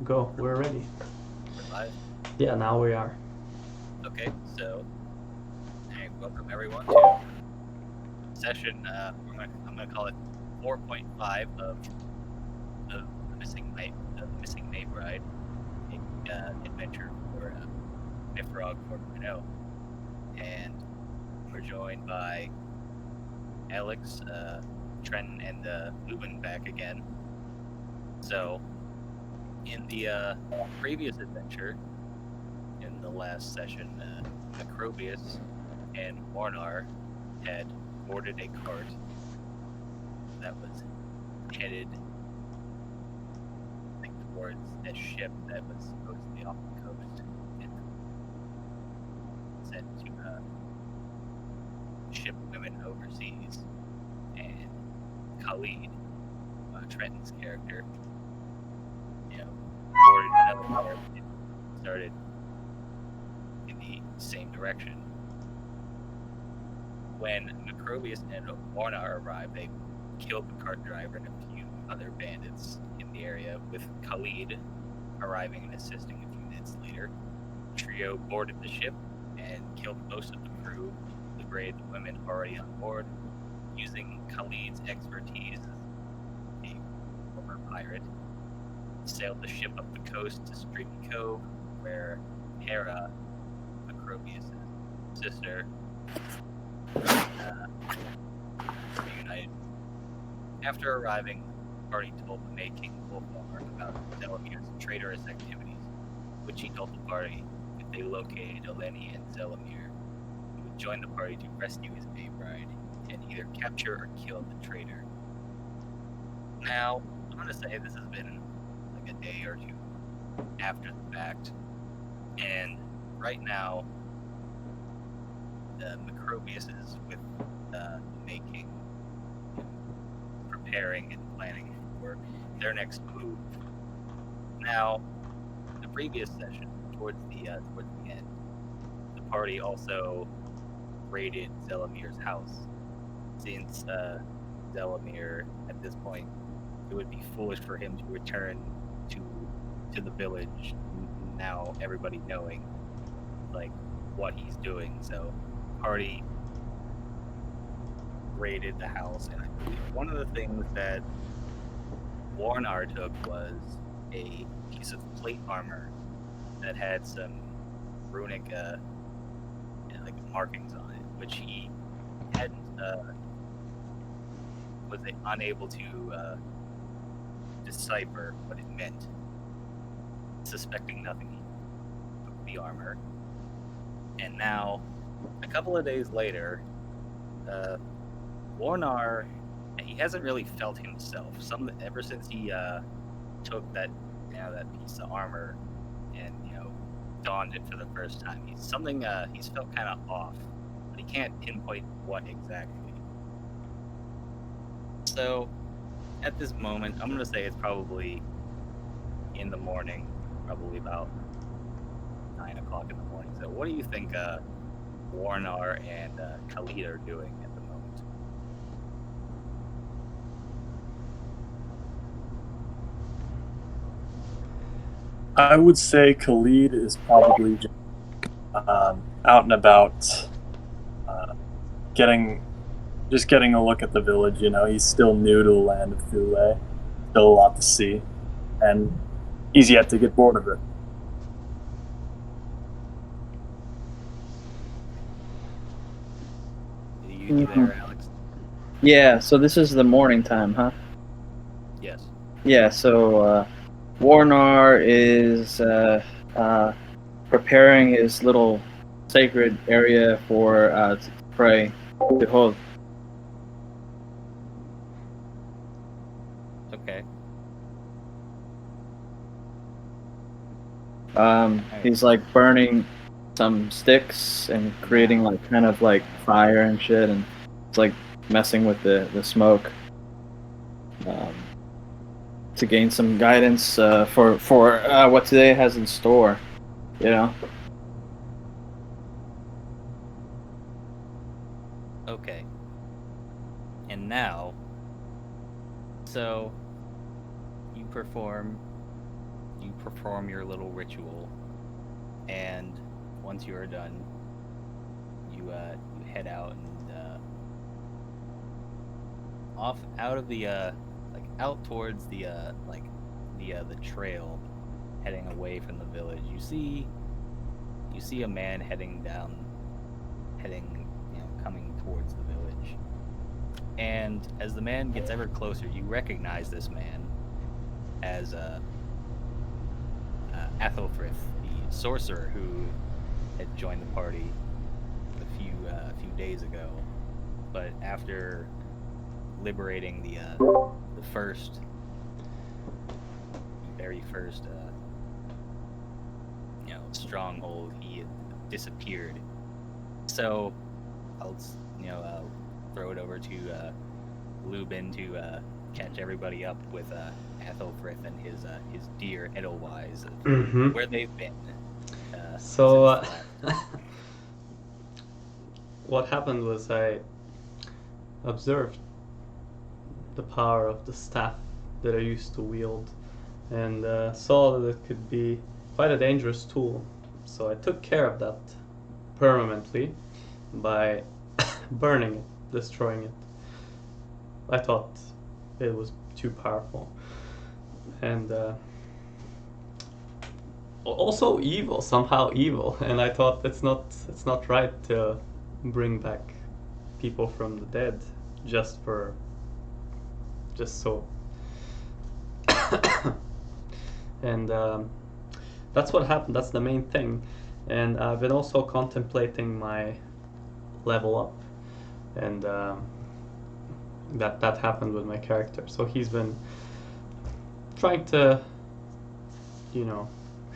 Go. We're ready. We're live. Yeah, now we are. Okay, so hey, welcome everyone to session. I'm gonna call it 4.5 of the missing May Bride, adventure for MYFAROG 4.0, and we're joined by Alex, Trenton, and Lubin back again. So, in the previous adventure, in the last session, Macrobius and Warnar had boarded a cart that was headed, I think, towards a ship that was supposed to be off the coast and sent to ship women overseas. And Khalid, Trenton's character, boarded another cart and started in the same direction. When Macrobius and Warnar arrived, they killed the cart driver and a few other bandits in the area, with Khalid arriving and assisting a few minutes later. The trio boarded the ship and killed most of the crew, liberated the women already on board, using Khalid's expertise as a former pirate. Sailed the ship up the coast to Streaky Cove, where Hera, Macrobius' sister, reunited. After arriving, the party told the May King Wolfar about Zelamir's traitorous activities, which he told the party if they located Eleni and Zelamir, he would join the party to rescue his May Bride and either capture or kill the traitor. Now, I'm going to say this has been like a day or two after the fact, and right now, Macrobius is with the May King, preparing and planning for their next move. Now, the previous session, towards the end, the party also raided Zelamir's house. Since Zelamir, at this point, it would be foolish for him to return to the village. Now, everybody knowing like what he's doing, so party raided the house, and I believe one of the things that Warnar took was a piece of plate armor that had some runic like markings on it, which he hadn't was unable to decipher what it meant. Suspecting nothing, he took the armor, and now, a couple of days later, Warnar, he hasn't really felt himself. Ever since he took that piece of armor and donned it for the first time, he's felt kind of off, but he can't pinpoint what exactly. So, at this moment, I'm gonna say it's probably in the morning, probably about 9 o'clock in the morning. So, what do you think Warnar and Khalid are doing at the moment? I would say Khalid is probably just, out and about, getting a look at the village. He's still new to the land of Thule, still a lot to see, and he's yet to get bored of it. You there, Alex? Yeah, so this is the morning time, huh? Yes. Yeah, so Warnar is preparing his little sacred area for to pray. Behold. Okay. He's like burning some sticks and creating like kind of like fire and shit, and it's like messing with the smoke to gain some guidance for what today has in store, Okay. And now, so you perform your little ritual, and once you are done, you head out and off out of the out towards the the trail, heading away from the village. You see a man heading coming towards the village. And as the man gets ever closer, you recognize this man as Athelfrith, the sorcerer who had joined the party a few days ago. But after liberating the very first stronghold, he had disappeared. So I'll throw it over to Lubin to catch everybody up with Athelfrith and his dear Edelweiss of Mm-hmm. where they've been. So, since the last- what happened was I observed the power of the staff that I used to wield, and saw that it could be quite a dangerous tool. So I took care of that permanently by burning it, destroying it. I thought it was too powerful, and also evil, somehow evil. And I thought it's not right to bring back people from the dead just so. And that's what happened. That's the main thing. And I've been also contemplating my level up, and that happened with my character. So he's been trying to,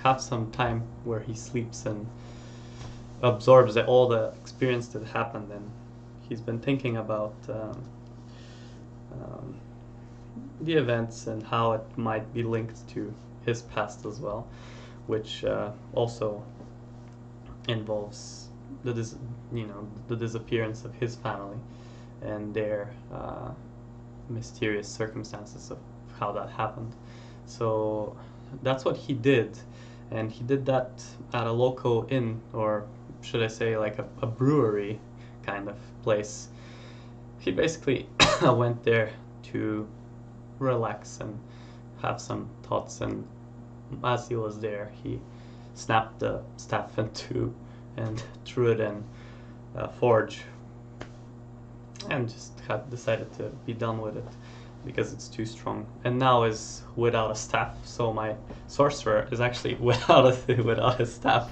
have some time where he sleeps and absorbs all the experience that happened, and he's been thinking about the events and how it might be linked to his past as well, which also involves the disappearance of his family and their mysterious circumstances of how that happened. So that's what he did, and he did that at a local inn, or should I say like a brewery kind of place. He basically went there to relax and have some thoughts, and as he was there, he snapped the staff in two and threw it in a forge, and just had decided to be done with it because it's too strong, and now is without a staff. So my sorcerer is actually without his staff.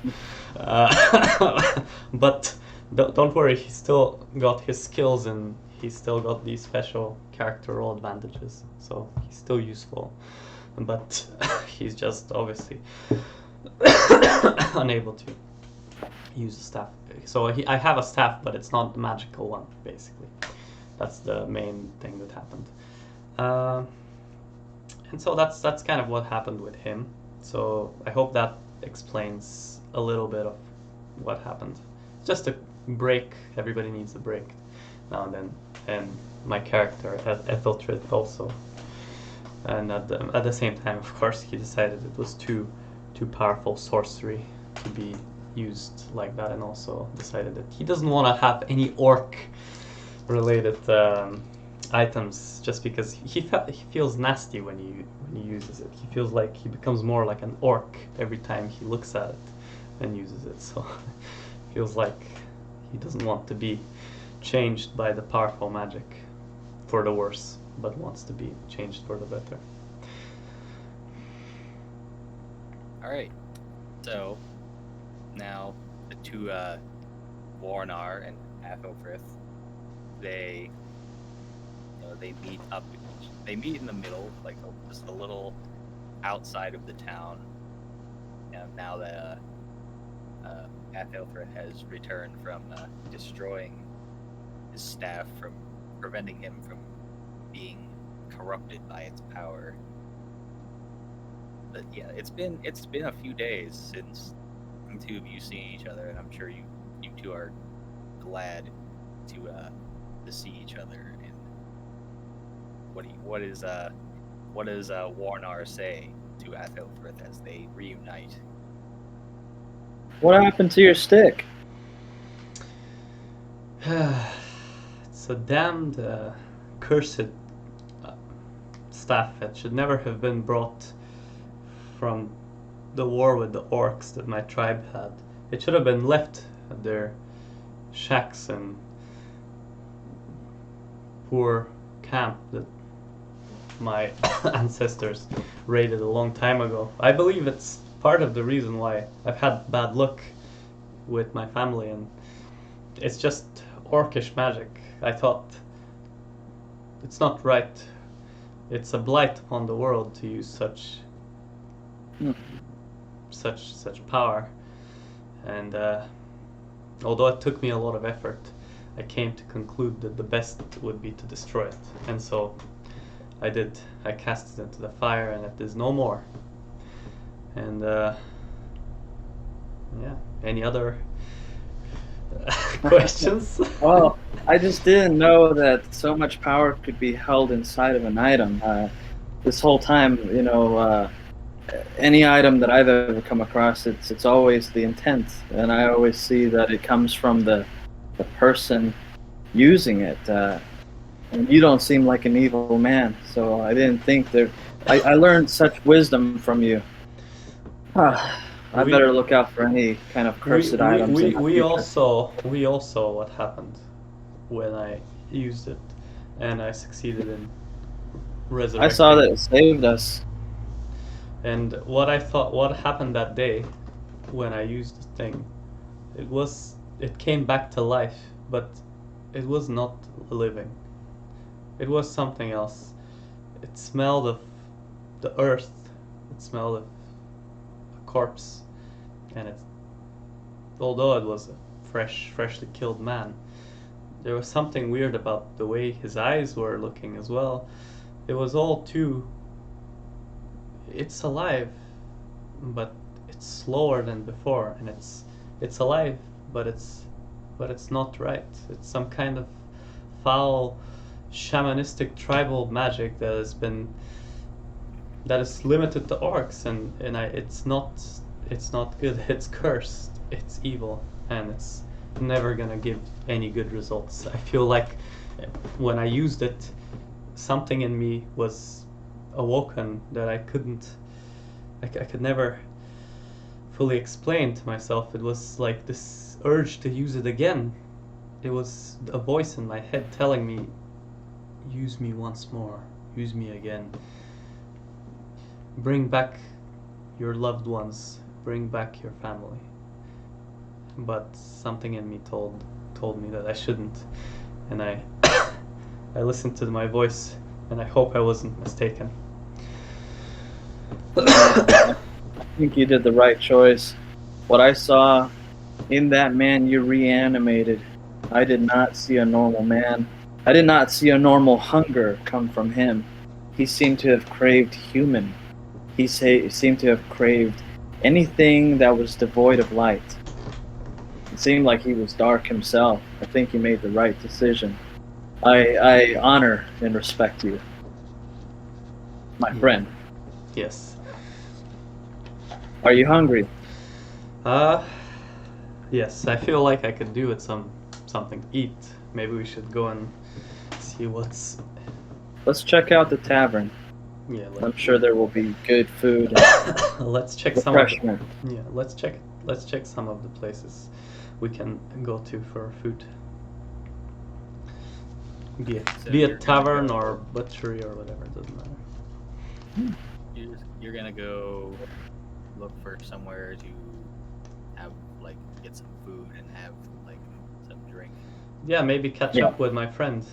But don't worry, he still got his skills, and he's still got these special character role advantages, so he's still useful. But he's just obviously unable to use the staff. So I have a staff, but it's not the magical one, basically. That's the main thing that happened. And so that's kind of what happened with him. So I hope that explains a little bit of what happened. Just a break. Everybody needs a break now and then. And my character, Ethelfrith, also. And at the same time, of course, he decided it was too powerful sorcery to be used like that, and also decided that he doesn't want to have any orc-related items, just because he feels nasty when he uses it. He feels like he becomes more like an orc every time he looks at it and uses it. So feels like he doesn't want to be changed by the powerful magic for the worse, but wants to be changed for the better. Alright, so now the two Warnar and Athelfrith, they meet up. They meet in the middle, like just a little outside of the town. And now that Athelfrith has returned from destroying his staff, from preventing him from being corrupted by its power. But yeah, it's been a few days since the two of you seen each other, and I'm sure you two are glad to see each other. And what does Warnar say to Athelfrith as they reunite. What happened to your stick? It's a damned cursed staff that should never have been brought from the war with the orcs that my tribe had. It should have been left at their shacks and poor camp that my ancestors raided a long time ago. I believe it's part of the reason why I've had bad luck with my family, and it's just orcish magic. I thought it's not right. It's a blight upon the world to use such power. And although it took me a lot of effort, I came to conclude that the best would be to destroy it. And so I did. I cast it into the fire, and it is no more. And yeah, any other questions? Well, I just didn't know that so much power could be held inside of an item. This whole time, any item that I've ever come across, it's always the intent, and I always see that it comes from the person using it. And you don't seem like an evil man, so I didn't think there. I learned such wisdom from you. I better look out for any kind of cursed items. We also what happened when I used it, and I succeeded in resurrecting. I saw that it saved us. And what happened that day when I used the thing, it came back to life, but it was not living. It was something else. It smelled of the earth. It smelled of a corpse, and although it was a freshly killed man, there was something weird about the way his eyes were looking as well. It was all too. It's alive, but it's slower than before, and it's alive, but it's not right. It's some kind of foul shamanistic tribal magic that is limited to orcs, and it's not good. It's cursed. It's evil, and it's never gonna give any good results. I feel like when I used it, something in me was awoken that I could never fully explain to myself. It was like this urge to use it again. It was a voice in my head telling me, use me once more, use me again, bring back your loved ones, bring back your family. But something in me told me that I shouldn't, and I listened to my voice, and I hope I wasn't mistaken. I think you did the right choice. What I saw in that man you reanimated, I did not see a normal man. I did not see a normal hunger come from him. He seemed to have craved human. He seemed to have craved anything that was devoid of light. It seemed like he was dark himself. I think you made the right decision. I honor and respect you, my friend. Yes. Are you hungry? Yes, I feel like I could do with something to eat. Maybe we should go and see what's. Let's check out the tavern. Yeah. I'm sure there will be good food. Let's check some. Yeah, let's check some of the places we can go to for food. Be it tavern or butchery or whatever, it doesn't matter. You're gonna go look for somewhere to have get some food and have some drink. Yeah, maybe catch up with my friend.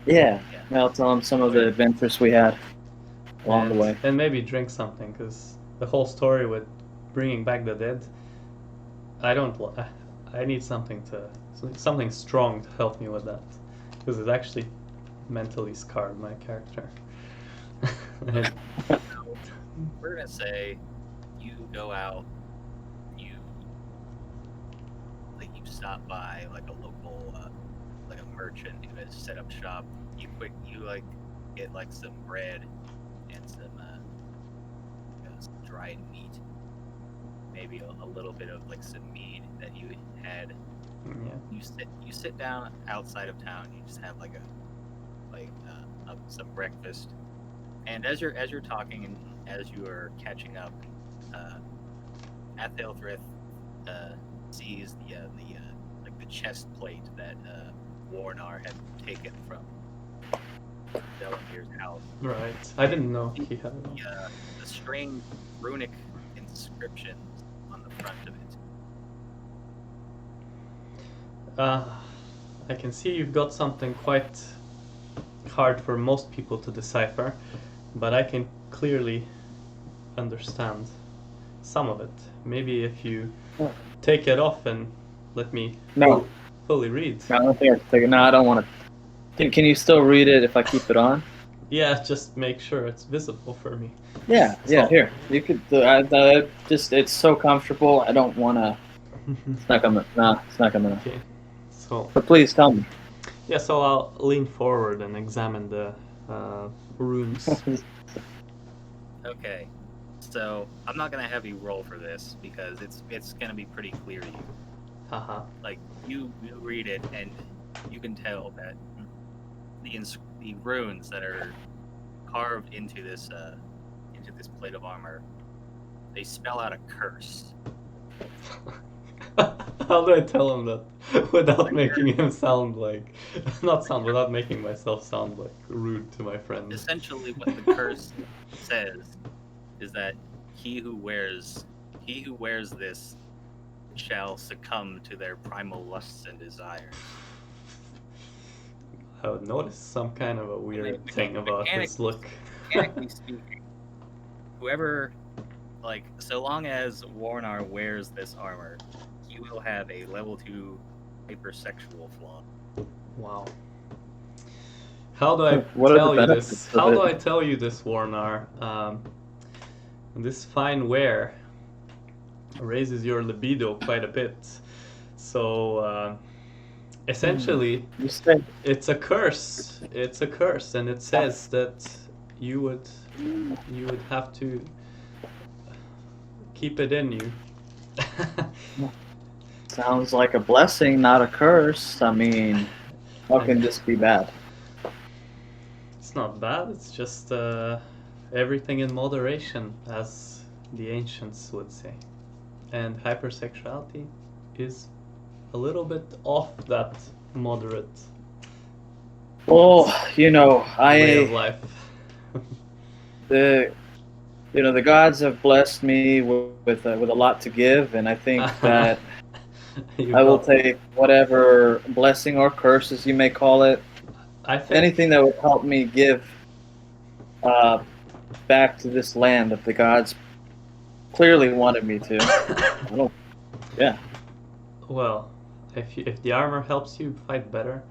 Yeah. I'll tell him some of the adventures we had along the way. And maybe drink something, because the whole story with bringing back the dead, I need something strong to help me with that, because it actually mentally scarred my character. We're gonna say you go out, you stop by a local a merchant who has set up shop. You get some bread and some dried meat, maybe a little bit of like some meat that you had. Yeah. You sit down outside of town. You just have like some breakfast, and as you're talking and as you are catching up, Athelthrith sees the chest plate that Warnar had taken from Delamir's house. Right. I didn't know he had it. The strange runic inscriptions on the front of it. I can see you've got something quite hard for most people to decipher, but I can clearly understand some of it. Maybe if you take it off and let me fully read. No, I don't think I can take it. No, I don't want to. Can you still read it if I keep it on? Yeah, just make sure it's visible for me. Yeah. Here, you could. It's so comfortable. I don't want to. It's not coming. Nah, it's not coming. Okay. So. But please tell me. Yeah, so I'll lean forward and examine the runes. Okay, so I'm not gonna have you roll for this because it's gonna be pretty clear to you. Haha. Like you read it and you can tell that the runes that are carved into this plate of armor, they spell out a curse. How do I tell him that without making him sound like without making myself sound like rude to my friend? Essentially, what the curse says is that he who wears this shall succumb to their primal lusts and desires. I would notice some kind of a weird thing about his look. Mechanically speaking, whoever, so long as Warnar wears this armor, he will have a level 2 hypersexual flaw. Wow. How do I tell you this, Warnar? This fine wear raises your libido quite a bit. So essentially, it's a curse. It's a curse, and it says that you would have to keep it in you. Sounds like a blessing, not a curse. I mean, how can this be bad? It's not bad. It's just everything in moderation, as the ancients would say. And hypersexuality is a little bit off that moderate way of life. The gods have blessed me with a lot to give, and I think that I will take whatever blessing or curses you may call it. Anything that would help me give back to this land that the gods clearly wanted me to. Yeah. Well, if the armor helps you fight better,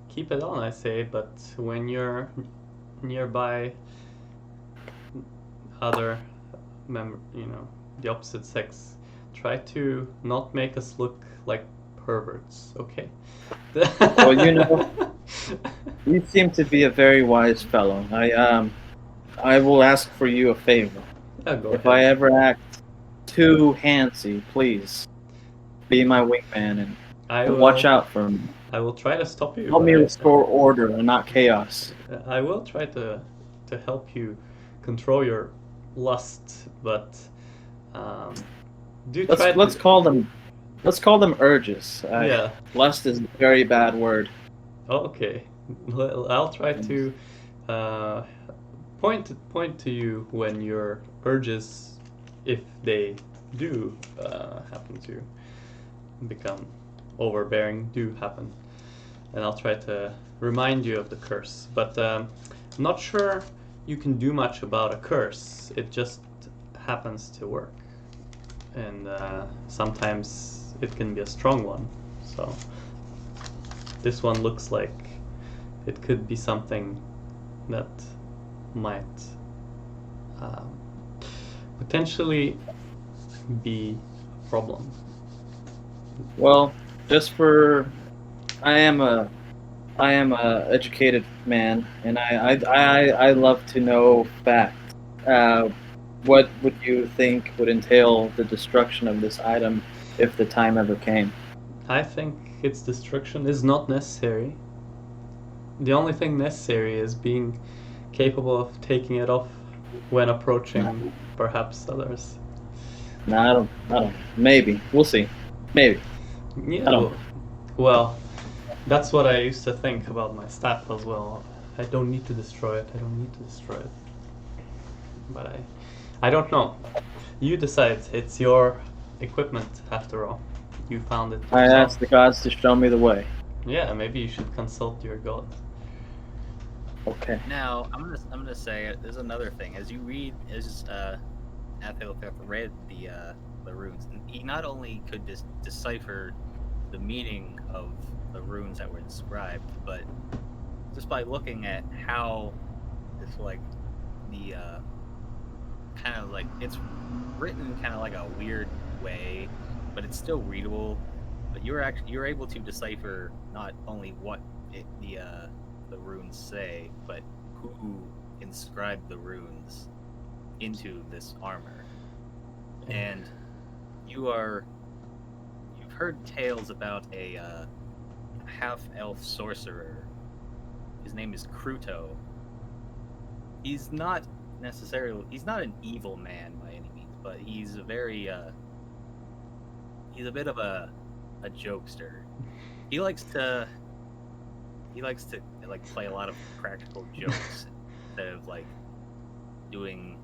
keep it on, I say. But when you're nearby other the opposite sex, try to not make us look like perverts, okay? Well, you seem to be a very wise fellow. I will ask for you a favor. Yeah, go if ahead. I ever act too handsy, please be my wingman and watch out for me. I will try to stop you. Help me restore order and not chaos. I will try to help you control your lust, but let's call them urges. Yeah. Lust is a very bad word. Okay. I'll try to point to you when your urges, if they do happen to become overbearing, do happen, and I'll try to remind you of the curse. But I'm not sure you can do much about a curse. It just happens to work, and sometimes it can be a strong one. So this one looks like it could be something that might potentially be a problem. Well, I am a educated man, and I love to know facts. What would you think would entail the destruction of this item if the time ever came? I think its destruction is not necessary. The only thing necessary is being capable of taking it off when approaching perhaps others. No, I don't. Maybe we'll see. Maybe. Yeah, I don't. well, that's what I used to think about my staff as well. I don't need to destroy it. I don't need to destroy it. But I don't know. You decide. It's your equipment after all. You found it I yourself. asked the gods to show me the way. Yeah, maybe you should consult your god. Okay. Now, I'm gonna say there's another thing. As you read, Athelfeth read the runes, and he not only could decipher the meaning of the runes that were inscribed, but just by looking at how it's like the kind of like it's written kind of like a weird way, but it's still readable. But you're able to decipher not only what the runes say, but who inscribed the runes into this armor. And you've heard tales about a half-elf sorcerer. His name is Kruto. He's not an evil man by any means, but he's a very he's a bit of a jokester. He likes to like play a lot of practical jokes instead of like doing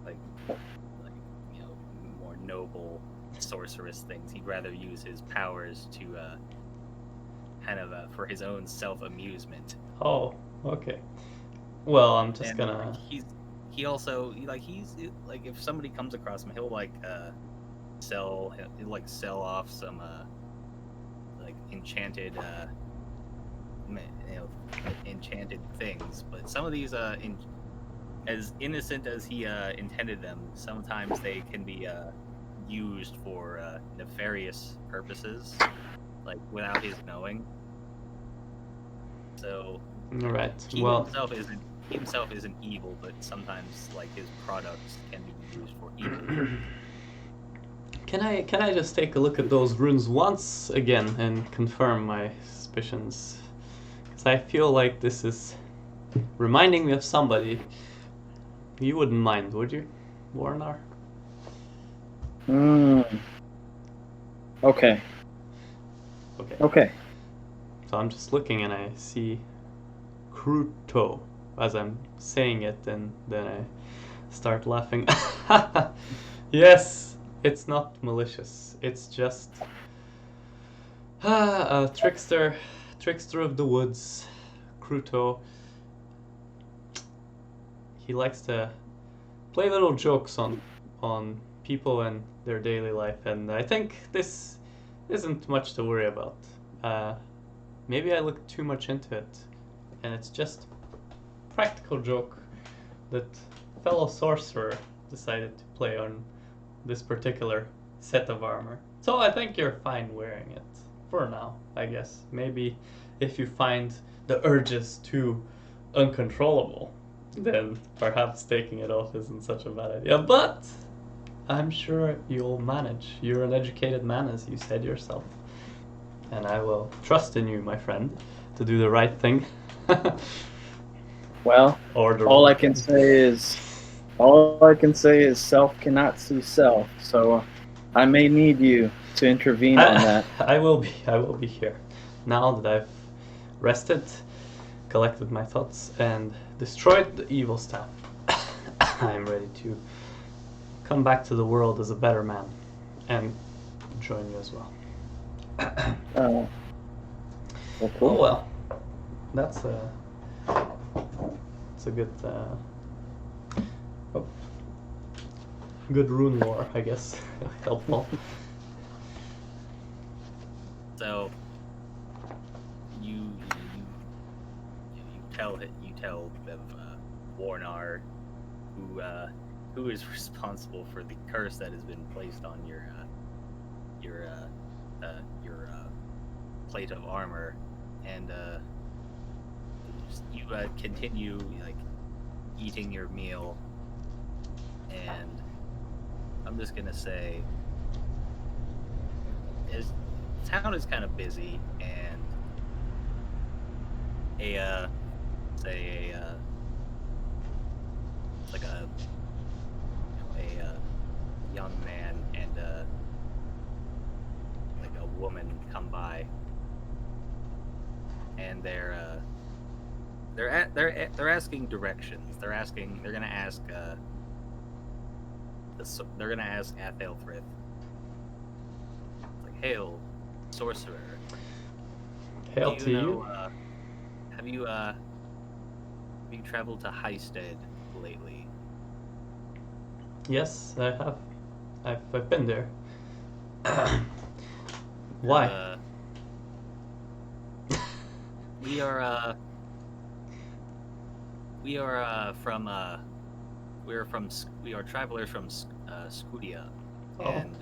like you know, more noble sorceress things. He'd rather use his powers to kind of for his own self-amusement. Oh, okay. Well, I'm just And gonna. he's like if somebody comes across him, he'll sell off some like enchanted enchanted things. But some of these as innocent as he intended them, sometimes they can be used for nefarious purposes, like without his knowing. So All right. he Well, himself isn't evil, but sometimes like his products can be used for evil. can I just take a look at those runes once again and confirm my suspicions? Because I feel like this is reminding me of somebody. You wouldn't mind, would you, Warnar? Okay. Okay. Okay. So I'm just looking and I see Kruto as I'm saying it, and then I start laughing. Yes, it's not malicious. It's just a trickster of the woods, Kruto. He likes to play little jokes on people and their daily life, and I think this isn't much to worry about. Maybe I looked too much into it, and it's just a practical joke that fellow sorcerer decided to play on this particular set of armor. So I think you're fine wearing it for now, I guess. Maybe if you find the urges too uncontrollable, then perhaps taking it off isn't such a bad idea. But I'm sure you'll manage. You're an educated man, as you said yourself. And I will trust in you, my friend, to do the right thing. Well, all I can say is self cannot see self. So I may need you to intervene on that. I will be here. Now that I've rested, collected my thoughts, and destroyed the evil staff, I am ready to come back to the world as a better man and join you as well. Well, cool. Oh well, that's a good good rune lore, I guess. Helpful. So you tell of Warnar, who is responsible for the curse that has been placed on your plate of armor, and you continue like eating your meal, and I'm just gonna say, town is kind of busy, and like a young man and like a woman come by, and they're asking directions. They're gonna ask Athelfrith, like, "Hail, sorcerer. Hail Do to you know, you. have you traveled to Highstead lately?" Yes, I have. I've been there. Why? We are travelers from Scudia, Oh. and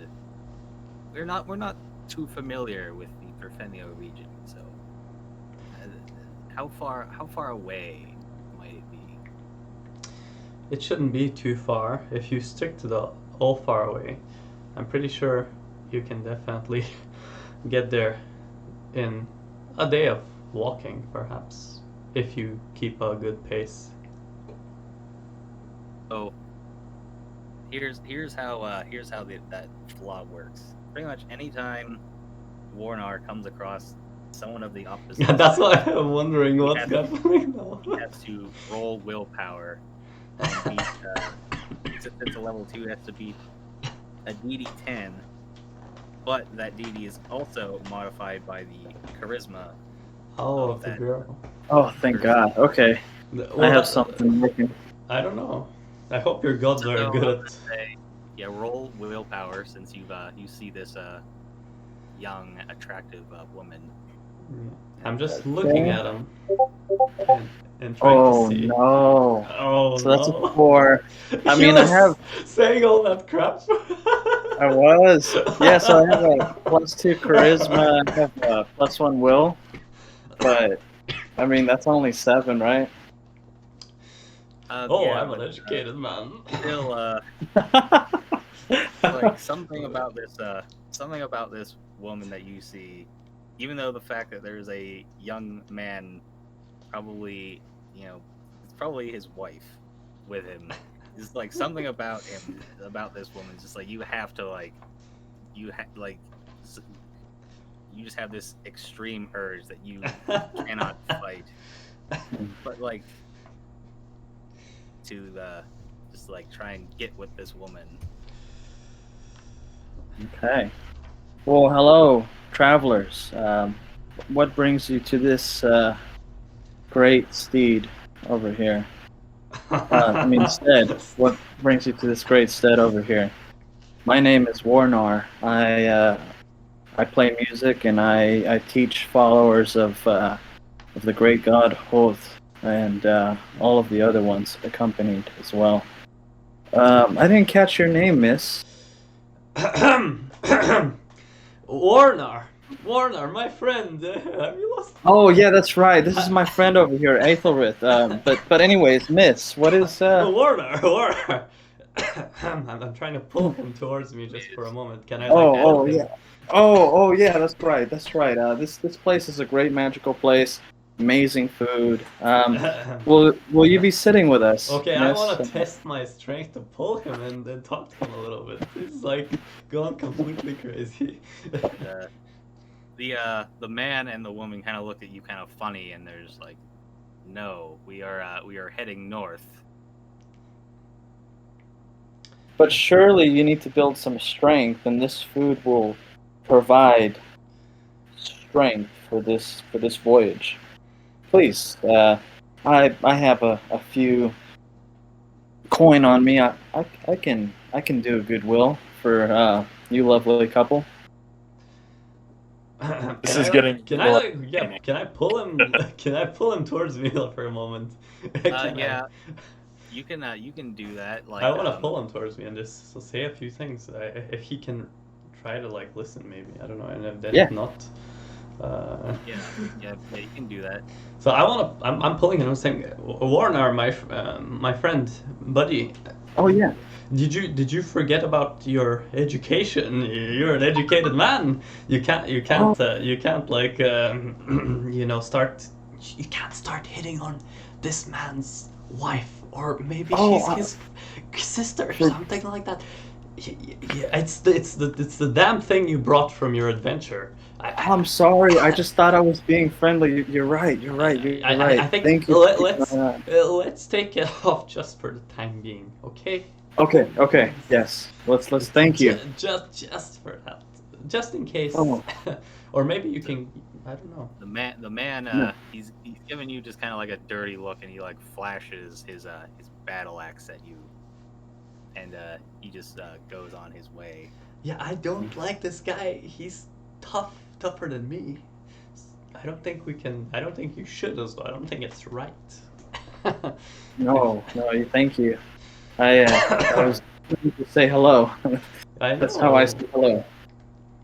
we're not too familiar with the Perfenio region. So, how far away might it be? It shouldn't be too far if you stick to the all far away. I'm pretty sure you can definitely get there in a day of walking, perhaps, if you keep a good pace. So, here's how that flaw works. Pretty much anytime Warnar comes across someone of the opposite That's sex, why I'm wondering He what's has- happening now. he has to roll willpower and beat. Since it's a level 2, it has to beat a DD 10, but that DD is also modified by the charisma. Oh, of the that. girl. Oh, thank God. Okay, Well, I have something working. I don't know. I hope your gods are So, good I'm at. gonna say, yeah, roll willpower since you see this young, attractive woman. I'm just looking at him and trying Oh to see. no! Oh So that's no! a 4. I He mean, I was have. saying all that crap. I was. Yeah, so I have a +2 charisma. I have a +1 will. But I mean, that's only 7, right? Oh, Yeah, I'm an but, educated man. still, like something about this woman that you see, even though the fact that there's a young man, probably, it's probably his wife with him. It's like something about him, about this woman. It's just like you have to you just have this extreme urge that you cannot fight, but like to just like try and get with this woman. Okay. Well, hello, travelers. What brings you to this great steed over here? Stead. What brings you to this great stead over here? My name is Warnar. I play music and I teach followers of the great god Hoth and all of the other ones accompanied as well. I didn't catch your name, miss. Warner, my friend. Have you lost? Oh yeah, that's right. This is my friend over here, Aethelrith. But anyways, miss, what is Warner. I'm trying to pull him towards me just for a moment. Can I Oh yeah. Oh yeah, that's right. That's right. This place is a great magical place. Amazing food. Will you be sitting with us? Okay, I miss? want to test my strength to pull him and then talk to him a little bit. He's like gone completely crazy. The man and the woman kind of look at you kind of funny, and they're just like, "No, we are heading north." But surely you need to build some strength, and this food will provide strength for this voyage. Please, I have a few coin on me. I can do a goodwill for you lovely couple. This is getting. Can I pull him? Can I pull him towards me for a moment? Yeah, you can do that. Like, I want to pull him towards me and just say a few things. If he can try to like listen, maybe I don't know. And if that's not. Yeah, you can do that. So I'm pulling him. I'm saying, Warner, my friend, buddy. Oh yeah. Did you forget about your education? You're an educated man. You can't like start. You can't start hitting on this man's wife, or maybe Oh, she's his sister, for- something like that. It's the damn thing you brought from your adventure. I'm sorry. I just thought I was being friendly. You're right. You're right. You're right. I think Thank you. let's take it off just for the time being, okay? Okay. Okay. Yes. Let's. Thank you. Just for that, just in case, Oh. or maybe you can. I don't know. The man, Yeah. he's giving you just kind of like a dirty look, and he like flashes his battle axe at you, and he just goes on his way. Yeah, I don't like this guy. He's tougher than me. I don't think we can. I don't think you should as well. I don't think it's right. No. No. Thank you. I was going to say hello. I know. That's how I say hello.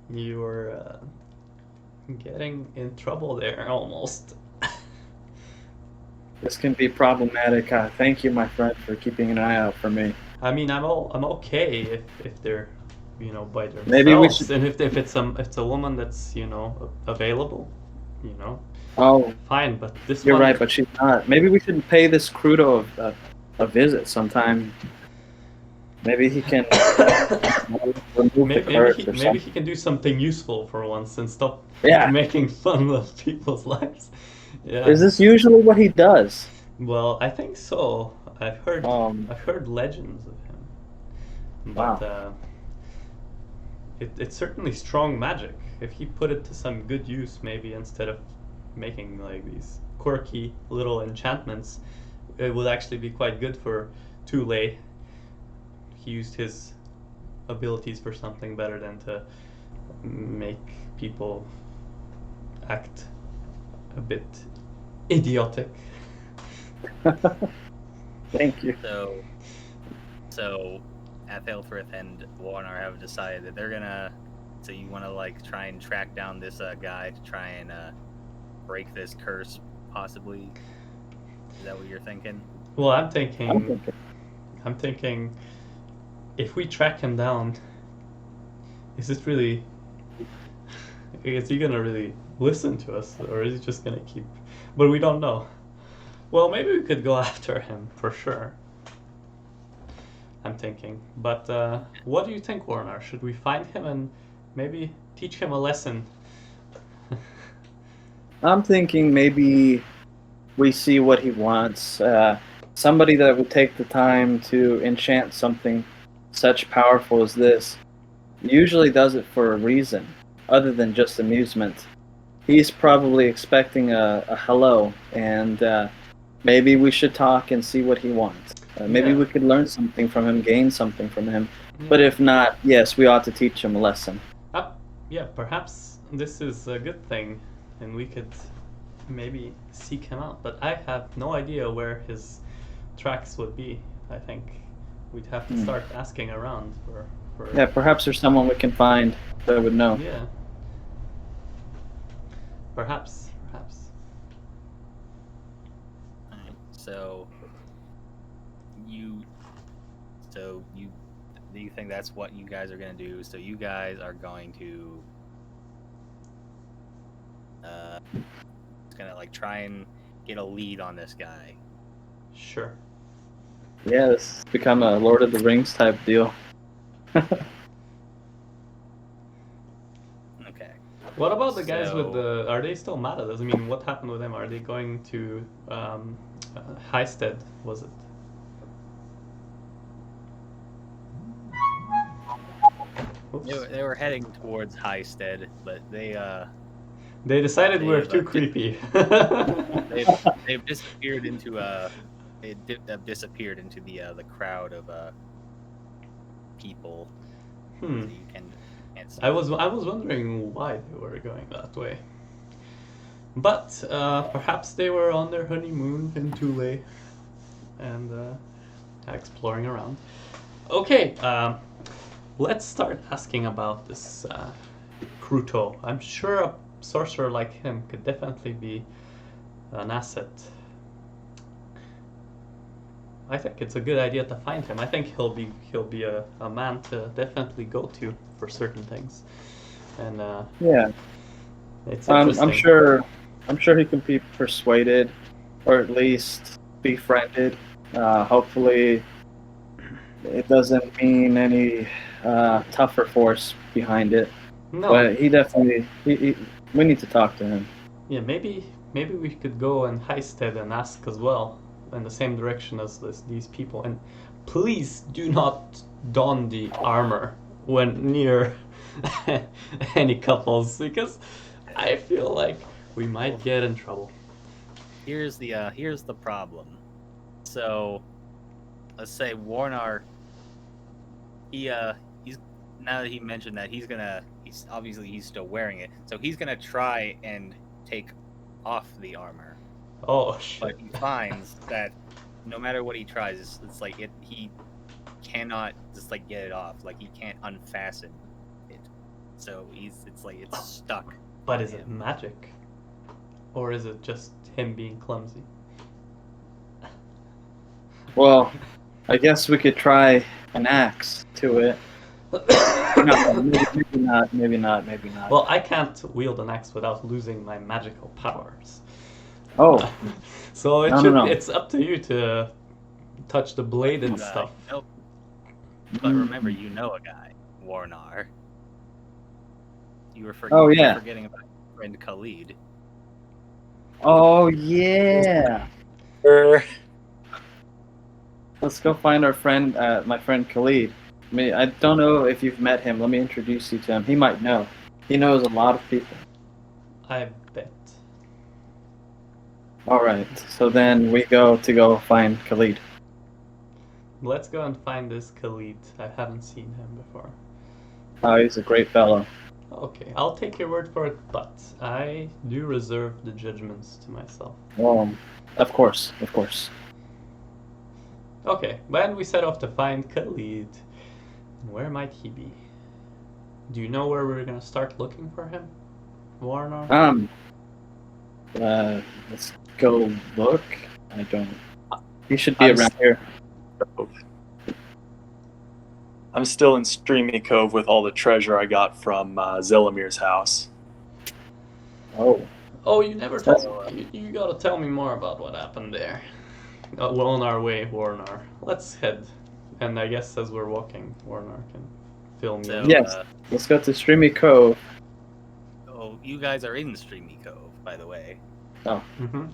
You were getting in trouble there almost. This can be problematic. Thank you, my friend, for keeping an eye out for me. I mean, I'm okay if they're, by themselves, Maybe we should- and if it's a woman that's available, Oh, fine. But this you're one, right, but she's not. Maybe we should pay this Crudo a visit sometime. Maybe he can remove the curse or maybe something. he can do something useful for once and stop Yeah. making fun of people's lives. Yeah. Is this usually what he does? Well, I think so. I've heard legends of him. But Wow. it's certainly strong magic. If he put it to some good use, maybe instead of making like these quirky little enchantments, it would actually be quite good for Tule. He used his abilities for something better than to make people act a bit idiotic. Thank you. So Athelfrith and Warnar have decided that they're gonna. So you want to like try and track down this guy to try and break this curse, possibly? Is that what you're thinking? Well, I'm I'm thinking, thinking. if we track him down, is he gonna really listen to us, or is he just gonna keep? But we don't know. Well, maybe we could go after him for sure. I'm thinking, but what do you think, Warner? Should we find him and maybe teach him a lesson? I'm thinking maybe we see what he wants. Somebody that would take the time to enchant something such powerful as this usually does it for a reason, other than just amusement. He's probably expecting a hello, and maybe we should talk and see what he wants. Maybe Yeah. we could learn something from him, gain something from him. But if not, yes, we ought to teach him a lesson. Yeah, perhaps this is a good thing, and we could maybe seek him out. But I have no idea where his tracks would be. I think we'd have to start asking around for Yeah, perhaps there's someone we can find that would know. Yeah. Perhaps. Alright, so you do you think that's what you guys are gonna do? So you guys are going to gonna like try and get a lead on this guy. Sure. Yeah, this has become a Lord of the Rings type deal. Okay. What about the guys with So- the? Are they still mad at us? I mean, what happened with them? Are they going to Highstead? Was it? Oops. They were heading towards Highstead, but they decided we were they've, too uh, creepy. they've disappeared into the crowd of people. Hmm. that you can't see. I was wondering why they were going that way. But perhaps they were on their honeymoon in Thule and exploring around. Okay, let's start asking about this Cruto. I'm sure a sorcerer like him could definitely be an asset. I think it's a good idea to find him. I think he'll be a man to definitely go to for certain things, and Yeah, it's I'm interesting. I'm sure he can be persuaded, or at least befriended. Hopefully, it doesn't mean any tougher force behind it. No, But he definitely we need to talk to him. yeah, maybe we could go and Heisted and ask as well in the same direction as these people. And please do not don the armor when near any couples, because I feel like we might get in trouble. Here's the problem. So, let's say Warnar. He's now that he mentioned that he's obviously he's still wearing it, so he's gonna try and take off the armor, Oh shit! but he finds that no matter what he tries, it's like he cannot just like get it off. Like he can't unfasten it, so it's stuck. But on is it him. magic, or is it just him being clumsy? Well, I guess we could try an axe to it. No, maybe not. Maybe not. Maybe not. Well, I can't wield an axe without losing my magical powers. Oh, So No. it's up to you to touch the blade and But, stuff. but remember, you know a guy, Warnar. You were Oh, you were yeah. forgetting about your friend Khalid. Oh yeah. Let's go find our friend, my friend Khalid. I don't know if you've met him. Let me introduce you to him. He might know. He knows a lot of people. I bet. All right. So then we go find Khalid. Let's go and find this Khalid. I haven't seen him before. Oh, he's a great fellow. Okay, I'll take your word for it, but I do reserve the judgments to myself. Of course, of course. Okay, when we set off to find Khalid, where might he be? Do you know where we're gonna start looking for him, Warner? Let's go look. I don't. He should be I'm around here. I'm still in Streamy Cove with all the treasure I got from Zelamir's house. Oh, you never told me. You gotta tell me more about what happened there. We're on our way, Warner. Let's head. And I guess as we're walking, Warner can fill me So, in. Yes. Let's go to Streamy Cove. Oh, you guys are in Streamy Cove, by the way. Mm-hmm.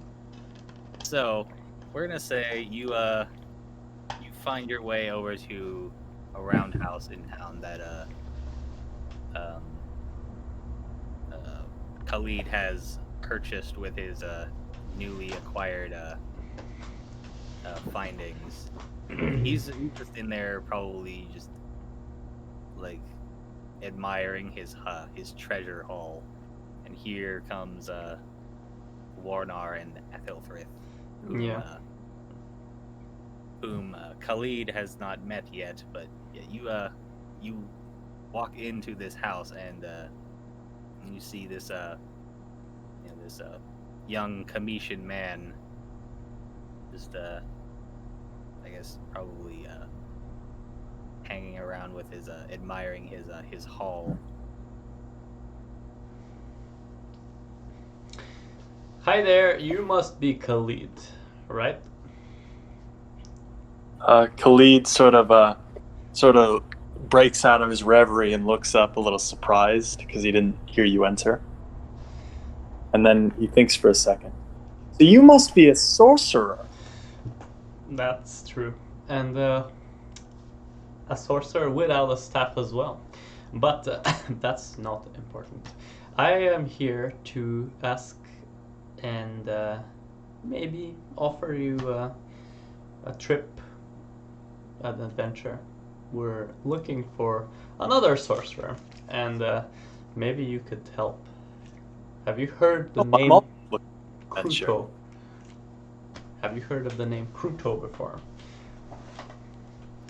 So, we're gonna say you find your way over to a roundhouse in town that Khalid has purchased with his newly acquired findings. He's just in there, probably just like admiring his treasure haul. And here comes Warnar and Ethelfrith, whom Khalid has not met yet. But yeah, you walk into this house and you see this young Cometian man, just I guess probably hanging around with his admiring his haul. Hi there, you must be Khalid, right? Khalid sort of breaks out of his reverie and looks up a little surprised because he didn't hear you enter. And then he thinks for a second. So you must be a sorcerer. That's true. And a sorcerer without a staff as well. But that's not important. I am here to ask and maybe offer you a trip, an adventure. We're looking for another sorcerer, and maybe you could help. Have you heard the name Kruto? Have you heard of the name Kruto before?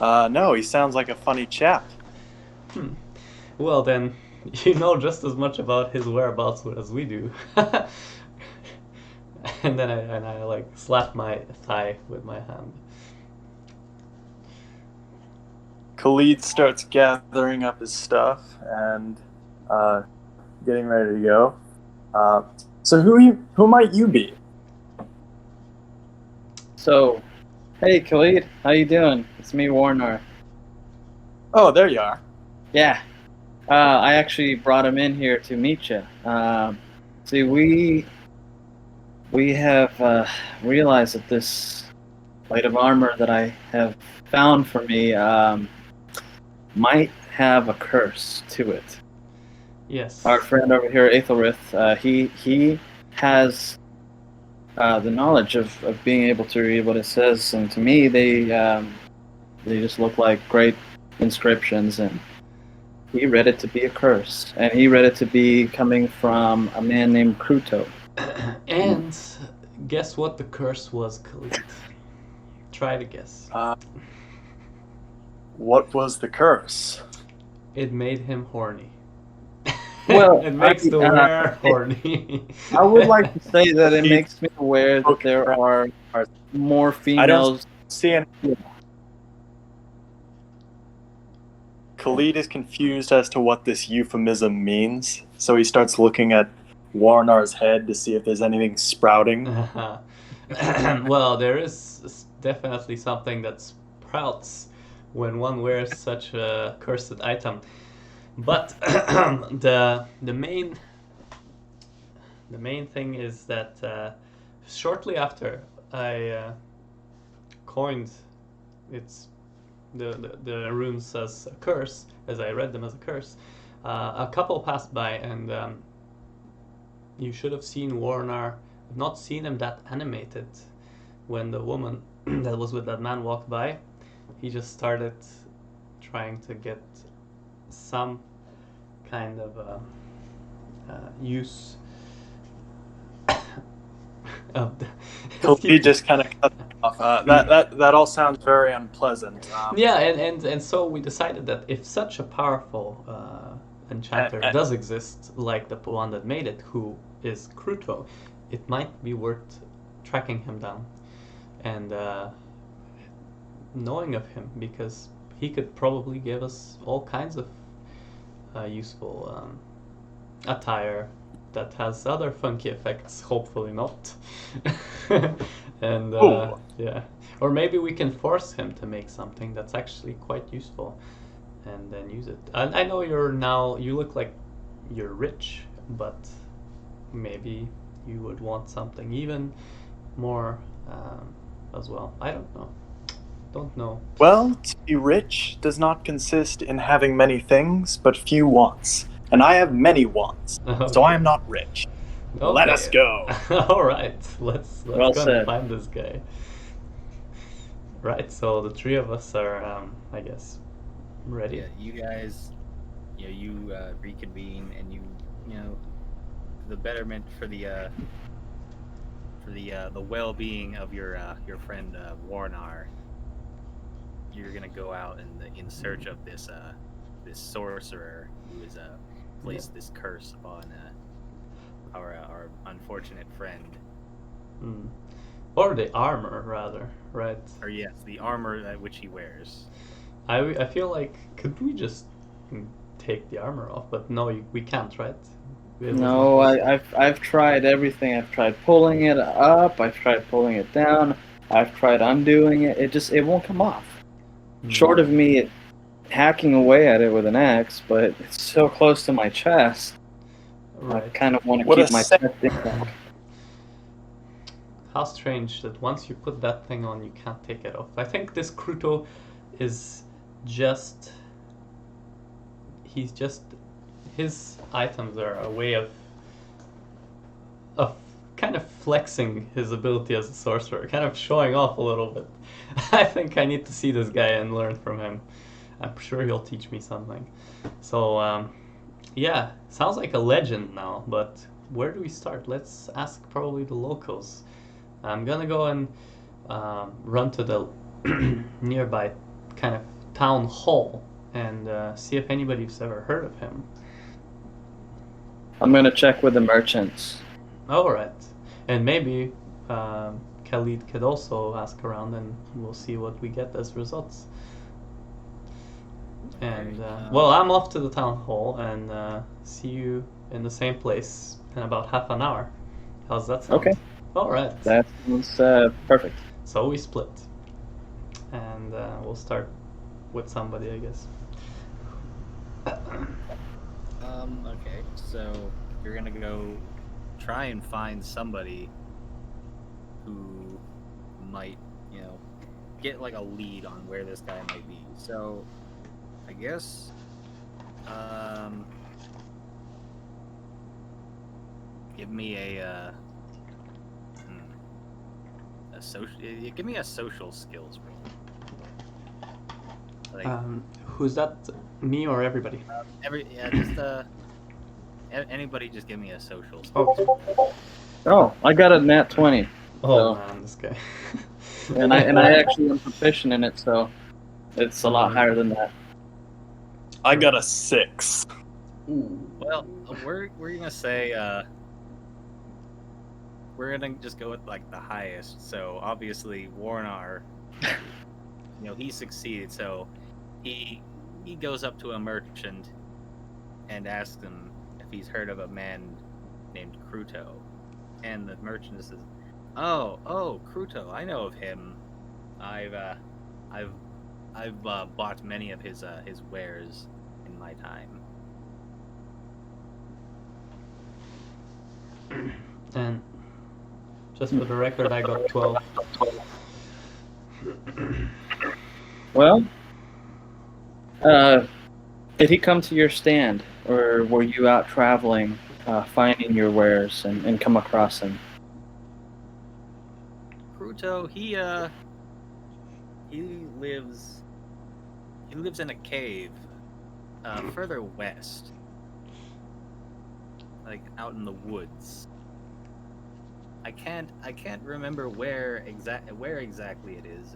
No, he sounds like a funny chap. Well then, you know just as much about his whereabouts as we do. And then I like slap my thigh with my hand. Khalid starts gathering up his stuff and getting ready to go. So who might you be? So, hey Khalid, how you doing? It's me, Warner. Oh, there you are. Yeah, I actually brought him in here to meet you. See, we have realized that this plate of armor that I have found for me might have a curse to it. Yes. Our friend over here, Aethelrith, he has the knowledge of being able to read what it says, and to me, they just look like great inscriptions, and he read it to be a curse, and he read it to be coming from a man named Kruto. And guess what the curse was, Khalid? Try to guess. What was the curse? It made him horny. Well, it makes the wearer horny. I would like to say that it He- makes me aware that Okay. there are more I females. don't see any. Khalid is confused as to what this euphemism means, so he starts looking at Warnar's head to see if there's anything sprouting. Well, there is definitely something that sprouts when one wears such a cursed item. But the main thing is that shortly after I coined the runes as a curse, as I read them as a curse, a couple passed by, and you should have seen Warnar. I've not seen him that animated when the woman that was with that man walked by. He just started trying to get some kind of use of the Khalid just kind of cut it off. That all sounds very unpleasant. Yeah, and so we decided that if such a powerful enchanter does exist, like the one that made it, who is Kruto, it might be worth tracking him down and knowing of him, because he could probably give us all kinds of useful attire that has other funky effects, hopefully not. And yeah, or maybe we can force him to make something that's actually quite useful and then use it. I know you look like you're rich, but maybe you would want something even more as well. I don't know. Well, to be rich does not consist in having many things, but few wants. And I have many wants, so I am not rich. Okay. Let us go. All right, let's Well go and said. find this guy. Right, so the three of us are, I guess, ready. Yeah, you guys, you reconvene, and you know, the betterment for the well-being of your friend Warnar. You're gonna go out in search of this sorcerer who has placed this curse upon our unfortunate friend. Or the armor, rather, right? Or yes, the armor which he wears. I feel like, could we just take the armor off? But no, we can't, right? No, I've tried everything. I've tried pulling it up. I've tried pulling it down. I've tried undoing it. It won't come off. Short of me hacking away at it with an axe, but it's so close to my chest. Right. I kind of want to What keep a my sick- chest intact. How strange that once you put that thing on, you can't take it off. I think this Kruto is just... His items are a way of kind of flexing his ability as a sorcerer, kind of showing off a little bit. I think I need to see this guy and learn from him. I'm sure he'll teach me something. So, yeah, sounds like a legend now, but where do we start? Let's ask probably the locals. I'm gonna go and run to the nearby kind of town hall and see if anybody's ever heard of him. I'm gonna check with the merchants. Alright. And maybe Khalid could also ask around, and we'll see what we get as results. And Okay, well, I'm off to the town hall, and see you in the same place in about half an hour. How's that sound? Okay. All right. That sounds perfect. So we split, and we'll start with somebody, I guess. Okay, so you're gonna go try and find somebody who might, get like a lead on where this guy might be. So, I guess, give me a give me a social skills roll. Like Who's that? Me or everybody? anybody, just give me a social skills. Oh, Oh, I got a nat 20. oh So- man, this guy. And I actually am proficient in it, so it's a lot higher than that. I got a 6. Ooh. Well, we're gonna say we're gonna just go with like the highest. So obviously Warnar, he succeeded. So he goes up to a merchant and asks him if he's heard of a man named Cruto, and the merchant says, "Oh, Cruto, I know of him. I've bought many of his wares in my time." And just for the record, I got 12. Well, did he come to your stand, or were you out traveling, finding your wares and come across him? Cruto, he lives in a cave further west, like out in the woods. I can't remember where exactly it is.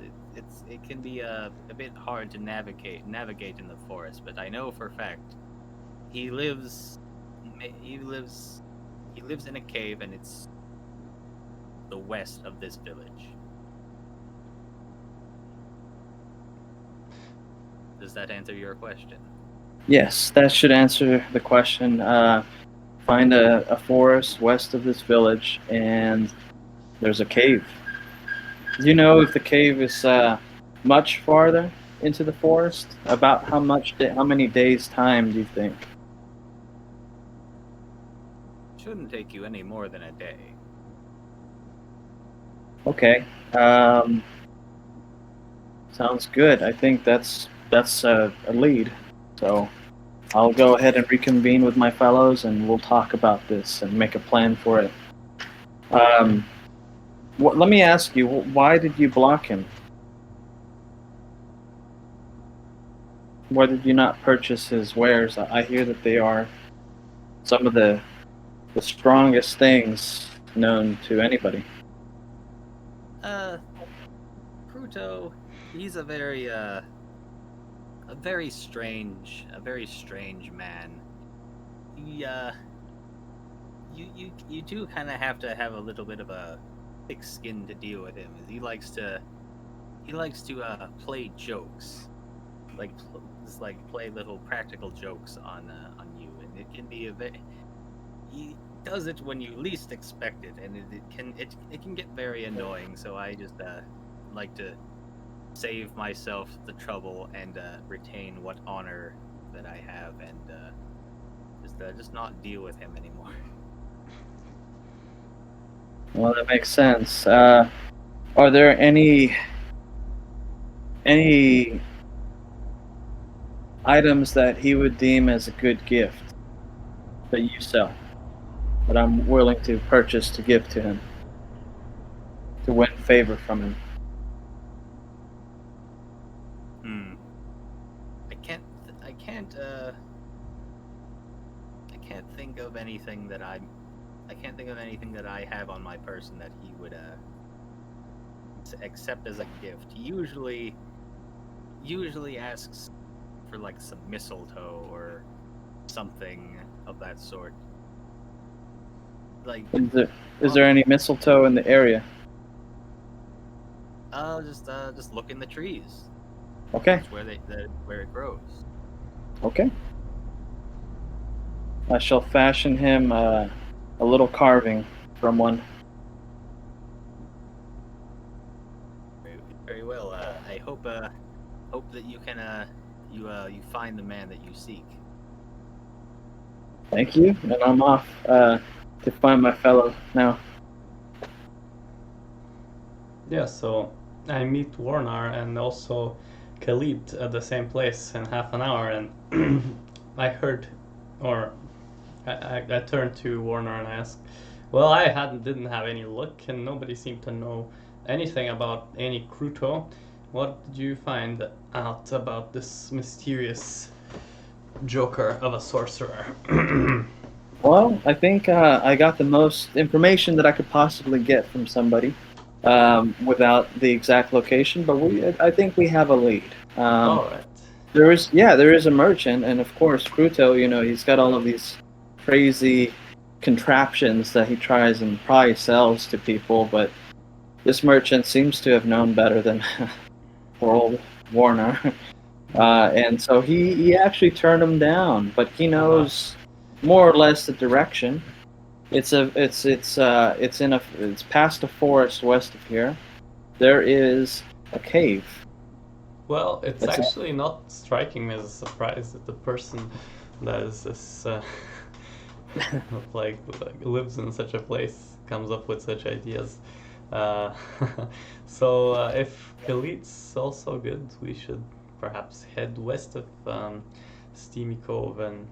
It can be a bit hard to navigate in the forest, but I know for a fact he lives in a cave, and it's the west of this village. Does that answer your question? Yes, that should answer the question. Find a forest west of this village, and there's a cave. Do you know if the cave is much farther into the forest? About how many days' time do you think? Shouldn't take you any more than a day. Okay. Sounds good. I think that's a lead. So I'll go ahead and reconvene with my fellows, and we'll talk about this and make a plan for it. Let me ask you, why did you block him? Why did you not purchase his wares? I hear that they are some of the strongest things known to anybody. Cruto, he's a very strange man. He, you do kind of have to have a little bit of a thick skin to deal with him. He likes to play jokes, play little practical jokes on you, and it can be he does it when you least expect it, and it can get very annoying. So I just like to save myself the trouble and retain what honor that I have, and just not deal with him anymore. Well, that makes sense. Are there any items that he would deem as a good gift that you sell, that I'm willing to purchase to give to him, to win favor from him? I can't think of anything that I have on my person that he would accept as a gift. He usually asks for like some mistletoe or something of that sort. Like, is there any mistletoe in the area? just look in the trees. Okay. That's where it grows. Okay. I shall fashion him a little carving from one. Very, very well. I hope that you can you find the man that you seek. Thank you, and I'm off to find my fellow now. Yeah, so I meet Warner and also Khalid at the same place in half an hour, and I heard, or I turned to Warner and I asked, well, I didn't have any luck, and nobody seemed to know anything about any Kruto. What did you find out about this mysterious joker of a sorcerer? Well, I think I got the most information that I could possibly get from somebody without the exact location, but I think we have a lead. All right. There is a merchant, and of course, Kruto, he's got all of these crazy contraptions that he tries and probably sells to people, but this merchant seems to have known better than poor old Warner. And so he actually turned him down, but he knows more or less the direction. It's past a forest west of here. There is a cave. Well, it's That's actually not striking me as a surprise that the person that is this like lives in such a place comes up with such ideas. Uh, so if Khalid's also good, we should perhaps head west of Steamy Cove and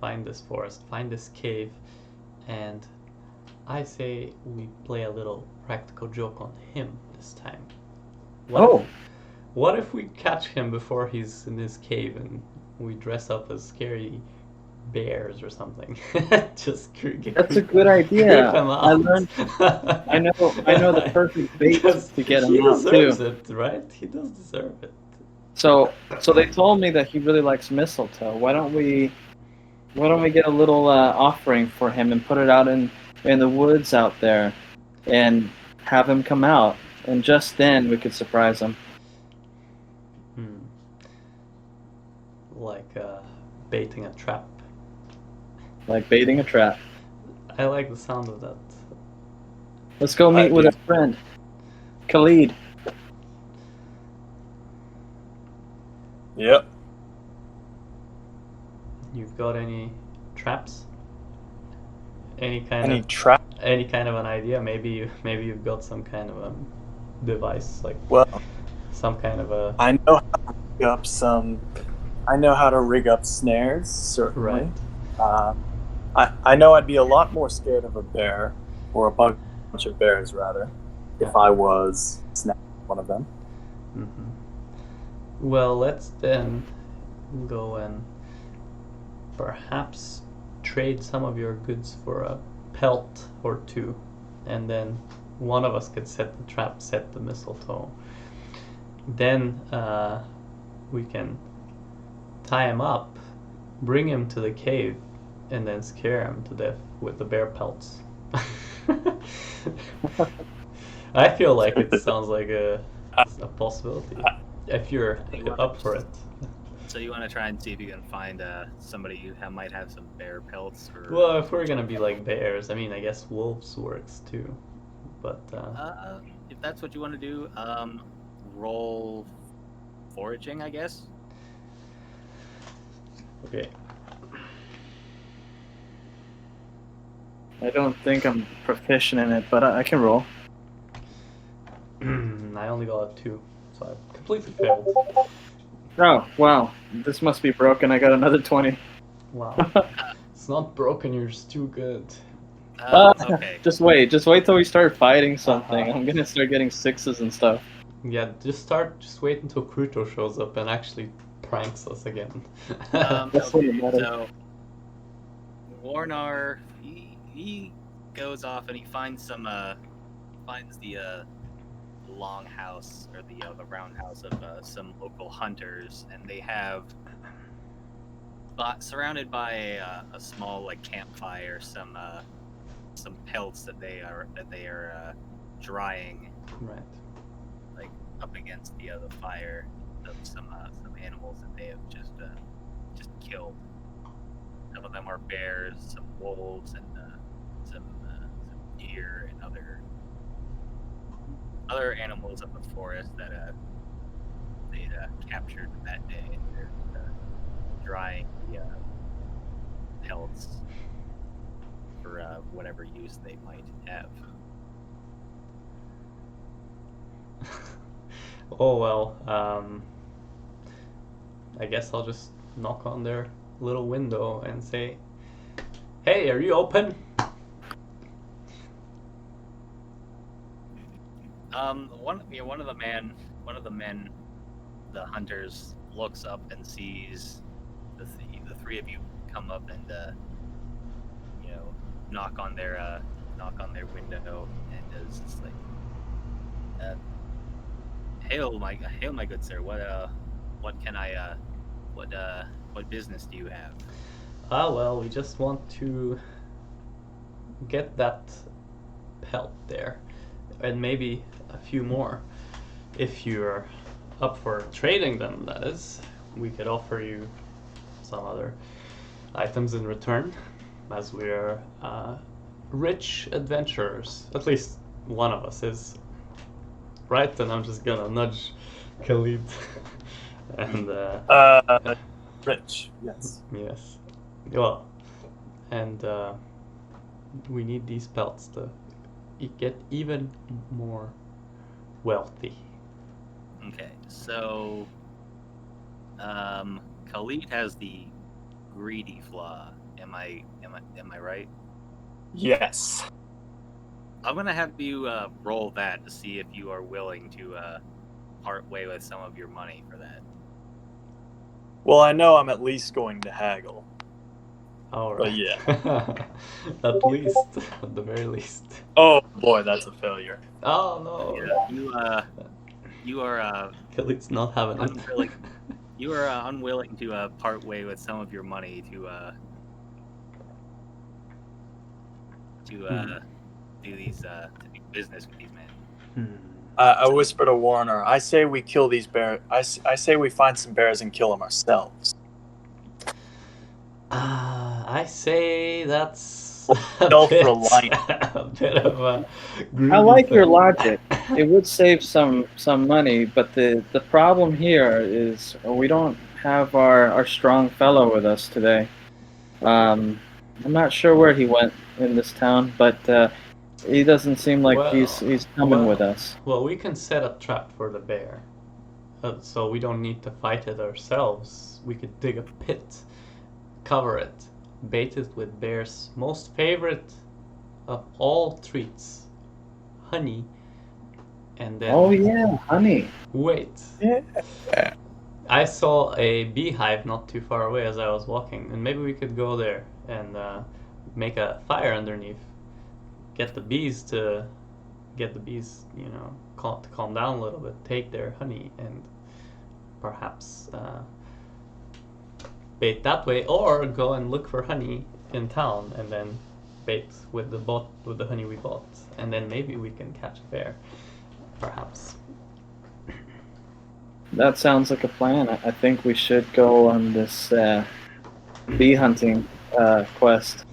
find this forest, find this cave, and I say we play a little practical joke on him this time. What if we catch him before he's in his cave and we dress up as scary bears or something? Just that's a good idea. Him out. I know the perfect bait to get him out too. He deserves it, right? He does deserve it. So they told me that he really likes mistletoe. Why don't we get a little offering for him and put it out in the woods out there, and have him come out, and just then we could surprise him. Like baiting a trap. Like baiting a trap. I like the sound of that. Let's go meet with a friend, Khalid. Yep. You've got any traps? Any kind of an idea? Maybe you've got some kind of a device, like some kind of a. I know how to rig up snares, certainly. Right. I know I'd be a lot more scared of a bear, or a bunch of bears rather, if I was snapping one of them. Mm-hmm. Well, let's then go and perhaps trade some of your goods for a pelt or two, and then one of us could set the trap, set the mistletoe. Then we can tie him up, bring him to the cave, and then scare him to death with the bear pelts. I feel like it sounds like a possibility, if you're up for it. So you want to try and see if you can find somebody who might have some bear pelts? Or... Well, if we're gonna be like bears, I mean, I guess wolves works too, but if that's what you want to do, roll foraging, I guess. Okay. I don't think I'm proficient in it, but I can roll. I only got a 2, so I completely failed. Oh, wow. This must be broken. I got another 20. Wow. It's not broken, you're just too good. Okay. Just wait till we start fighting something. I'm gonna start getting 6s and stuff. Yeah, just wait until Kruto shows up and actually pranks us again. So Warnar, he goes off and he finds the longhouse or the roundhouse of some local hunters, and they have surrounded by a small like campfire, some pelts that they are drying, Right. like up against the fire of some animals that they have just just killed. Some of them are bears, some wolves, and some deer and other animals of the forest that they captured that day. And they're drying the pelts for whatever use they might have. Oh well, I guess I'll just knock on their little window and say, "Hey, are you open?" One of the men, the hunters, looks up and sees the three of you come up and knock on their window, and is just like, hail my good sir. What can I what business do you have? Well, we just want to get that pelt there, and maybe a few more. If you're up for trading them, that is, we could offer you some other items in return, as we're rich adventurers. At least one of us is. Right? And I'm just gonna nudge Khalid. And Rich, yes. yes. Well, and we need these pelts to get even more wealthy. Okay, so Khalid has the greedy flaw. Am I right? Yes. I'm gonna have you roll that to see if you are willing to part way with some of your money for that. Well, I know I'm at least going to haggle. All But right. yeah. At least, at the very least. Oh boy, that's a failure. Oh no. You are Khalid's not having it. unwilling. You are unwilling to part way with some of your money to do these to do business with these men. I whisper to Warner. I say we kill these bears. I say we find some bears and kill them ourselves. I say that's Self-reliant. a bit of a I like your thing. logic. It would save some money, but the problem here is we don't have our strong fellow with us today. I'm not sure where he went in this town, but he doesn't seem like he's coming with us. Well, we can set a trap for the bear, so we don't need to fight it ourselves. We could dig a pit, cover it, bait it with bear's most favorite of all treats, honey, and then... Oh yeah, honey. Wait. Yeah. I saw a beehive not too far away as I was walking, and maybe we could go there and make a fire underneath. Get the bees, to calm down a little bit. Take their honey and perhaps bait that way, or go and look for honey in town and then bait with the honey we bought, and then maybe we can catch a bear, perhaps. That sounds like a plan. I think we should go on this bee hunting quest.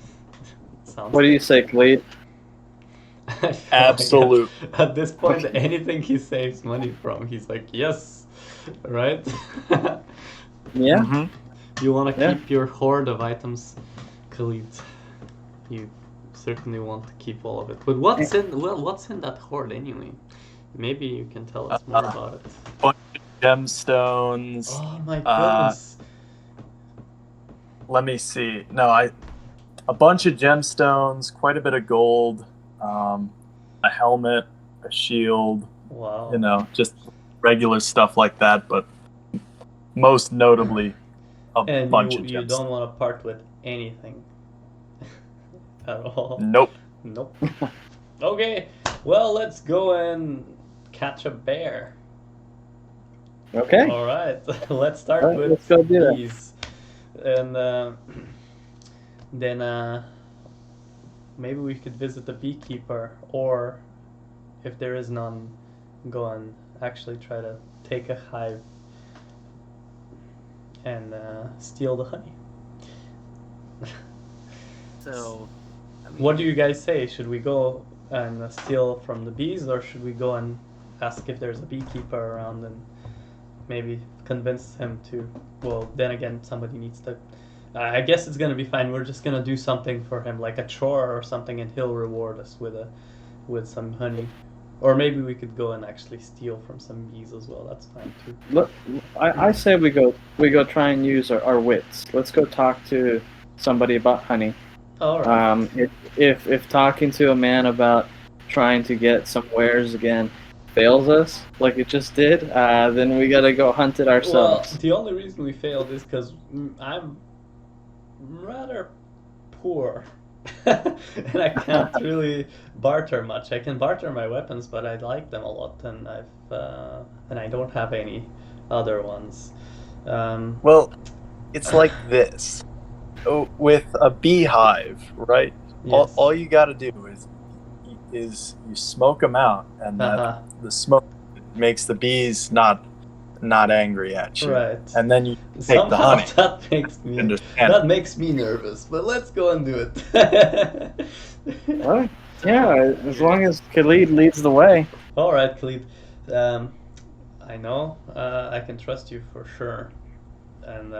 What do you say, Khalid? Absolute. At this point, anything he saves money from, he's like, yes, right? Yeah. Mm-hmm. You want to keep your hoard of items, Khalid. You certainly want to keep all of it. But what's in that hoard anyway? Maybe you can tell us more about it. Bunch of gemstones. Oh my goodness. Let me see. No, a bunch of gemstones, quite a bit of gold, a helmet, a shield. Wow. Just regular stuff like that, but most notably a bunch of gemstones. You don't want to part with anything at all? Nope. Okay, well, let's go and catch a bear. Okay. All right, let's start with let's go do these. And then maybe we could visit the beekeeper, or if there is none, go and actually try to take a hive. and steal the honey. So, I mean, What do you guys say? Should we go and steal from the bees, or should we go and ask if there's a beekeeper around and maybe convince him to? Well, then again, somebody needs to. I guess it's gonna be fine. We're just gonna do something for him, like a chore or something, and he'll reward us with some honey. Or maybe we could go and actually steal from some bees as well. That's fine too. Look, I say we go try and use our wits. Let's go talk to somebody about honey. All right. If talking to a man about trying to get some wares again fails us, like it just did, then we gotta go hunt it Well, ourselves. the only reason we failed is because I'm rather poor. And I can't really barter much. I can barter my weapons, but I like them a lot, and I don't have any other ones. Well, it's like this. With a beehive, right? Yes. All you got to do is you smoke them out, and the smoke makes the bees not angry at you. Right. And then you take the honey. That makes me nervous. But let's go and do it. Well, yeah, as long as Khalid leads the way. All right, Khalid. I know I can trust you for sure, and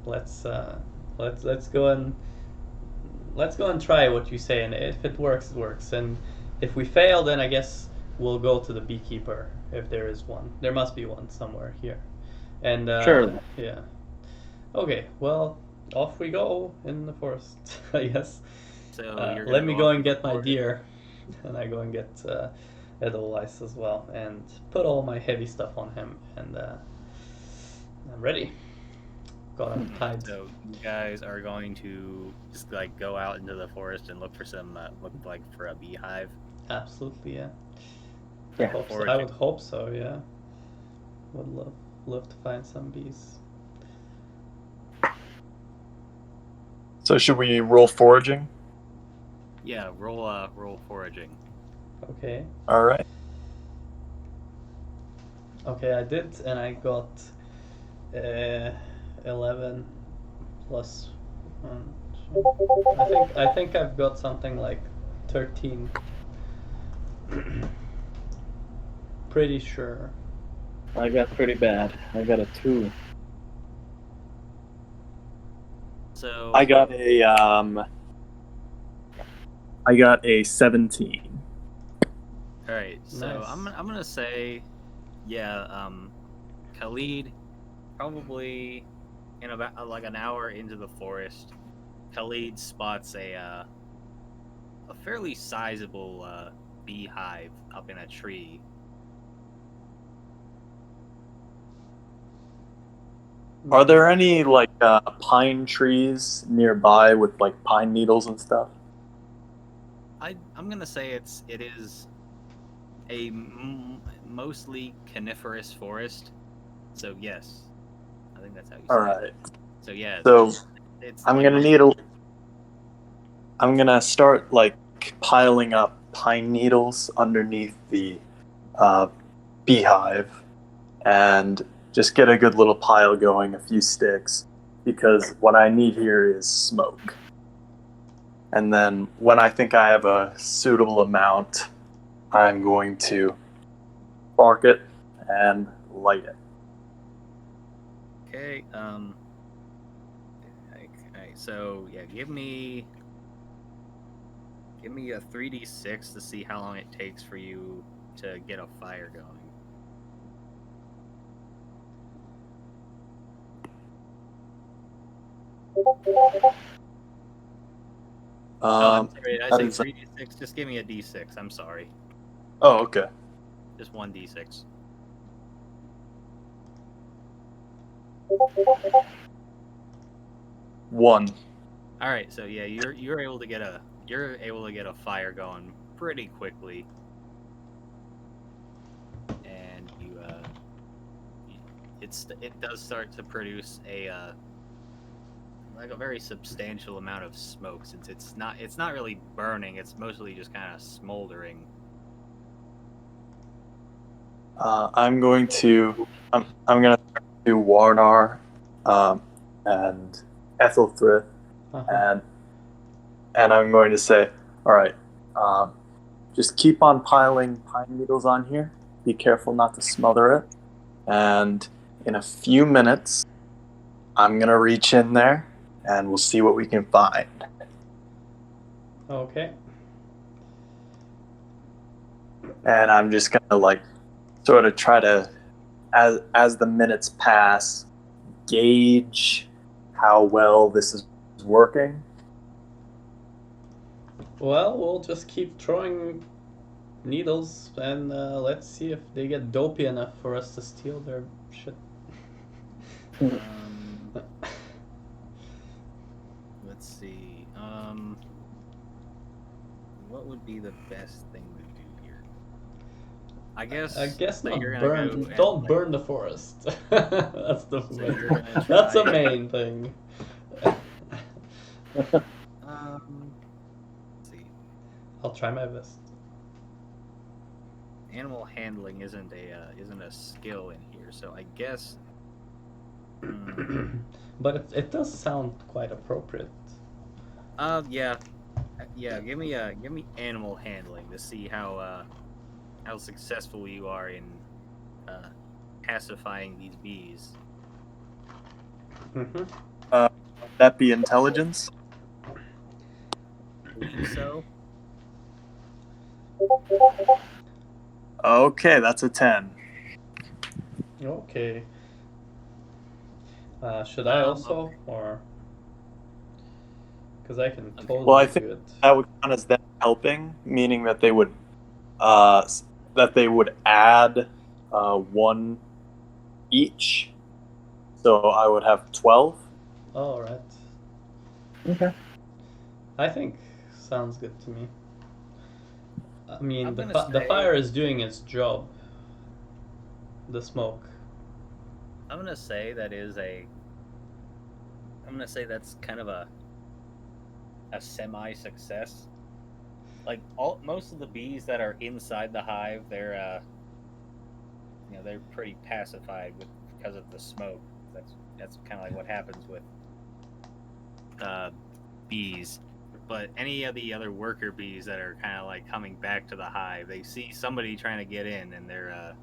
let's go and try what you say, and if it works, it works, and if we fail, then I guess we'll go to the beekeeper if there is one. There must be one somewhere here, and Sure. yeah. Okay, well, off we go in the forest, I guess. So Let me go and get my deer, and I go and get Edelweiss as well, and put all my heavy stuff on him, and I'm ready. Got him tied. So you guys are going to just like go out into the forest and look for for a beehive. Absolutely, yeah. Yeah. I would hope so, yeah. Would love to find some bees. So should we roll foraging? Yeah, roll foraging. Okay. All right. Okay, I did, and I got 11 plus 1. I think I've got something like 13. Pretty sure. I got pretty bad. I got a 2. So I got a 17. all right. So Nice. I'm gonna say, yeah. Khalid, probably in about like an hour into the forest, Khalid spots a fairly sizable beehive up in a tree. Are there any like pine trees nearby with like pine needles and stuff? I'm gonna say it is a mostly coniferous forest. So yes, I think that's how you say All it. right. So yeah. So it's I'm gonna start like piling up pine needles underneath the beehive, and just get a good little pile going, a few sticks, because what I need here is smoke. And then when I think I have a suitable amount, I'm going to spark it and light it. Okay. So yeah, give me a 3d6 to see how long it takes for you to get a fire going. I'm sorry, I say 3d6. Just give me a d6. I'm sorry. Oh, okay. Just one d6. One. All right, so yeah, you're able to get a fire going pretty quickly, and it does start to produce a very substantial amount of smoke, since it's not really burning, it's mostly just kind of smoldering. I'm gonna do Warnar and Ethelthryth, Uh-huh. and I'm going to say, all right, just keep on piling pine needles on here. Be careful not to smother it. And in a few minutes, I'm going to reach in there and we'll see what we can find. Okay. And I'm just going to like sort of try to, as the minutes pass, gauge how well this is working. Well, we'll just keep throwing needles and let's see if they get dopey enough for us to steal their shit. Let's see. What would be the best thing to do here? I guess not you're gonna burn. go and, Don't like, burn the forest. That's the So main. you're gonna That's the try- main thing. let's see. I'll try my best. Animal handling isn't a skill in here, so I guess. But it does sound quite appropriate. Yeah. Give me animal handling to see how successful you are in pacifying these bees. Mm-hmm. That be intelligence? I believe so. Okay, that's a 10. Okay. Should I also, or because I can totally Well, I think do it. that would count as them helping, meaning that they would add 1 each. So I would have 12. All right. Okay. I think sounds good to me. I mean, I'm the gonna say- fire is doing its job. The smoke. I'm gonna say that's kind of a semi-success. Like most of the bees that are inside the hive, they're they're pretty pacified because of the smoke. That's kind of like what happens with bees. But any of the other worker bees that are kind of like coming back to the hive, they see somebody trying to get in, and they're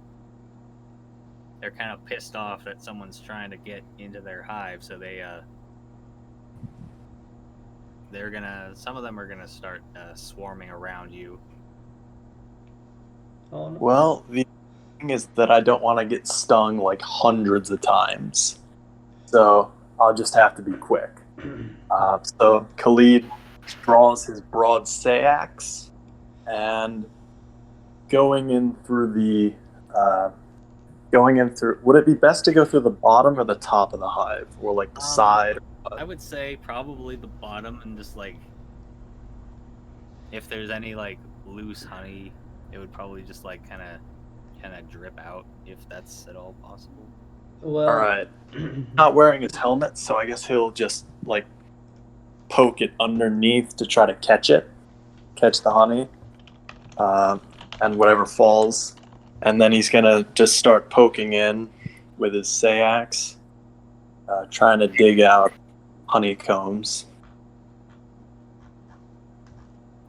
kind of pissed off that someone's trying to get into their hive. So some of them are gonna start swarming around you. Oh no. Well, the thing is that I don't want to get stung like hundreds of times. So I'll just have to be quick. So Khalid draws his broad sayax and going in through, would it be best to go through the bottom or the top of the hive, or like the side? I would say probably the bottom, and just like if there's any like loose honey, it would probably just like kind of drip out, if that's at all possible. Well. All right. Not wearing his helmet, so I guess he'll just like poke it underneath to try to catch the honey, and whatever falls, and then he's gonna just start poking in with his sayax, trying to dig out honeycombs.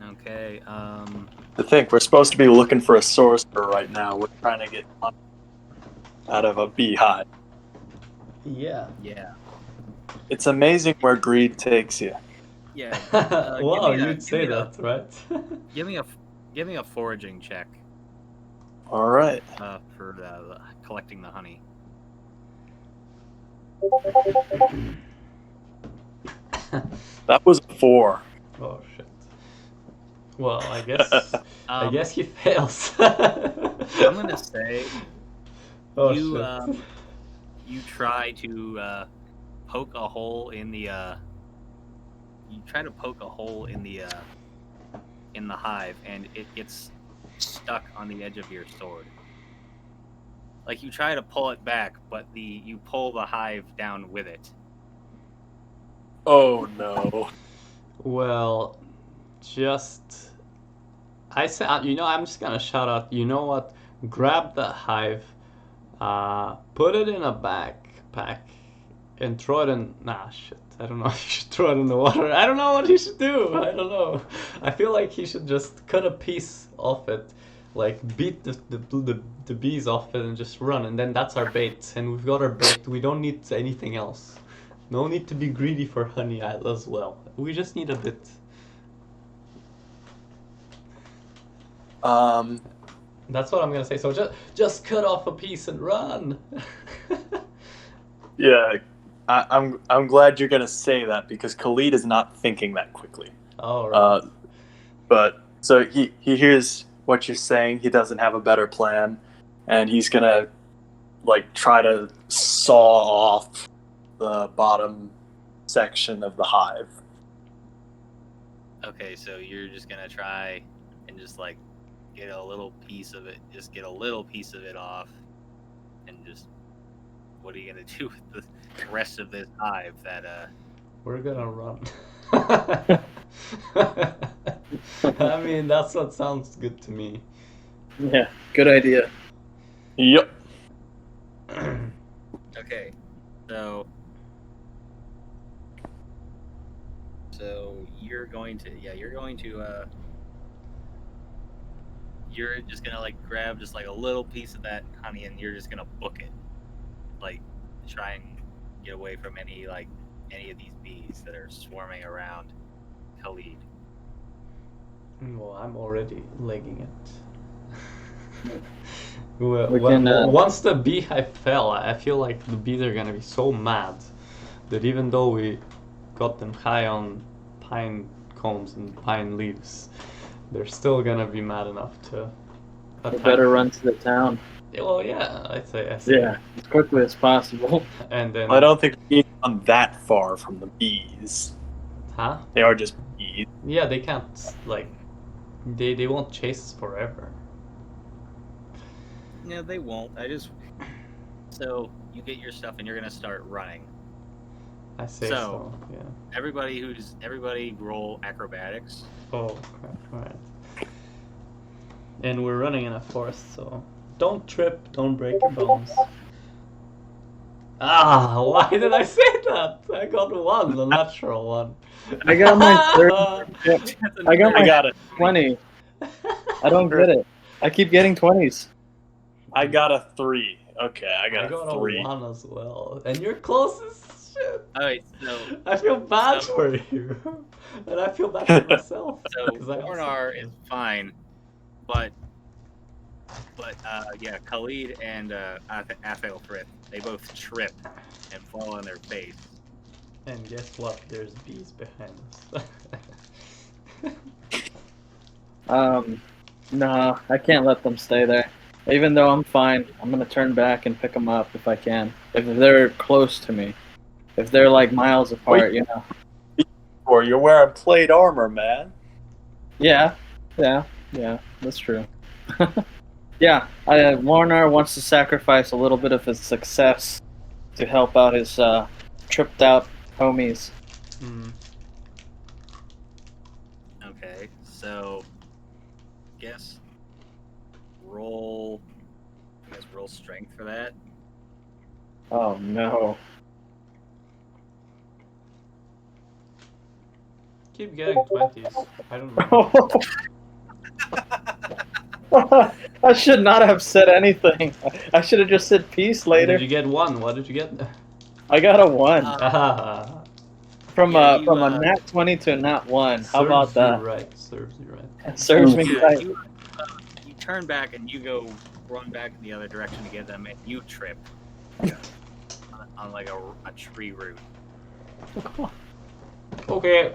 Okay. To think we're supposed to be looking for a sorcerer right now. We're trying to get honey out of a beehive. Yeah. Yeah. It's amazing where greed takes you. Yeah. Wow, you'd say that, right? Give me a foraging check. All right. For collecting the honey. That was a 4. Oh shit. Well, I guess I guess he fails. I'm gonna say Oh you shit. you try to poke a hole in the in the hive, and it gets stuck on the edge of your sword. Like you try to pull it back, but you pull the hive down with it. Oh no. Well, I say, I'm just gonna shout out. You know what? Grab the hive, put it in a backpack, and throw it in. Nah, shit. I don't know if you should throw it in the water. I don't know what he should do. I don't know. I feel like he should just cut a piece off it, like beat the bees off it and just run, and then that's our bait. And we've got our bait. We don't need anything else. No need to be greedy for honey as well. We just need a bit. That's what I'm gonna say. So just cut off a piece and run. Yeah, I'm glad you're gonna say that because Khalid is not thinking that quickly. All right. But so he hears what you're saying. He doesn't have a better plan, and he's gonna like try to saw off the bottom section of the hive. Okay, so you're just gonna try and just like get a little piece of it, just get a little piece of it off, and just what are you gonna do with the rest of this hive? That We're gonna run. I mean, that's what sounds good to me. Yeah, good idea. Yep. okay, so you're going to you're just gonna like grab just like a little piece of that honey and you're just gonna book it, like try and get away from any of these bees that are swarming around Khalid. Well, I'm already legging it. Once the beehive fell, I feel like the bees are gonna be so mad that even though we got them high on pine cones and pine leaves, they're still gonna be mad enough to We attack. better run to the town. Well, yeah, I say. Yeah, as quickly as possible. And then, I don't think we've gone that far from the bees. huh? They are just bees. Yeah, they can't like, they won't chase us forever. No, they won't. So you get your stuff and you're gonna start running. I say so. Yeah. Everybody roll acrobatics. Oh crap! All right. And we're running in a forest, so don't trip, don't break your bones. Ah, why did I say that? I got one, a natural one. I got my 30. I got it. 20. I don't get it. I keep getting 20s. I got a 3. Okay, I got a a 3. 1 as well. And you're close as shit. Alright, so I feel bad for you. And I feel bad for myself. so 'cause I also- Ornar is fine, but yeah, Khalid and Athelfrith, they both trip and fall on their face. And guess what? There's bees behind us. No, I can't let them stay there. Even though I'm fine, I'm gonna turn back and pick them up if I can. If they're close to me. If they're like miles apart, you know. Or you're wearing plate armor, man. Yeah, that's true. Yeah, Warner wants to sacrifice a little bit of his success to help out his tripped out homies. Okay, so roll strength for that. Oh no. Keep getting 20s. I don't know. I should not have said anything. I should have just said peace later. Did you get 1? What did you get? I got a 1. From Yeah, a nat 20 to a nat 1. How about that? Serves you right. Serves me Yeah, right. you turn back and you go run back in the other direction to get them, and you trip on like a tree root. Okay.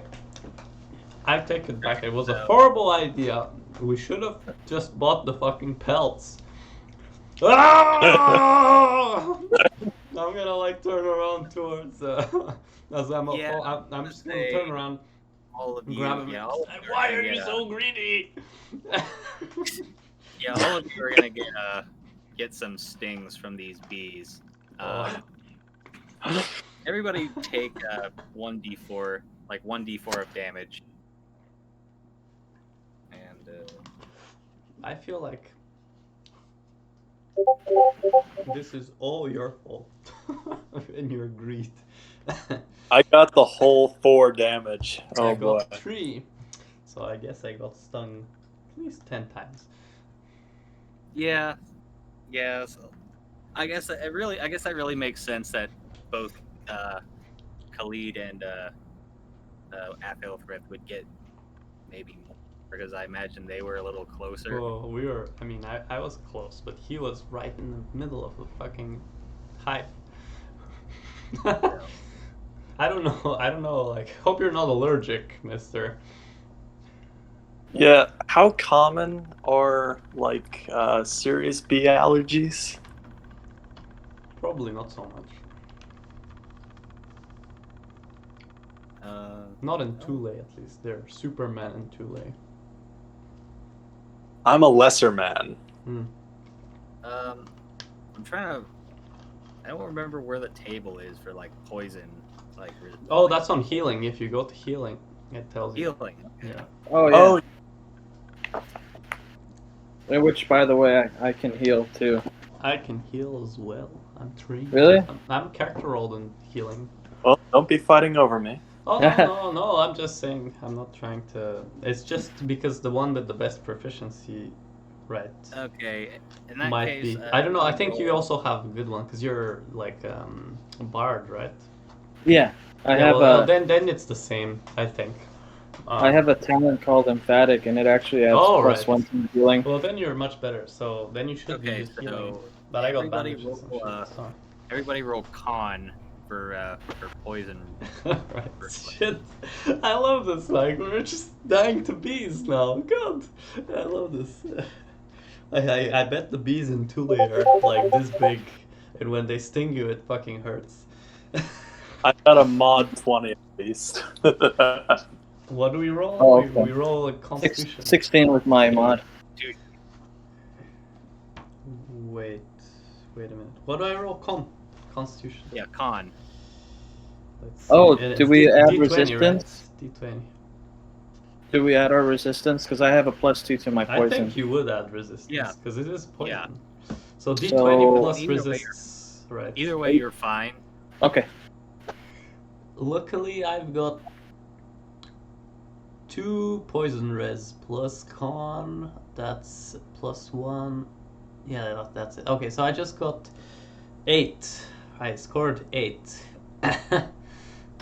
I take it back. It was a horrible idea. We should have just bought the fucking pelts. Ah! I'm gonna like turn around towards as I'm just gonna turn around. All of you, Grab him. yeah, Why are you so greedy? Yeah, all of you are gonna get some stings from these bees. Everybody take 1d4, like 1d4 of damage. And I feel like this is all your fault and your greed. I got the whole 4 damage. I Oh boy. got 3. So I guess I got stung at least 10 times. Yeah. So I guess that really makes sense that both Khalid and Athel would get maybe more, because I imagine they were a little closer. Well, I was close, but he was right in the middle of the fucking hive. I don't know, like, hope you're not allergic, mister. Yeah, how common are like serious bee allergies? Probably not so much. Uh, Not in Thule, at least. They're Superman in Thule. I'm a lesser man. I'm trying to. I don't remember where the table is for like poison. Like. Oh, that's on healing. If you go to healing, it tells you. Healing. Yeah. Oh yeah. Oh, Which, by the way, I can heal too. I can heal as well. I'm trained. Really? I'm character rolled in healing. well, don't be fighting over me. Oh no! I'm just saying. I'm not trying to. It's just because the one with the best proficiency, right? Okay. In that Might case, be. I don't know. I think you also have a good one because you're like a bard, right? Yeah, I Yeah, have well, a then it's the same. I think. I have a talent called emphatic, and it actually adds Oh, plus right. 1 to healing. Well, then you're much better. So then you should Okay, be healing. so But I got everybody bandages and roll, shit. So. everybody roll con for poison. Right. Shit. I love this. Like, we're just dying to bees now. God. I love this. I bet the bees in Thule are like this big, and when they sting you, it fucking hurts. I got a mod 20 at least. What do we roll? Oh, we, okay. we roll a constitution. 16 with my mod. Wait a minute. What do I roll? Constitution. Yeah, con. Let's Oh, see. do we add D20, resistance? Right? D20. Do we add our resistance? Because I have a plus 2 to my I poison. think you would add resistance. Yeah. Because it is poison. Yeah. So D20 So- plus Either way, resist. Right. Either way, you're fine. Okay. Luckily, I've got 2 poison res plus con. That's plus 1. Yeah, that's it. Okay, so I just got 8. I scored 8.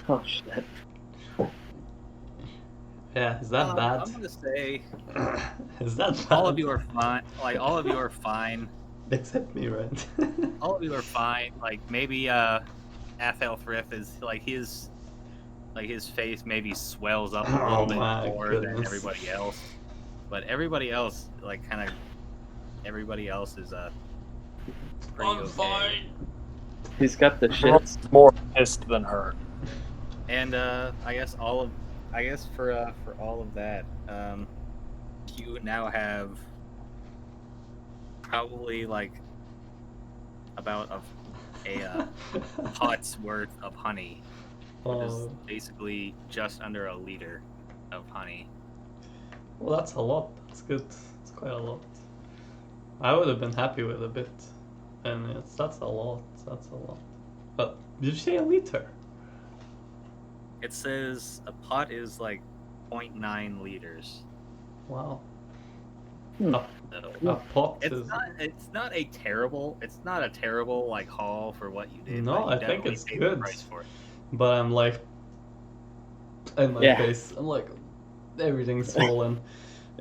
Oh shit. Yeah, is that bad? I'm gonna say Is that bad? all of you are fine. Like all of you are fine. Except me, right? All of you are fine. Like maybe Athel is like his face maybe swells up a Oh little bit my more than goodness. everybody else. But everybody else everybody else is pretty I'm okay. fine. He's got the shits. More pissed than hurt. And I guess for all of that, you now have probably like about a pot's worth of honey, which is Oh, basically just under a liter of honey. well, that's a lot. That's good. It's quite a lot. I would have been happy with a bit, and that's a lot. That's a lot. But did you say a liter? It says a pot is like 0.9 liters. Wow. Hmm. A pot It's is. not a terrible like haul for what you did. No, but you I think definitely it's paid the good. price for it. But I'm like, in my Yeah. face, I'm like, everything's swollen,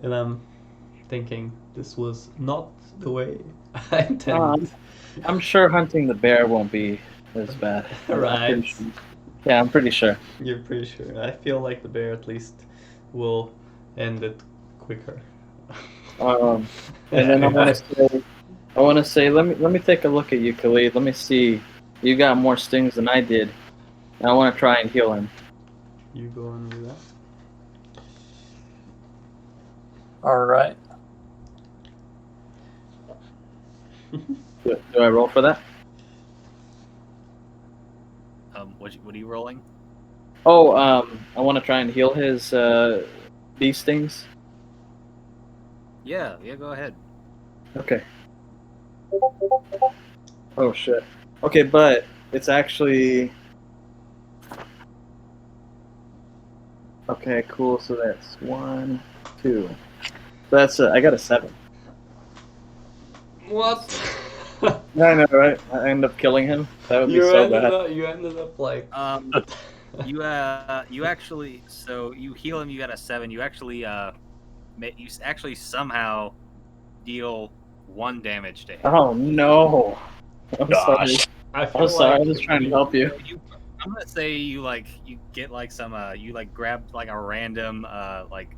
and I'm thinking this was not the way I intended. I'm sure hunting the bear won't be as bad. Right. Yeah, I'm pretty sure. You're pretty sure. I feel like the bear at least will end it quicker. And then I want to say, let me take a look at you, Khalid. Let me see. You got more stings than I did. And I want to try and heal him. You go and do that. All right. Do I roll for that? What are you rolling? Oh, I want to try and heal his bee stings. Yeah, go ahead. Okay. Oh shit. Okay, but it's actually Okay, cool. So that's 1, 2. That's I got a 7. What? Yeah, I know, right? I end up killing him. That would be so bad. You ended up like. You actually, so you heal him. You got a 7. You actually actually somehow deal 1 damage to him. Oh no! I'm sorry. I I'm feel sorry. like I was trying to help you. I'm gonna say you get like some you like grab like a random like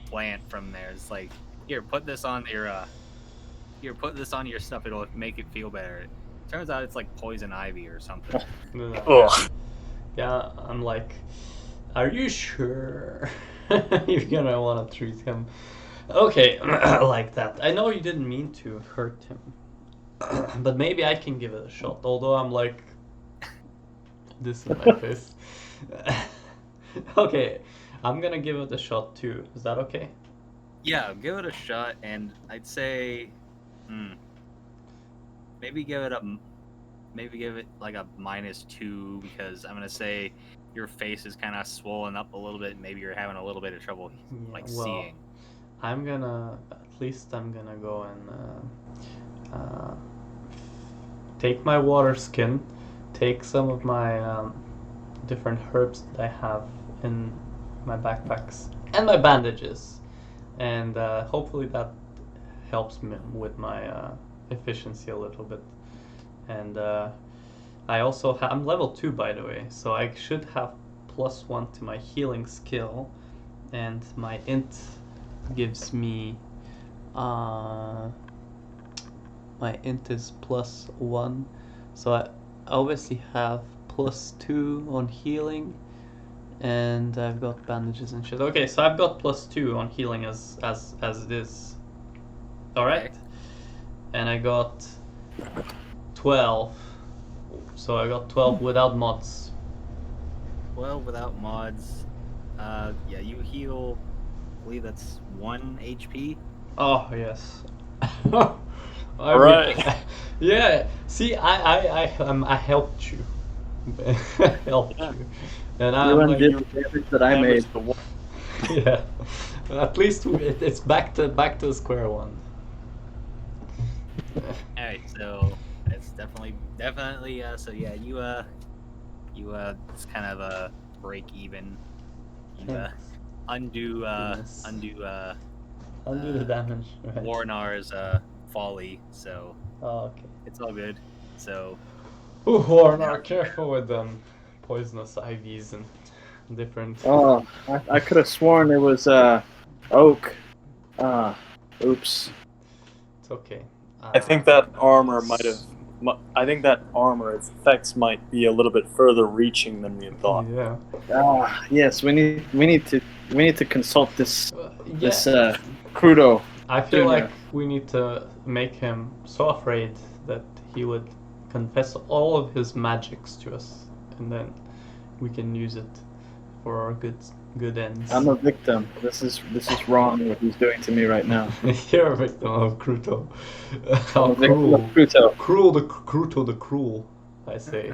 plant from there. It's like here, put this on your stuff. It'll make it feel better. Turns out it's like poison ivy or something. No, Ugh. yeah, I'm like, are you sure you're gonna want to treat him? Okay, like that. I know you didn't mean to hurt him, but maybe I can give it a shot. Although I'm like, this in my face. Okay, I'm gonna give it a shot too. Is that okay? Yeah, give it a shot, and I'd say, maybe give it like a -2 because I'm gonna say your face is kind of swollen up a little bit. Maybe you're having a little bit of trouble seeing. I'm gonna go and take my water skin, take some of my different herbs that I have in my backpacks and my bandages, and hopefully that helps me with my efficiency a little bit. And I also I'm level 2 by the way, so I should have +1 to my healing skill, and my int gives me my int is +1, so I obviously have +2 on healing, and I've got bandages and shit. Okay, so I've got +2 on healing as it is. All right, Okay. and I got 12. So I got 12 without mods. 12 without mods. Yeah, you heal. I believe that's 1 HP. Oh yes. All right. Yeah. See, I helped you. I helped you, and You I'm like, undid the damage that I made. yeah. At least it's back to square one. All right, so it's definitely. So yeah, you it's kind of a break even. You undo Goodness. undo the damage. Right? Warnar's folly. So Oh, okay. it's all good. So Ooh, Warnar, careful with them poisonous IVs and different. Oh, I could have sworn it was oak. Oops. It's okay. I think that armor might have. I think that armor, its effects might be a little bit further reaching than we had thought. Yeah. Yes, we need to consult this Yeah. Crudo. I feel Junior. like we need to make him so afraid that he would confess all of his magics to us, and then we can use it for our good ends. I'm a victim. This is wrong what he's doing to me right now. You're a victim of Cruto. How I'm a victim cruel. of Crudo. Cruto the cruel, I say.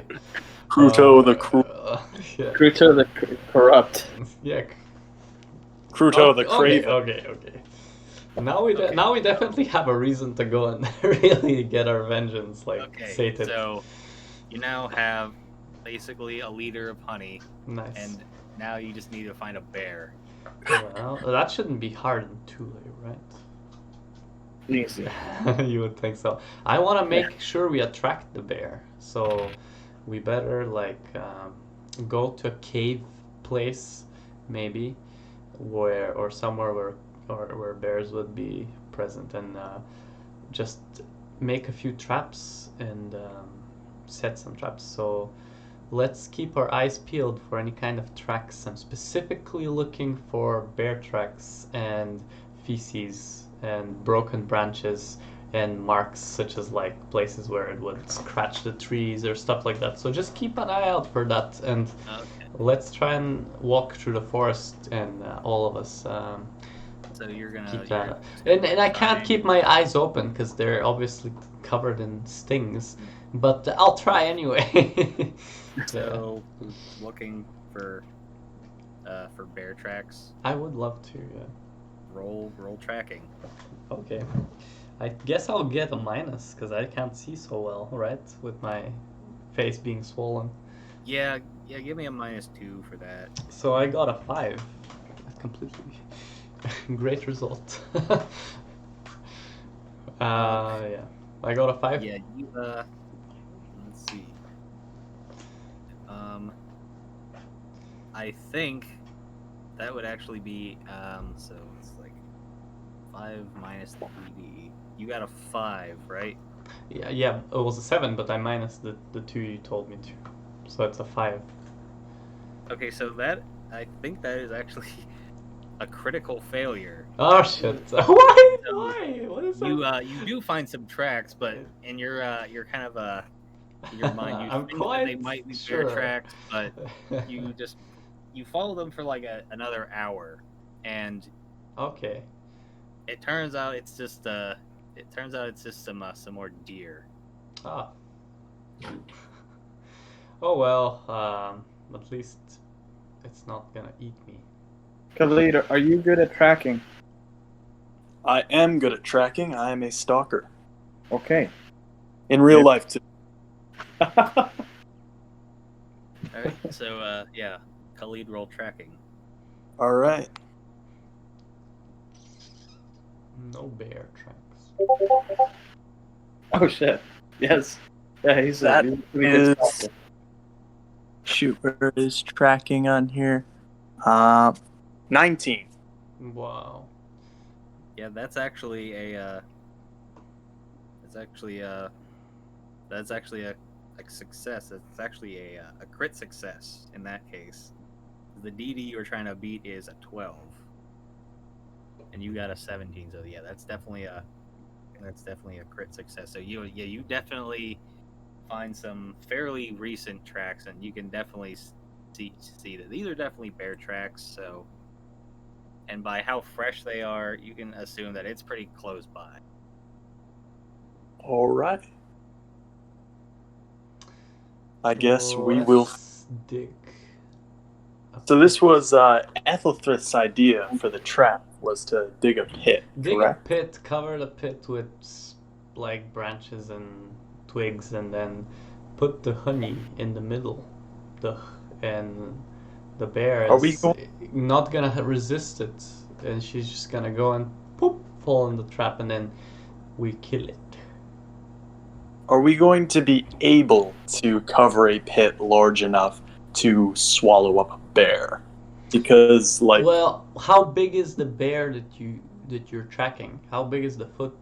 Cruto the cruel. Yeah. Crudo the corrupt. Yeah. Cruto the craven. Okay. Now we definitely have a reason to go and really get our vengeance, like Satan. So you now have basically a liter of honey, Nice. and now you just need to find a bear. Well, that shouldn't be hard in Thule, right? Easy. You would think so. I want to make sure we attract the bear, so we better go to a cave place, maybe, or somewhere where bears would be present, and just make a few traps and set some traps. So let's keep our eyes peeled for any kind of tracks. I'm specifically looking for bear tracks and feces and broken branches and marks, such as like places where it would scratch the trees or stuff like that. So just keep an eye out for that, and let's try and walk through the forest, and all of us So you're gonna keep that. And I can't keep my eyes open because they're obviously covered in stings, but I'll try anyway. So looking for for bear tracks. I would love to. Yeah. Roll tracking. Okay. I guess I'll get a minus because I can't see so well, right? With my face being swollen. Yeah, give me a -2 for that. So I got a 5. Completely. Great result. Yeah. I got a 5. Yeah, you let's see. I think that would actually be so it's like 5 minus the ED. You got a 5, right? Yeah, it was a 7, but I minus the 2 you told me to. So it's a 5. Okay, so that I think that is actually a critical failure. Oh shit. Why? What is that? You do find some tracks, but in your kind of in your mind you I'm think that they quite might be sure. bear tracks, but you follow them for like another hour, and Okay. it turns out it's just some more deer. Ah. Oh well, at least it's not gonna eat me. Khalid, are you good at tracking? I am good at tracking. I am a stalker. Okay. In real life, too. All right, so yeah, Khalid roll tracking. All right. No bear tracks. Oh shit. Yes. Yeah, he's That a pretty good is- stalker. Shoot, where is tracking on here? 19. Wow. Yeah, that's actually a success. It's actually a crit success in that case. The DD you're trying to beat is a 12, and you got a 17. So yeah, that's definitely a crit success. So you definitely find some fairly recent tracks, and you can definitely see that these are definitely bear tracks. So, and by how fresh they are, you can assume that it's pretty close by. All right. I guess we will. Let's dig. So this was Ethelthryth's idea for the trap, was to dig a pit, Dig correct? a pit, cover the pit with like branches and twigs, and then put the honey in the middle. And the bear Are we is going- not gonna resist it, and she's just gonna go and poop, fall in the trap, and then we kill it. Are we going to be able to cover a pit large enough to swallow up a bear? Because, like, Well, how big is the bear that you're tracking? How big is the foot?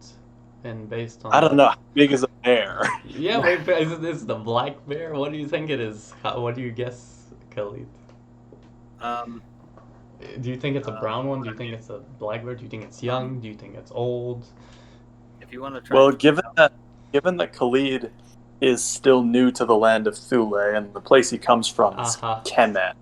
And based on I don't know, how big is a bear? Yeah, wait, is this the black bear? What do you think it is? What do you guess, Khalid? Do you think it's a brown one? Do you think it's a black bear? Do you think it's young? Do you think it's old? If you want to try, Well, given that Khalid is still new to the land of Thule and the place he comes from is Uh-huh. Kemet,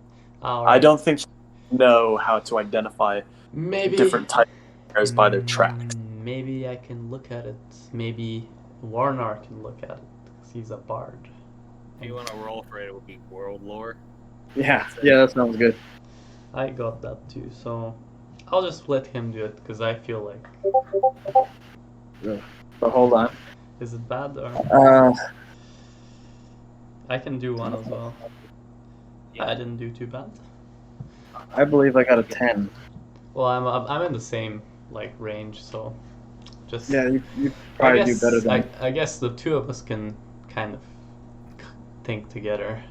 All I right. don't think he know how to identify Maybe different types of bears by their tracks. Maybe I can look at it. Maybe Warnar can look at it because he's a bard. if you want to roll for it, it would be world lore. Yeah, that sounds good. I got that too, so I'll just let him do it because I feel like. But hold on. Is it bad or? I can do one as well. I didn't do too bad. I believe I got a 10. Well, I'm in the same like range, so just. Yeah, you probably do better than I guess the two of us can kind of think together,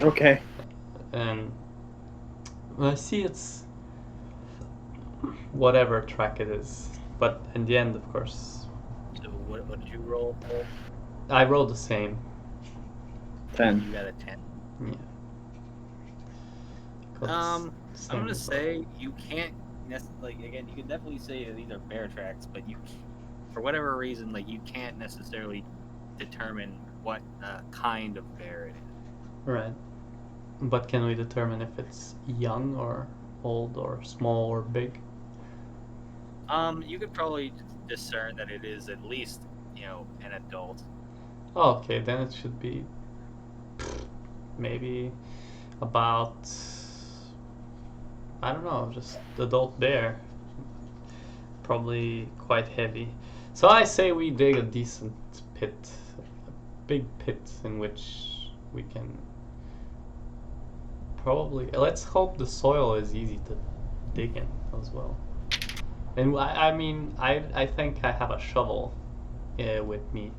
Okay. and I see it's whatever track it is, but in the end, of course, So what did you roll? I rolled the same. 10. You got a 10. Yeah. Got I'm same gonna result. say you can't again. You can definitely say that these are bear tracks, but for whatever reason, like you can't necessarily determine what kind of bear it is. Right. But can we determine if it's young or old or small or big? You could probably discern that it is at least an adult. Oh, okay, then it should be maybe about I don't know, just adult bear. Probably quite heavy. So I say we dig a decent pit, a big pit in which we can probably. Let's hope the soil is easy to dig in as well. And I mean, I think I have a shovel with me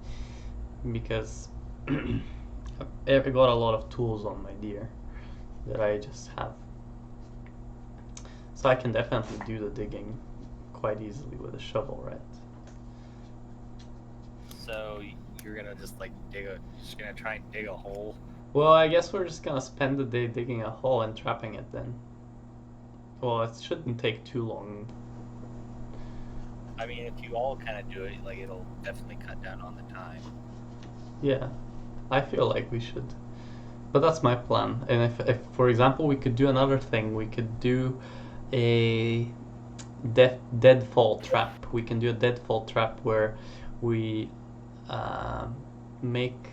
because I've got a lot of tools on my deer that I just have. So I can definitely do the digging quite easily with a shovel, right? So you're gonna just like just gonna try and dig a hole. Well, I guess we're just gonna spend the day digging a hole and trapping it then. Well, it shouldn't take too long. I mean, if you all kind of do it, like it'll definitely cut down on the time. Yeah, I feel like we should. But that's my plan. And if for example, we could do another thing, we could do a deadfall trap. We can do a deadfall trap where we make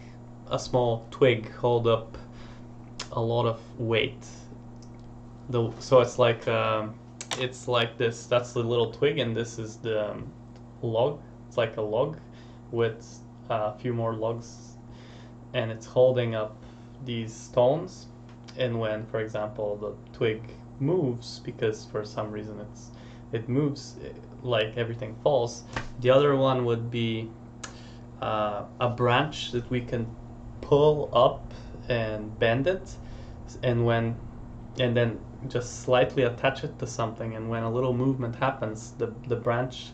a small twig hold up a lot of weight. So it's like this. That's the little twig, and this is the log. It's like a log with a few more logs, and it's holding up these stones. And when, for example, the twig moves, because for some reason it moves, like everything falls. The other one would be a branch that we can pull up and bend it, and then just slightly attach it to something, and when a little movement happens, the branch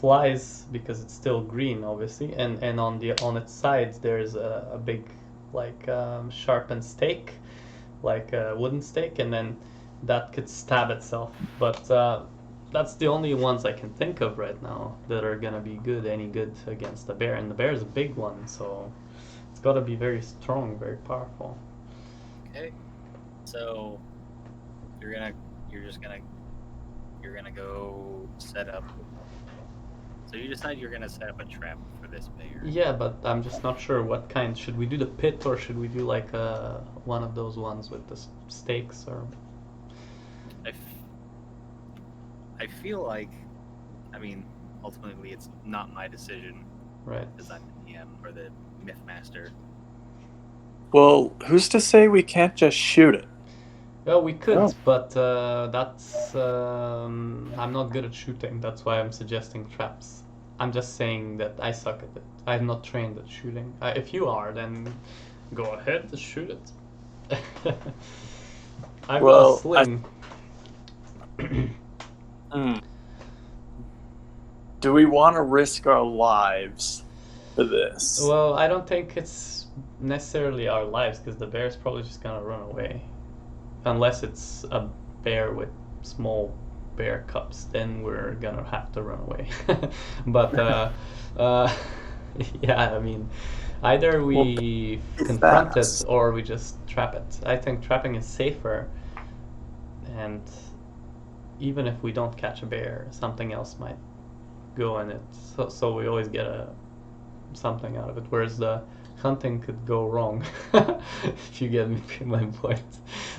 flies because it's still green, obviously, and on its sides there's a big like sharpened stake, like a wooden stake, and then that could stab itself. But that's the only ones I can think of right now that are gonna be any good against the bear, and the bear is a big one, so it's got to be very strong, very powerful. Okay. So you're gonna go set up. So you decide you're gonna set up a trap for this bear. Yeah, but I'm just not sure what kind. Should we do the pit, or should we do like one of those ones with the stakes? Or I feel like, I mean, ultimately it's not my decision, right? because I'm the DM or the Mythmaster. Well, who's to say we can't just shoot it? Well, we could, Oh. but that's I'm not good at shooting. That's why I'm suggesting traps. I'm just saying that I suck at it. I'm not trained at shooting. If you are, then go ahead to shoot it. I've got Well, a sling. Do we want to risk our lives for this? Well, I don't think it's necessarily our lives, because the bear's probably just gonna run away. Unless it's a bear with small bear cubs, then we're gonna have to run away. But yeah, I mean, either we confront it or we just trap it. I think trapping is safer, and even if we don't catch a bear, something else might go in it. So we always get something out of it. Whereas the hunting could go wrong, if you get my point.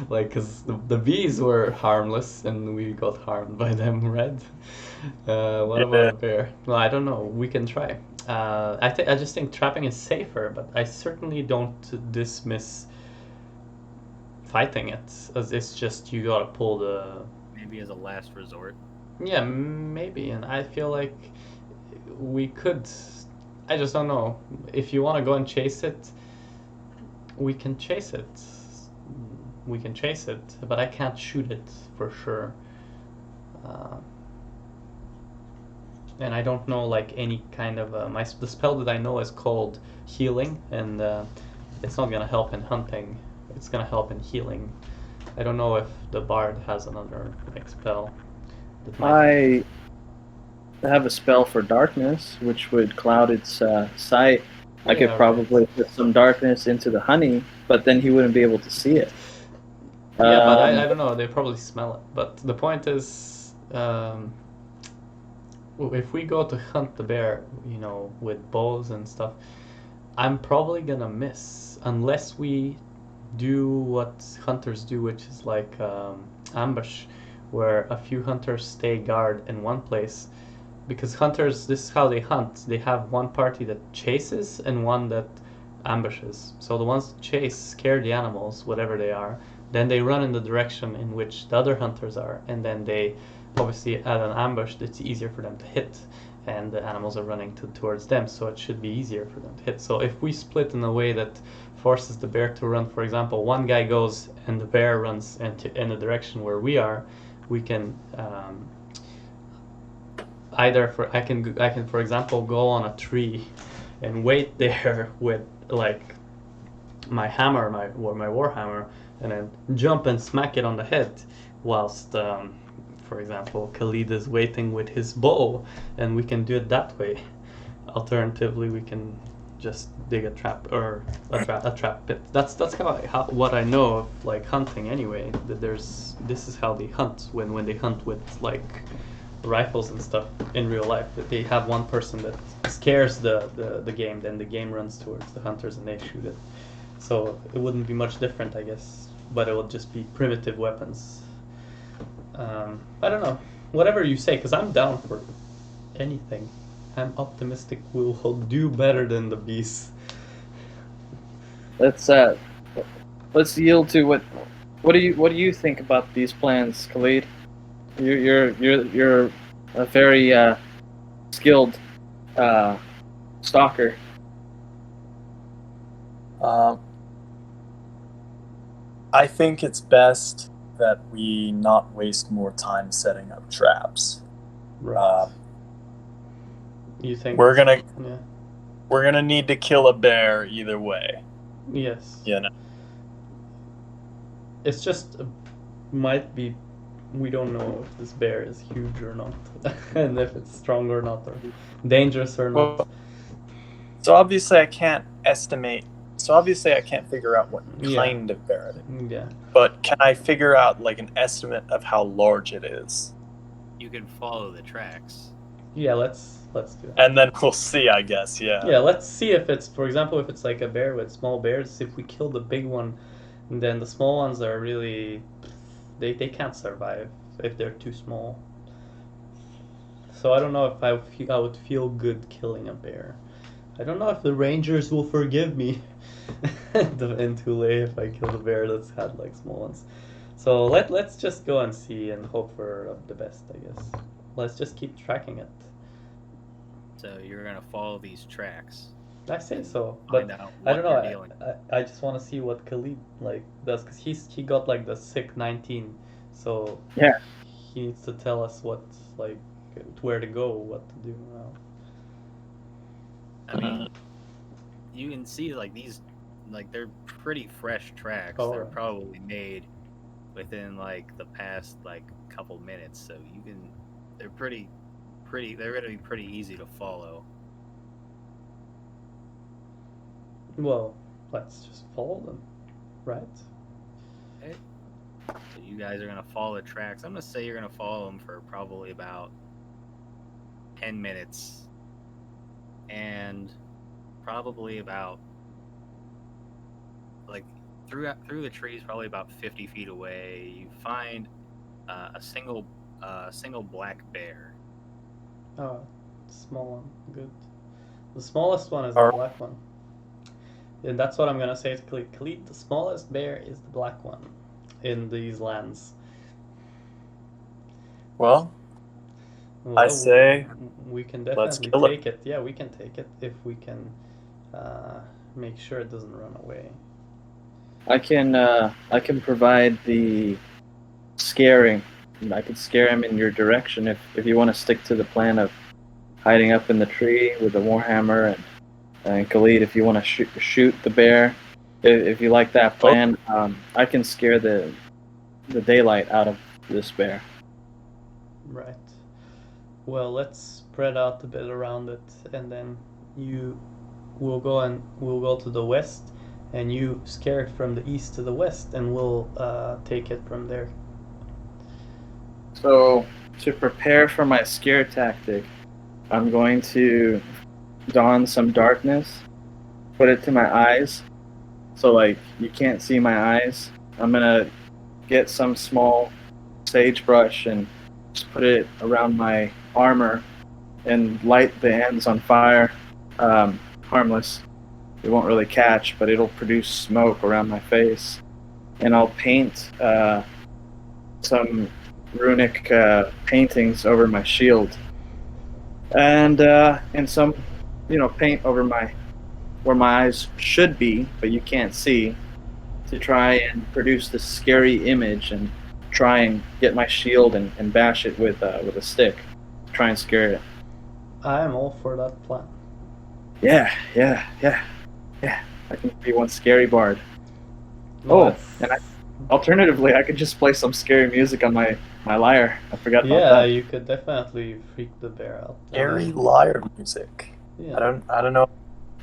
Like, because the bees were harmless and we got harmed by them, right? What about a bear? Well, I don't know. We can try. I just think trapping is safer, but I certainly don't dismiss fighting it, as it's just you gotta pull the. Maybe as a last resort. Yeah, maybe, and I feel like we could. I just don't know. If you want to go and chase it, we can chase it. We can chase it, but I can't shoot it for sure. And I don't know like any kind of the spell that I know is called healing, and it's not gonna help in hunting. It's gonna help in healing. I don't know if the bard has another like spell. I have a spell for darkness, which would cloud its sight. I could probably put some darkness into the honey, but then he wouldn't be able to see it. Yeah, but I don't know. They probably smell it. But the point is, if we go to hunt the bear, with bows and stuff, I'm probably gonna miss unless we do what hunters do, which is like ambush. where a few hunters stay guard in one place, because hunters, this is how they hunt. They have one party that chases and one that ambushes. So the ones that chase scare the animals, whatever they are. Then they run in the direction in which the other hunters are, and then they obviously at an ambush it's easier for them to hit, and the animals are running towards them, so it should be easier for them to hit. So if we split in a way that forces the bear to run, for example, one guy goes and the bear runs in the direction where we are, we can I can for example go on a tree and wait there with like my hammer, my war hammer, and then jump and smack it on the head, whilst for example Khalid is waiting with his bow, and we can do it that way. Alternatively, we can just dig a trap or a trap pit. That's how what I know of like hunting anyway. That this is how they hunt when they hunt with like rifles and stuff in real life. That they have one person that scares the game, then the game runs towards the hunters and they shoot it. So it wouldn't be much different, I guess, but it would just be primitive weapons. I don't know, whatever you say, because I'm down for anything. I'm optimistic we'll do better than the beasts. Let's yield to what do you think about these plans, Khalid? You're a very skilled stalker. I think it's best that we not waste more time setting up traps. Right. You think we're gonna yeah. We're gonna need to kill a bear either way. Yes. You know. It's just might be, we don't know if this bear is huge or not, and if it's strong or not, or dangerous or not. Well, so obviously I can't estimate. So obviously I can't figure out what kind of bear it is. Yeah. But can I figure out like an estimate of how large it is? You can follow the tracks. Yeah, let's do that. And then we'll see, I guess. Yeah. Yeah, let's see if it's, for example, if it's like a bear with small bears. If we kill the big one, then the small ones are really, they can't survive if they're too small. So I don't know if I would feel good killing a bear. I don't know if the rangers will forgive me in Tule if I kill the bear that's had like small ones. So let's just go and see and hope for the best, I guess. Let's just keep tracking it. So you're gonna follow these tracks. I say so, but I don't know. I just want to see what Khalid like does, because he got like the sick 19, so yeah, he needs to tell us what like where to go, what to do now. I mean, you can see like these, like they're pretty fresh tracks. Oh, they're right. probably made within like the past like couple minutes, so you can. They're pretty. They're gonna be pretty easy to follow. Well, let's just follow them, right? Okay. So you guys are gonna follow the tracks. I'm gonna say you're gonna follow them for probably about 10 minutes, and probably about like through the trees, probably about 50 feet away, you find a single black bear. Oh, small one, good. The smallest one is the black one. And that's what I'm gonna say to Khalid. The smallest bear is the black one in these lands. Well, I say we can definitely take it. Yeah, we can take it if we can make sure it doesn't run away. I can provide the scaring. I could scare him in your direction if you want to stick to the plan of hiding up in the tree with the warhammer, and Khalid, if you want to shoot the bear, if you like that plan, I can scare the daylight out of this bear. Right. Well, let's spread out a bit around it, and then we'll go to the west, and you scare it from the east to the west, and we'll take it from there. So, to prepare for my scare tactic, I'm going to don some darkness, put it to my eyes, so like you can't see my eyes. I'm gonna get some small sagebrush and just put it around my armor and light the ends on fire. Harmless. It won't really catch, but it'll produce smoke around my face. And I'll paint some runic paintings over my shield, and some, paint over where my eyes should be, but you can't see, to try and produce this scary image and try and get my shield and bash it with a stick, try and scare it. I am all for that plan. Yeah. I can be one scary bard. Well, And alternatively, I could just play some scary music on my lyre. I forgot about yeah, that. you could definitely freak the bear out. Scary lyre music. Yeah. I don't know.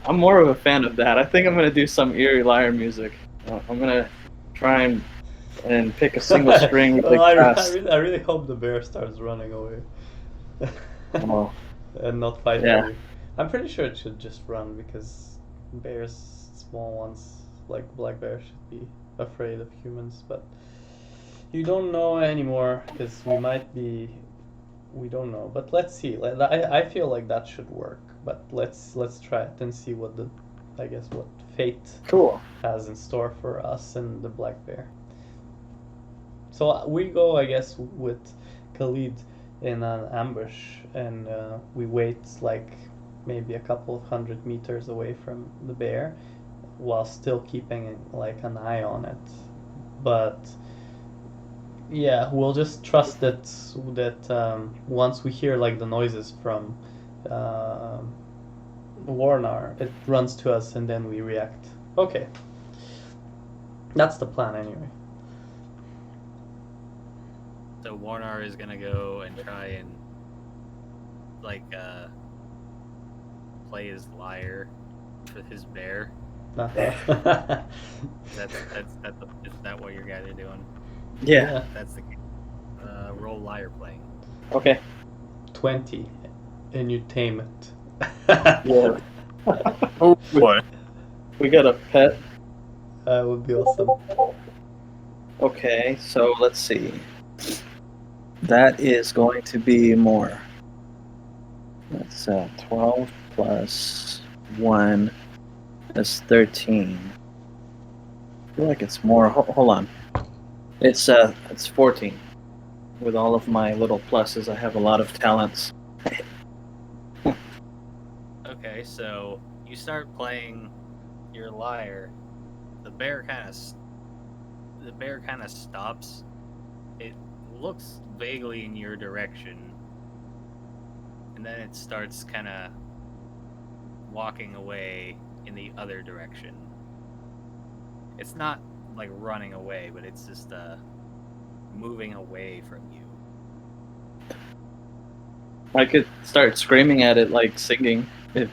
I'm more of a fan of that. I think I'm gonna do some eerie lyre music. I'm gonna try and pick a single string really Well, fast. I really hope the bear starts running away. Oh, And not fighting Yeah. you. I'm pretty sure it should just run, because bears, small ones like black bear, should be afraid of humans, but you don't know anymore, because we don't know, but let's see. I feel like that should work, but let's try it and see what what fate cool. has in store for us and the black bear. So we go, I guess, with Khalid in an ambush, and we wait like maybe a couple of 100 meters away from the bear, while still keeping like an eye on it. But yeah, we'll just trust that once we hear like the noises from Warnar, it runs to us and then we react. Okay, that's the plan anyway. So Warnar is gonna go and try and play his lyre for his bear. Uh-huh. Is that what your guys are doing? Yeah. That's the roll lyre playing. Okay. 20, and you tame it. Yeah. Oh boy. We got a pet. That would be awesome. Okay, so let's see. That is going to be more. That's 12 plus 1. That's 13. I feel like it's more. Hold on. It's 14. With all of my little pluses, I have a lot of talents. Okay, so you start playing your lyre. The bear kind of stops. It looks vaguely in your direction, and then it starts kind of walking away in the other direction. It's not like running away, but it's just moving away from you. I could start screaming at it like singing. Could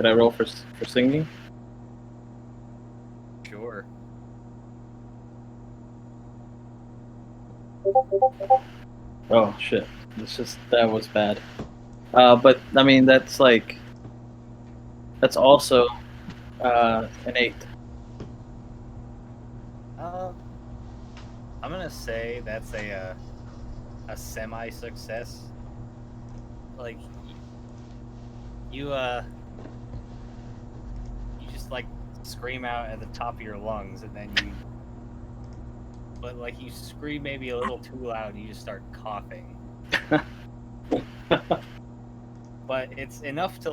I roll for singing? Sure. Oh shit! That was bad. But I mean that's also an 8. I'm gonna say that's a semi-success. Like you just like scream out at the top of your lungs, and then you scream maybe a little too loud, and you just start coughing. But it's enough to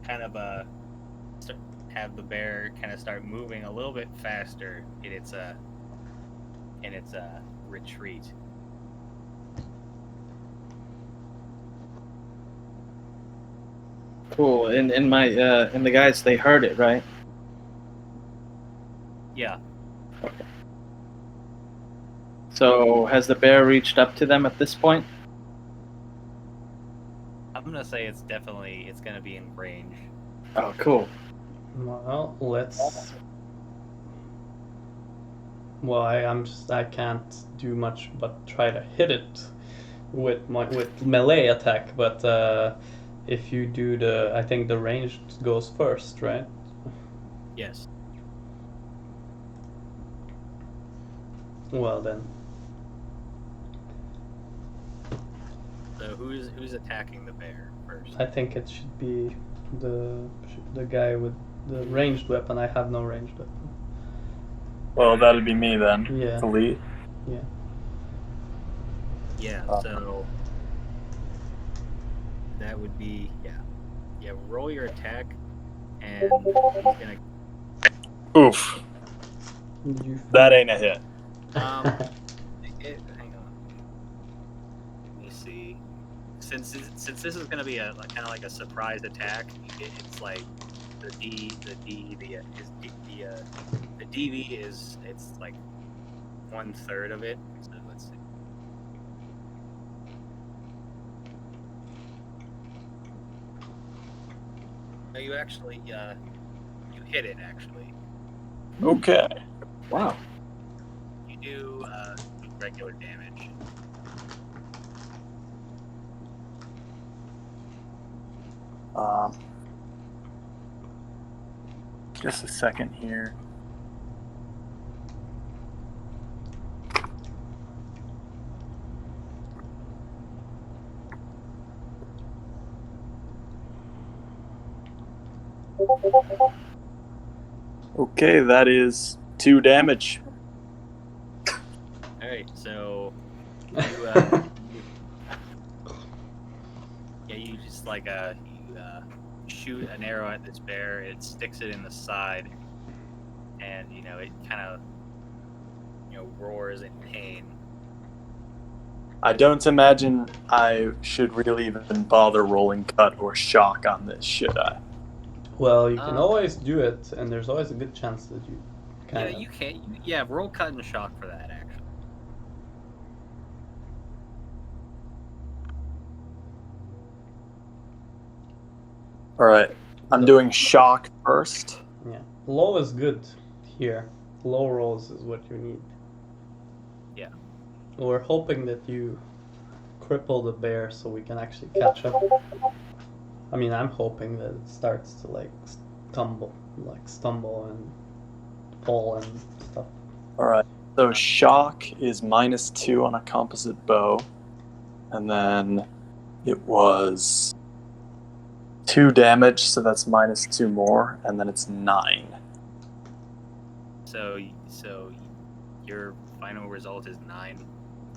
kind of have the bear kind of start moving a little bit faster in its retreat. Cool. And the guys, they heard it, right? Yeah. Okay. So has the bear reached up to them at this point? I'm gonna say it's gonna be in range. Oh, cool. Well, I can't do much but try to hit it with melee attack, but if you do I think the ranged goes first, right? Yes. Well then, So who's attacking the bear first? I think it should be the guy with the ranged weapon. I have no ranged weapon. Well, that'd be me then. Yeah. To lead. Yeah. Yeah, Uh. so that would be yeah. Roll your attack, and he's gonna. Oof. You That ain't a hit. Hang on. Let me see. Since this is gonna be a kind of like a surprise attack, it's like the DV is it's like 1/3 of it. So let's see. No, you actually you hit it actually. Okay. Wow. You do regular damage. Just a second here. Okay, that is 2 damage. All right, so you you just like you shoot an arrow at this bear. It sticks it in the side, and it kind of roars in pain. I don't imagine I should really even bother rolling cut or shock on this, should I? Well, you can always do it, and there's always a good chance that you kind Yeah, you can. Roll cut and shock for that actually. All right. I'm doing shock first. Yeah. Low is good here. Low rolls is what you need. Yeah. We're hoping that you cripple the bear so we can actually catch up. I mean, I'm hoping that it starts to stumble and fall and stuff. All right. So shock is -2 on a composite bow, and then it was 2 damage, so that's -2 more, and then it's 9. So your final result is 9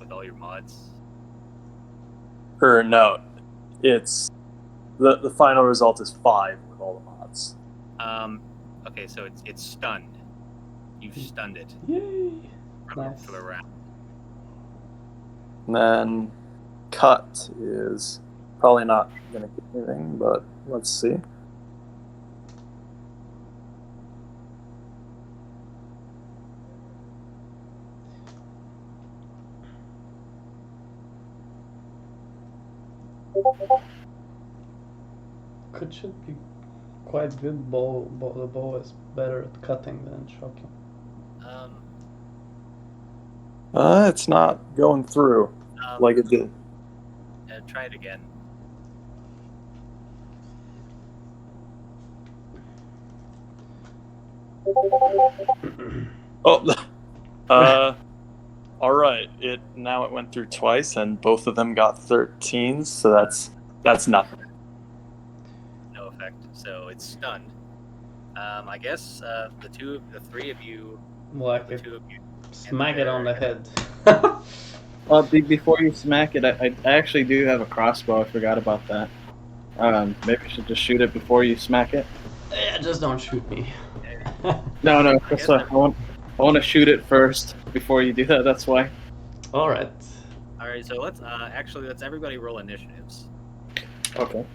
with all your mods. Or no, it's the final result is 5 with all the mods. Okay, so it's stunned. You've stunned it Yay! for Nice. the round. And then cut is probably not going to get anything, but let's see. Could should be quite good. The bow is better at cutting than shocking. It's not going through like it did. Try it again. Oh, all right. It went through twice, and both of them got 13s, so that's nothing. No effect. So it's stunned. I guess the three of you. Like The if two of you. smack it on the head. Well, before you smack it, I actually do have a crossbow. I forgot about that. Maybe you should just shoot it before you smack it. Yeah, just don't shoot me. No, Chris, I want to shoot it first before you do that. That's why. All right. All right. So let's everybody roll initiatives. Okay.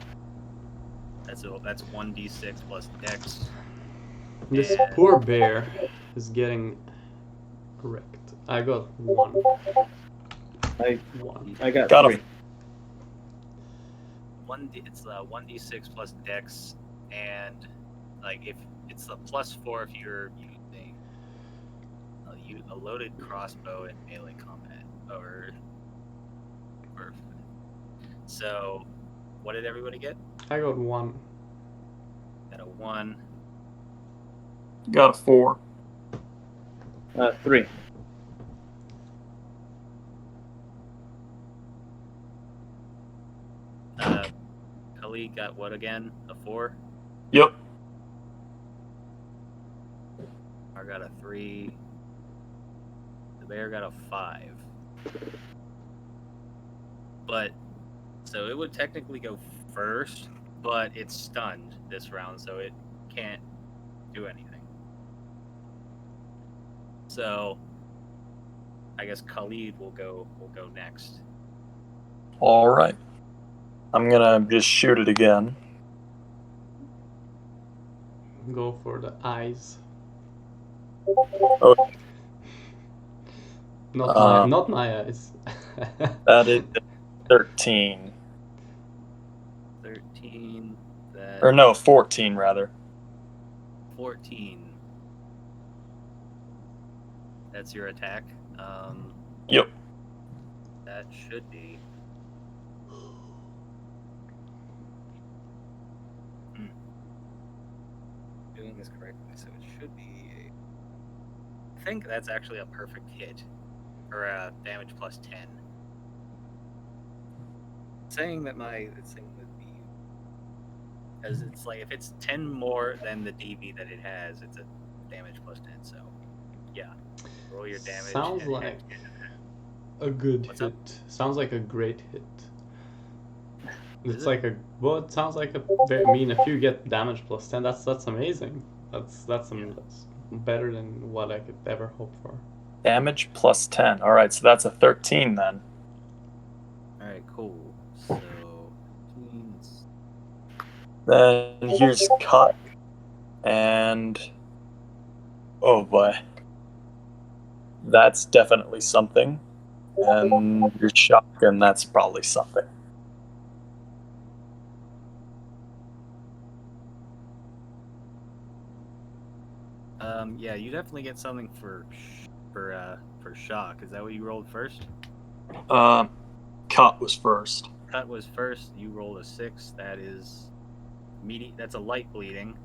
That's 1d6 plus Dex. This Yeah. poor bear is getting wrecked. I got 1. I got Got 3. him. It's 1d6 plus Dex, and if it's a +4 if you're using a loaded crossbow in melee combat, or so. What did everybody get? I got 1. Got a 1. Got a 4. 3. Khalid got what again? A 4? Yep. I got a 3. The bear got a 5. But, so it would technically go first, but it's stunned this round, so it can't do anything. So, I guess Khalid will go next. All right. I'm gonna just shoot it again. Go for the eyes. Oh. Not my eyes. That is 13. 13. Or no, 14 rather. 14. That's your attack. Yep. That should be. Doing this correctly, so it should be. I think that's actually a perfect hit, or damage plus 10. Saying that it's saying would be, because it's like if it's 10 more than the DV that it has, it's a damage plus 10. So, yeah, roll your damage. Sounds like a good What's hit. up? Sounds like a great hit. Is It's it? like it sounds like I mean, if you get damage plus 10, that's amazing. That's better than what I could ever hope for. Damage plus 10. All right, so that's a 13 then. All right, cool. So, Then here's cut. And oh boy. That's definitely something. And your shotgun, that's probably something. yeah, you definitely get something for shock. Is that what you rolled first? Cut was first. Cut was first. You rolled a 6. That is That's a light bleeding.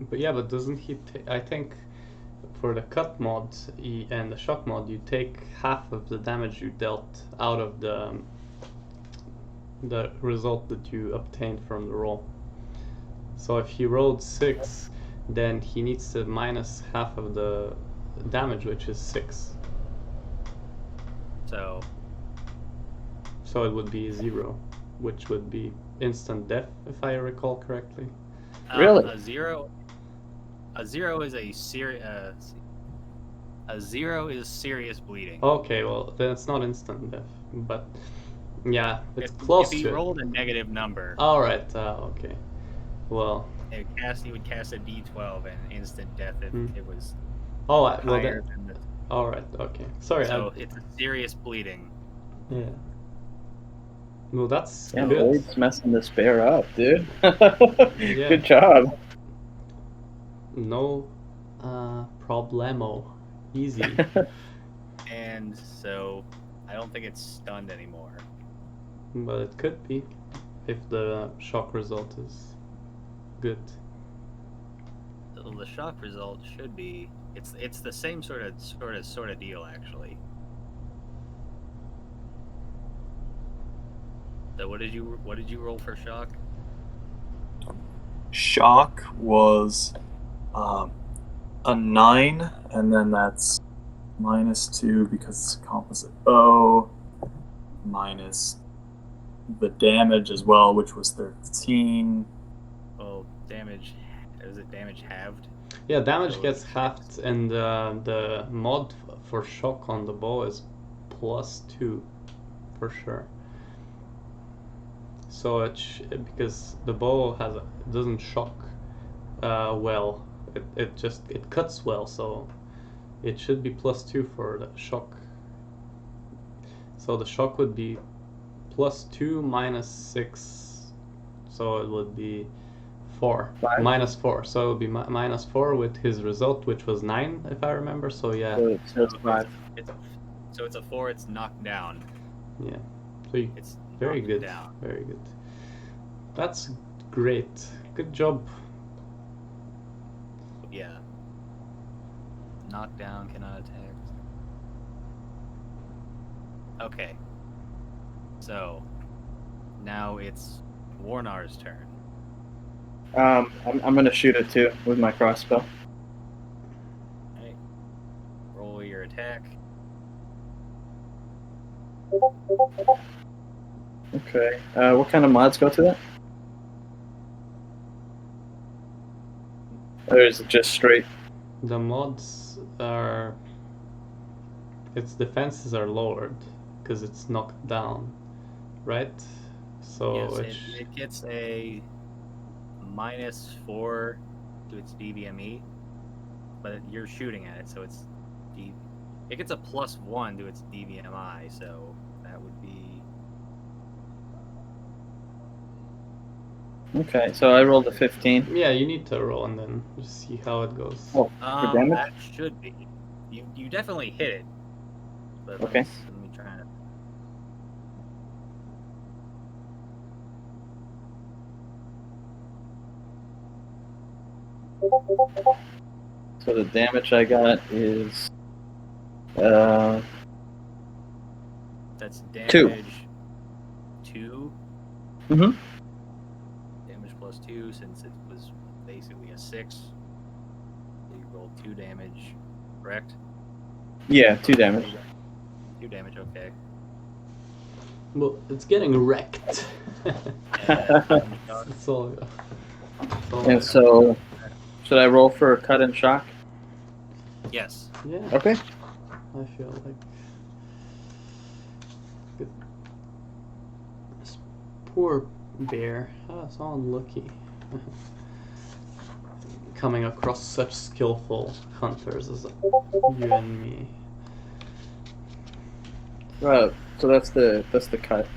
But yeah, but doesn't he? I think for the cut mod and the shock mod, you take half of the damage you dealt out of the result that you obtained from the roll. So if he rolled 6, then he needs to minus half of the damage, which is 6. So it would be 0, which would be instant death, if I recall correctly. Really? A zero is a serious. A 0 is serious bleeding. Okay, well then it's not instant death, but yeah, it's close if to he it. rolled a negative number, All right. Okay. Well. he would cast a D12 and instant death if it was Oh, well higher then. than the. All right. Okay. Sorry. So it's a serious bleeding. Yeah. Well, that's Damn, good. Blade's messing this bear up, dude. Yeah. Good job. No problemo. Easy. And so I don't think it's stunned anymore. But it could be if the shock result is good. So the shock result should be it's the same sort of deal actually. So what did you roll for shock? Shock was a 9, and then that's -2 because it's a composite O, minus the damage as well, which was 13. Well, damage. Is it damage halved? Yeah, damage So gets it's- halved, and the mod for shock on the bow is +2 for sure. So because the bow doesn't shock well, it cuts well, so it should be +2 for the shock. So the shock would be +2 minus 6, so it would be 4. 5? -4, so it would be -4 with his result, which was 9, if I remember. So yeah, So it's 5. It's a 4. It's knocked down. yeah. So It's very knocked good, down. very good. That's great. Good job. Yeah. Knockdown cannot attack. Okay. So Now it's Warnar's turn. I'm gonna shoot it too with my crossbow. Alright. Roll your attack. Okay. What kind of mods go to that? Or is it just straight? The mods are. Its defenses are lowered because it's knocked down, right? So Yes, it gets a -4 to its DVME, but you're shooting at it, so it gets a +1 to its DVMI, so that would be Okay, so I rolled a 15. yeah, you need to roll and then just see how it goes. Oh, for damage? that should be. You definitely hit it. But Okay. let me try to. So the damage I got is That's Two. damage 2. Mhm. Damage +2, since it was basically a 6. You rolled 2 damage, correct? yeah, 2 damage. 2 damage, okay. Well, it's getting wrecked. It's all. And so, should I roll for cut and shock? Yes. Yeah, Okay. I feel like good. This poor bear. So unlucky. Coming across such skillful hunters as you and me. So that's the cut.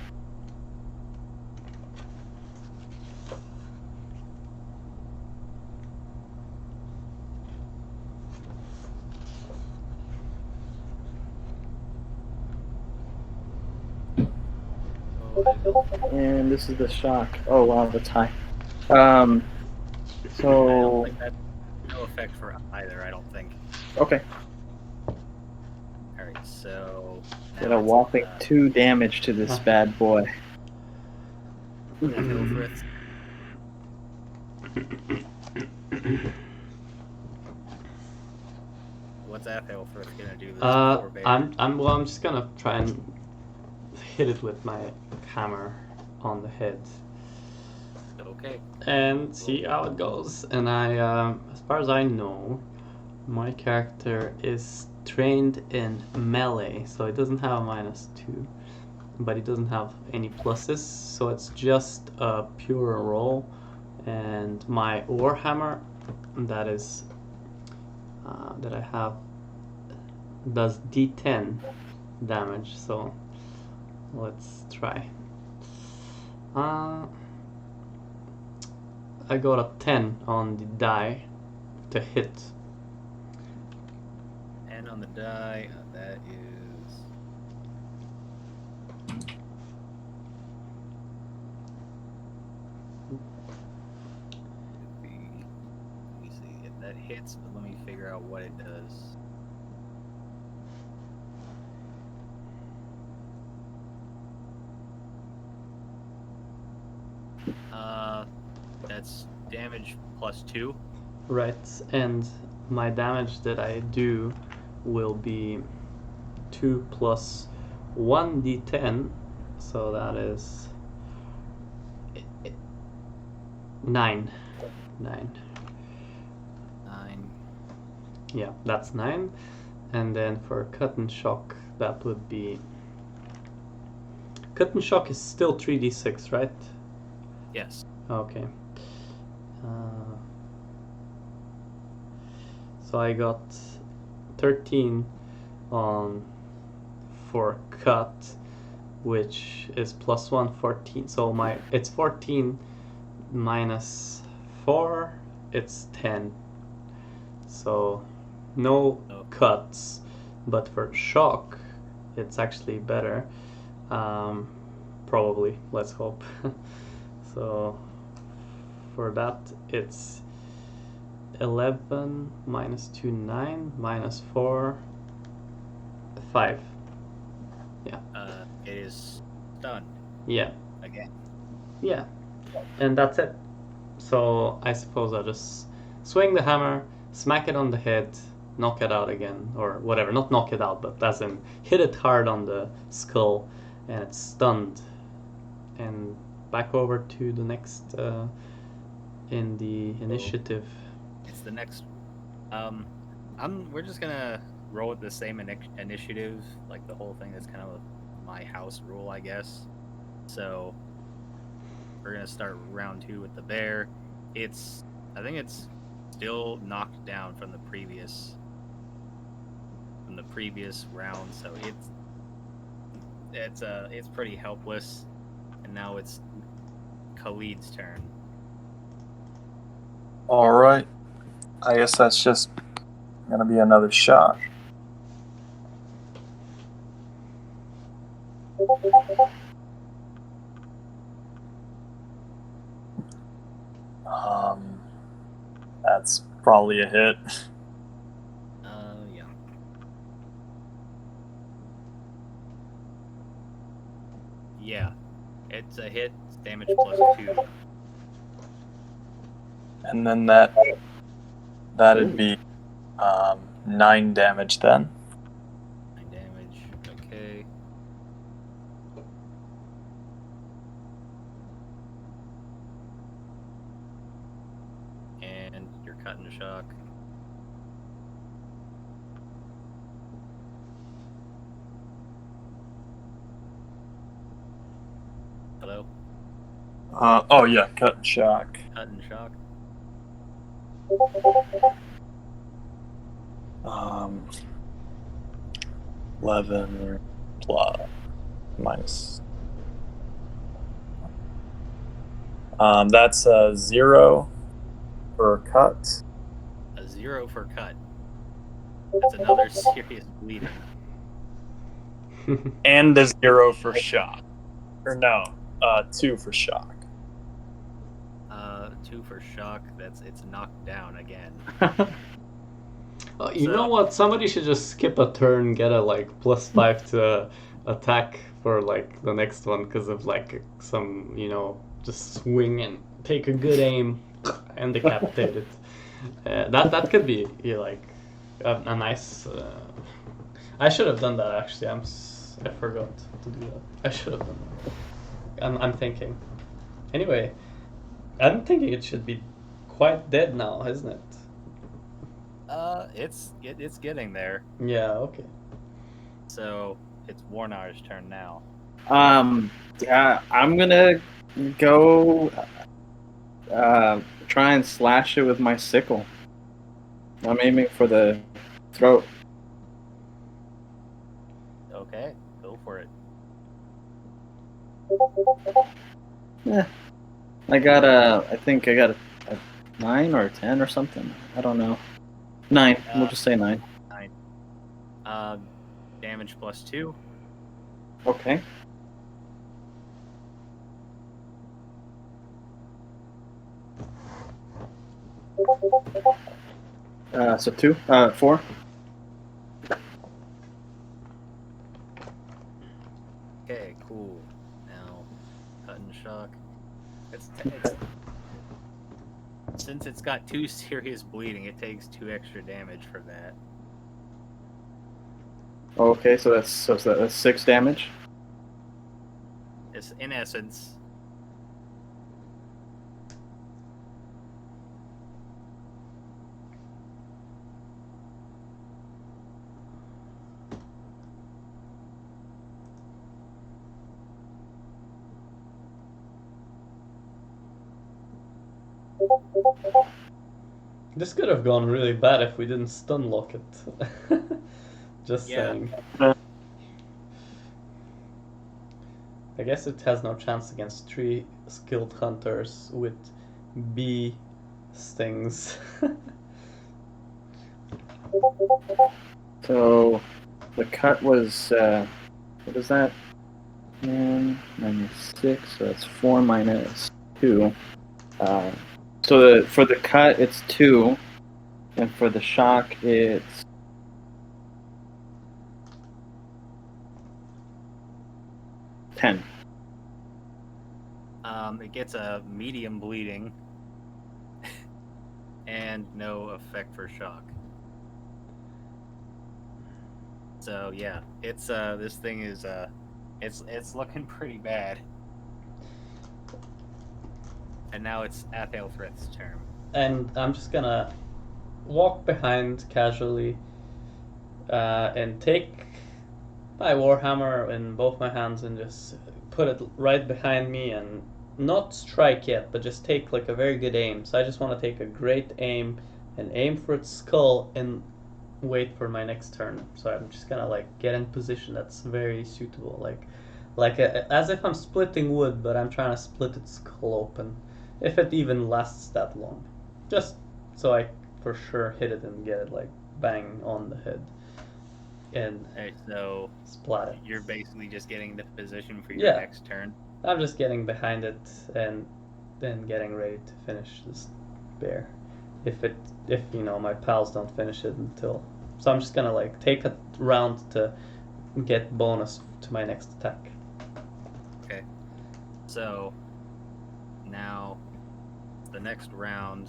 And this is the shock. Oh wow, that's high. I don't So think that no effect for either, I don't think. okay, Alright, so did now a it's, whopping 2 damage to this bad boy. Ilfrith. What's that Ilfrith gonna do to this poor bear? I'm just gonna try and hit it with my hammer on the head Okay. and see how it goes. And I, as far as I know, my character is trained in melee, so it doesn't have a -2, but it doesn't have any pluses, so it's just a pure roll. And my warhammer, that is that I have, does D10 damage. So let's try. I got a 10 on the die to hit. And on the die, that is. Let me see if that hits, but let me figure out what it does. That's damage +2. Right, and my damage that I do will be 2 plus 1d10, so that is 9. 9. 9. Yeah, that's 9. And then for cut and shock, that would be. Cut and shock is still 3d6, right? Yes. Okay. So I got 13 on for cut, which is +1, 14. So it's 14 minus 4, it's 10. So no cuts, but for shock, it's actually better. Probably, let's hope. So for that, it's 11 minus 2, 9, minus 4, 5. Yeah. It is stunned Yeah. again. Yeah, and that's it. So I suppose I'll just swing the hammer, smack it on the head, knock it out again, or whatever. Not knock it out, but as in hit it hard on the skull, and it's stunned. And back over to the next in the initiative. It's the next. We're just gonna roll with the same initiative, like the whole thing. That's kind of my house rule, I guess. So we're gonna start round 2 with the bear. I think it's still knocked down from the previous round, so it's pretty helpless. And now it's Khalid's turn. All right. I guess that's just gonna be another shot. That's probably a hit. Yeah. Yeah, it's a hit. It's damage +2. And then that'd be 9 damage then. 9 damage. Okay. And you're cut into shock. Hello? Oh yeah, cut and shock. Cut and shock. 11 plus minus. That's a 0 for a cut. A 0 for cut. That's another serious bleeding. And a 0 for shock. Or no, 2 for shock. 2 for shock. It's knocked down again. You know what? Somebody should just skip a turn, get a like +5 to attack for like the next one because of like some just swing and take a good aim and decapitate it. That could be like a nice. I should have done that actually. I forgot to do that. I should have done that. I'm thinking. Anyway, I'm thinking it should be quite dead now, isn't it? It's getting there. Yeah. Okay. So it's Warnar's turn now. Yeah, I'm gonna go try and slash it with my sickle. I'm aiming for the throat. Okay, go for it. Yeah. I think I got a 9 or a 10 or something. I don't know. 9. We'll just say 9. 9. Damage +2. Okay. So 2, 4. Okay, cool. Now, cut and shock. It's since it's got 2 serious bleeding, it takes 2 extra damage for that. Okay, so that's 6 damage. It's in essence. This could have gone really bad if we didn't stun lock it. Just saying. I guess it has no chance against 3 skilled hunters with bee stings. So the cut was what is that? -6, so that's 4 minus 2. So for the cut it's 2, and for the shock it's 10. It gets a medium bleeding and no effect for shock. So yeah, it's this thing is it's looking pretty bad. And now it's Athelfrith's turn. And I'm just gonna walk behind casually and take my warhammer in both my hands and just put it right behind me and not strike yet, but just take like a very good aim. So I just want to take a great aim and aim for its skull and wait for my next turn. So I'm just gonna like get in position that's very suitable, as if I'm splitting wood, but I'm trying to split its skull open, if it even lasts that long, just so I for sure hit it and get it like bang on the head and Alright, so splat it. you're basically just getting the position for your next turn. I'm just getting behind it and then getting ready to finish this bear. If my pals don't finish it until. So I'm just gonna like take a round to get bonus to my next attack. Okay. So now the next round,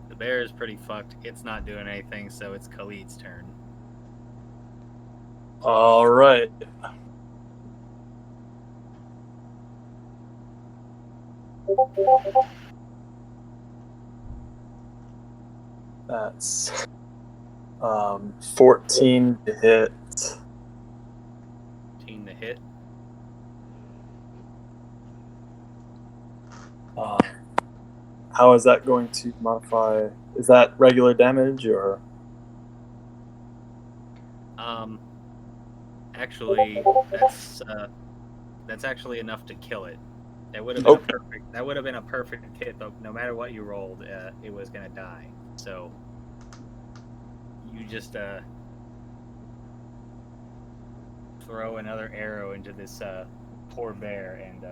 the bear is pretty fucked. It's not doing anything, so it's Khalid's turn. All right. That's 14 to hit. 14 to hit. How is that going to modify? Is that regular damage or? Actually, that's actually enough to kill it. That would have been perfect. That would have been a perfect hit, though. No matter what you rolled, it was gonna die. So you just throw another arrow into this poor bear, and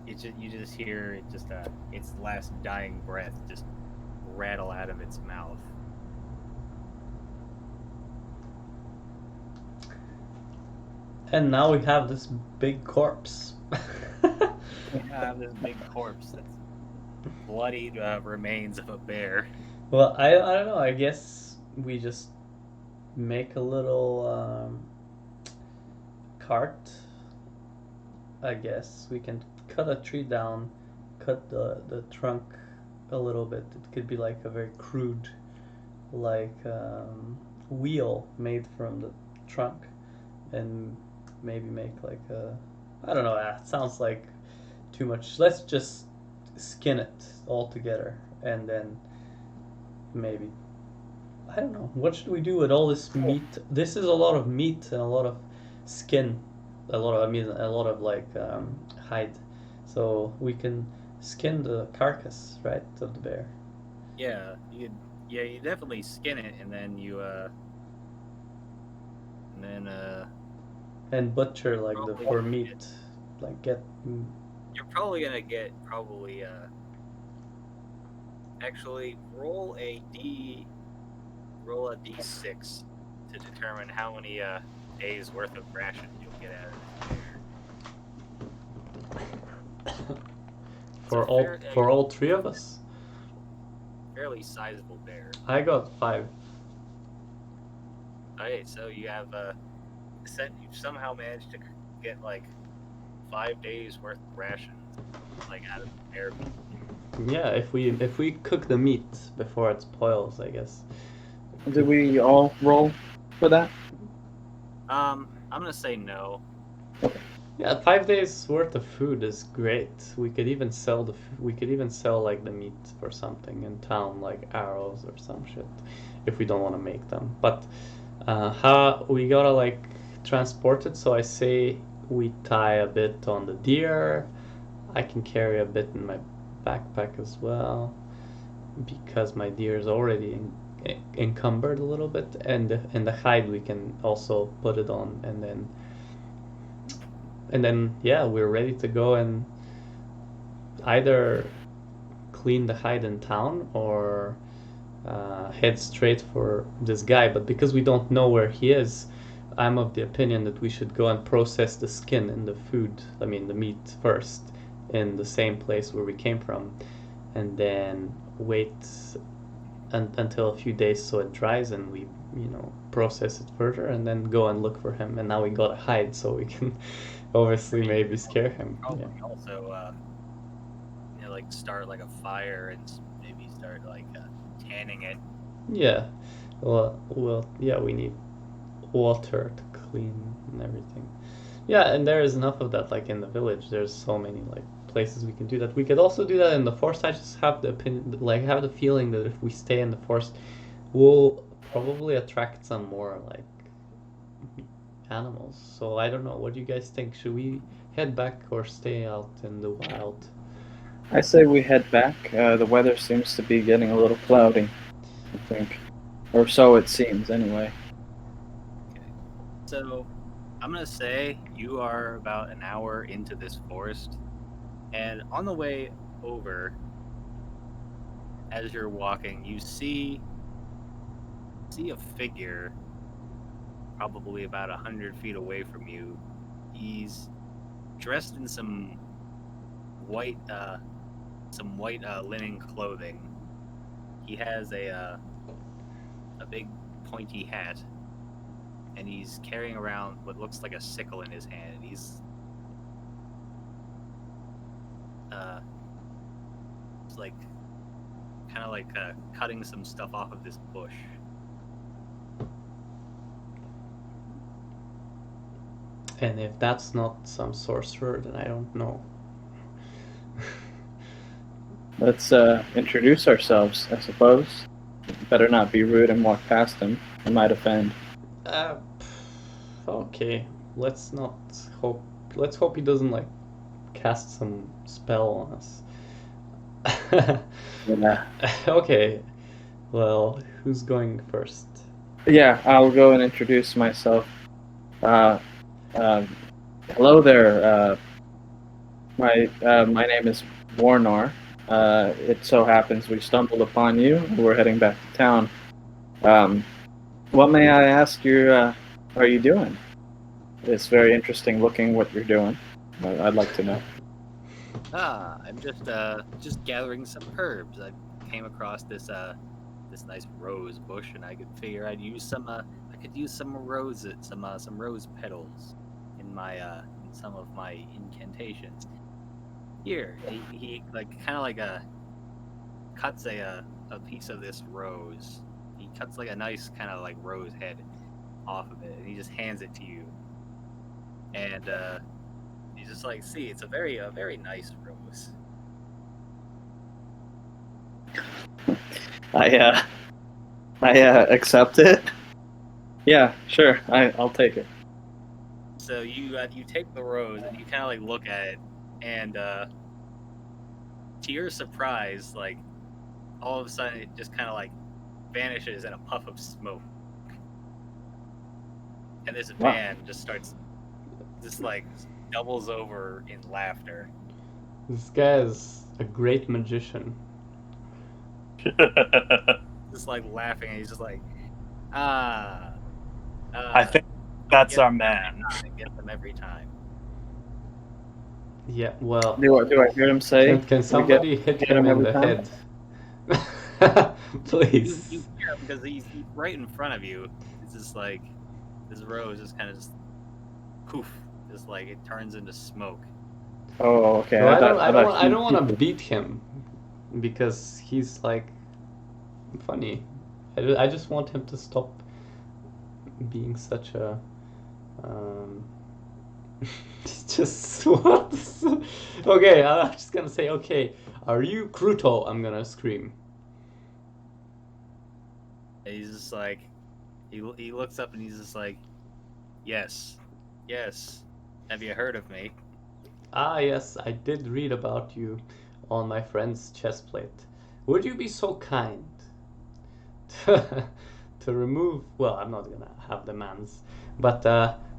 you just hear it just its last dying breath just rattle out of its mouth. And now we have this big corpse. We have this big corpse that's bloodied remains of a bear. Well, I don't know. I guess we just make a little cart. I guess we can cut a tree down, cut the trunk a little bit. It could be like a very crude, wheel made from the trunk, and maybe make like a. I don't know. It sounds like too much. Let's just skin it all together, and then maybe. I don't know. What should we do with all this meat? This is a lot of meat and a lot of skin, a lot of hide. So we can skin the carcass, right, of the bear. Yeah, you definitely skin it, and then and butcher for meat, get. You're probably gonna get actually roll a d6 to determine how many days worth of ration you'll get out of this bear. For all three of us. Fairly sizable bear. I got 5. Okay, so you have you've somehow managed to get 5 days worth of rations out of the bear. Yeah, if we cook the meat before it spoils, I guess. Did we all roll for that? I'm gonna say no. Yeah, 5 days worth of food is great. We could even sell the meat for something in town, like arrows or some shit, if we don't want to make them. But how we gotta transport it? So I say we tie a bit on the deer. I can carry a bit in my backpack as well, because my deer is already encumbered a little bit, and the hide we can also put it on, and then yeah, we're ready to go and either clean the hide in town or head straight for this guy. But because we don't know where he is, I'm of the opinion that we should go and process the skin and the meat first, in the same place where we came from, and then wait until a few days so it dries, and we process it further, and then go and look for him. And now we gotta hide so we can obviously maybe scare him. Probably also, like start like a fire and maybe start like tanning it. Yeah. Well, yeah, we need water to clean and everything. Yeah, and there is enough of that, like in the village. There's so many like places we can do that. We could also do that in the forest. I just have the opinion, like, have the feeling that if we stay in the forest, we'll probably attract some more like animals. So I don't know. What do you guys think? Should we head back or stay out in the wild? I say we head back. The weather seems to be getting a little cloudy, I think. Or so it seems, anyway. Okay. So, I'm gonna say you are about an hour into this forest, and on the way over, as you're walking, you see a figure probably about 100 feet away from you. He's dressed in some white linen clothing. He has a big pointy hat, and he's carrying around what looks like a sickle in his hand. And he's like kind of like cutting some stuff off of this bush. And if that's not some sorcerer, then I don't know. Let's introduce ourselves, I suppose. Better not be rude and walk past him. I might offend. Okay. Let's not hope. Let's hope he doesn't like cast some spell on us. Yeah. Okay. Well, who's going first? Yeah, I'll go and introduce myself. Hello there. My name is Warnar. It so happens we stumbled upon you. We're heading back to town. What may I ask you? Are you doing? It's very interesting looking what you're doing. I'd like to know. I'm just gathering some herbs. I came across this nice rose bush, and I could figure I'd use some rose petals in my in some of my incantations. Here, he like kind of like cuts a piece of this rose. He cuts like a nice kind of like rose head off of it, and he just hands it to you. And he's just like, see, it's a very nice rose. I accept it. Yeah, sure. I'll take it. So you take the rose and you kind of like look at it, and to your surprise, like all of a sudden it just kind of like vanishes in a puff of smoke, and this man just doubles over in laughter. This guy is a great magician. Just like laughing, and he's just like, I think that's our man. I get them every time. Yeah, well, Do I hear him say? can somebody hit get him him in every the time? head? Please. You hear him because he's right in front of you. It's just like this rose is kind of just poof, just like it turns into smoke. Oh, okay. So I don't want to beat him because he's like funny. I just want him to stop being such a just what? Okay, I'm just gonna say, okay, are you Kruto? I'm gonna scream. And he's just like, he looks up and he's just like, yes, have you heard of me? Ah, yes, I did read about you on my friend's chest plate. Would you be so kind to remove? Well, I'm not gonna have demands, but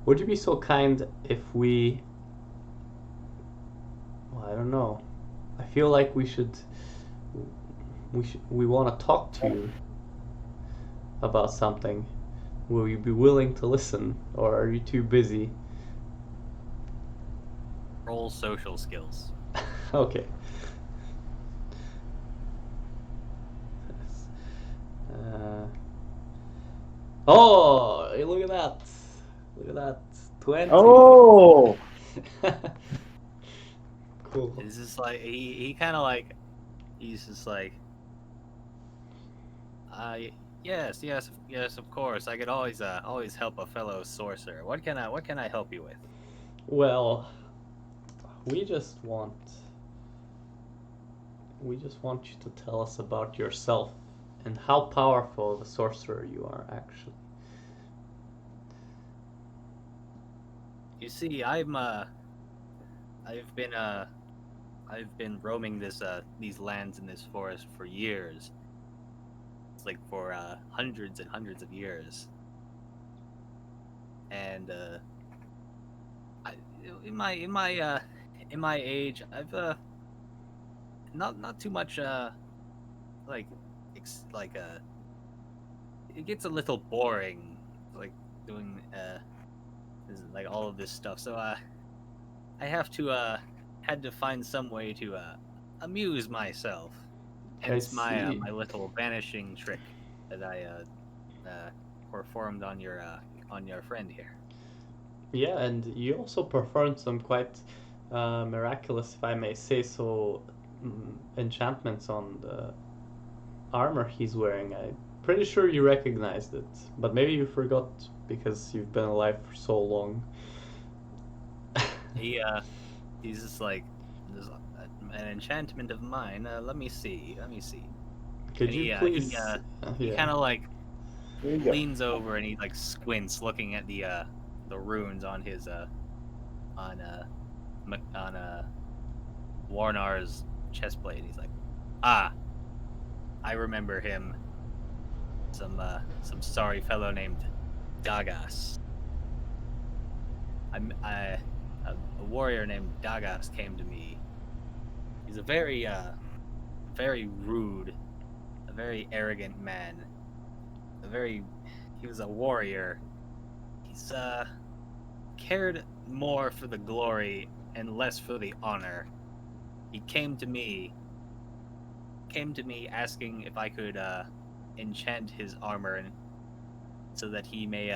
would you be so kind if we? Well, I don't know. I feel like we want to talk to you about something. Will you be willing to listen, or are you too busy? Roll social skills. Okay. Oh, hey, look at that! Look at that! 20. Oh, Cool. It's just like he kind of like he's just like, yes, of course. I could always help a fellow sorcerer. What can I help you with? Well, we just want you to tell us about yourself and how powerful of a sorcerer you are actually. You see, I've been roaming these lands in this forest for years. It's like for hundreds and hundreds of years. And I, in my age, I've not too much like it gets a little boring, like doing like all of this stuff. So I have to had to find some way to amuse myself. Hence see. my little vanishing trick that I performed on your friend here. Yeah, and you also performed some quite miraculous, if I may say so, enchantments on the armor he's wearing. I'm pretty sure you recognized it, but maybe you forgot because you've been alive for so long. He's just like, "There's an enchantment of mine. Let me see. Could And you please? he Yeah. kind of like there you go. leans over and he like squints, looking at the runes on his on Warnar's chestplate. And he's like, I remember him. Some sorry fellow named Dagas. A warrior named Dagas came to me. He's a very rude, a very arrogant man. He was a warrior. He's cared more for the glory and less for the honor. He came to me asking if I could enchant his armor and so that he may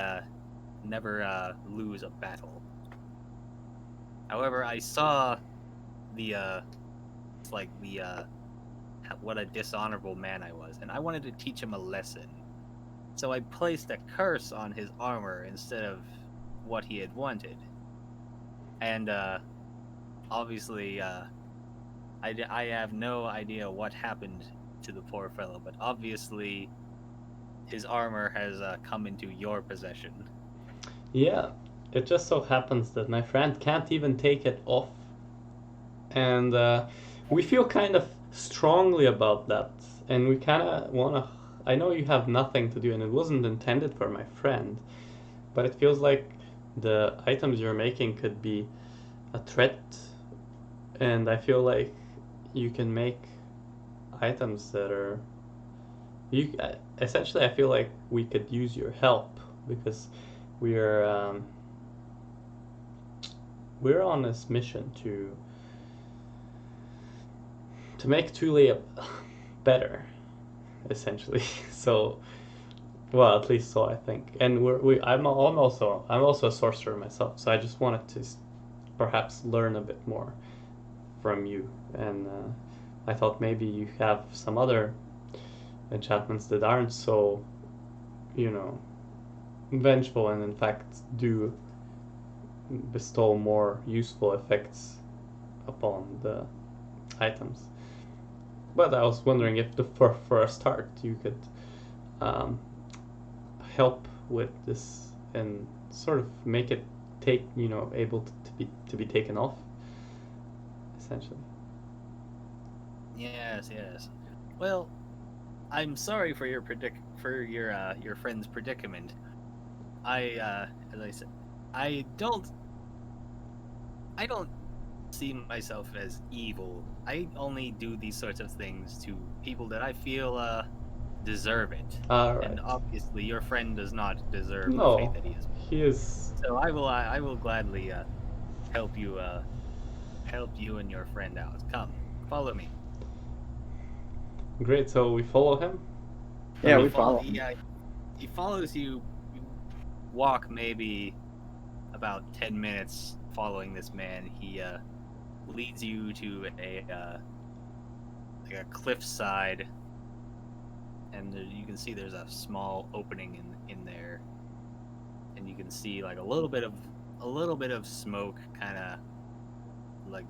never lose a battle. However, I saw what a dishonorable man I was, and I wanted to teach him a lesson. So I placed a curse on his armor instead of what he had wanted. And obviously, I have no idea what happened to the poor fellow, but obviously his armor has come into your possession. Yeah, it just so happens that my friend can't even take it off, and we feel kind of strongly about that, and we kind of wanna. I know you have nothing to do, and it wasn't intended for my friend, but it feels like the items you're making could be a threat, and I feel like you can make items that are you essentially. I feel like we could use your help because we're we're on this mission to make Thule better, essentially. So, well, at least so I think. And I'm also a sorcerer myself, so I just wanted to perhaps learn a bit more from you. And I thought maybe you have some other enchantments that aren't so, you know, vengeful and in fact do bestow more useful effects upon the items. But I was wondering if for a start you could help with this and sort of make it able to be taken off, essentially. Yes. Well, I'm sorry for your friend's predicament. As I said, I don't see myself as evil. I only do these sorts of things to people that I feel deserve it. All right. And obviously, your friend does not deserve the fate No, that he is. he is. So I will gladly help you help you and your friend out. Come, follow me. Great. So we follow him. Yeah, mean, we follow. He follows you. You walk maybe about 10 minutes following this man. He leads you to like a cliffside, and you can see there's a small opening in there, and you can see like a little bit of smoke, kind of like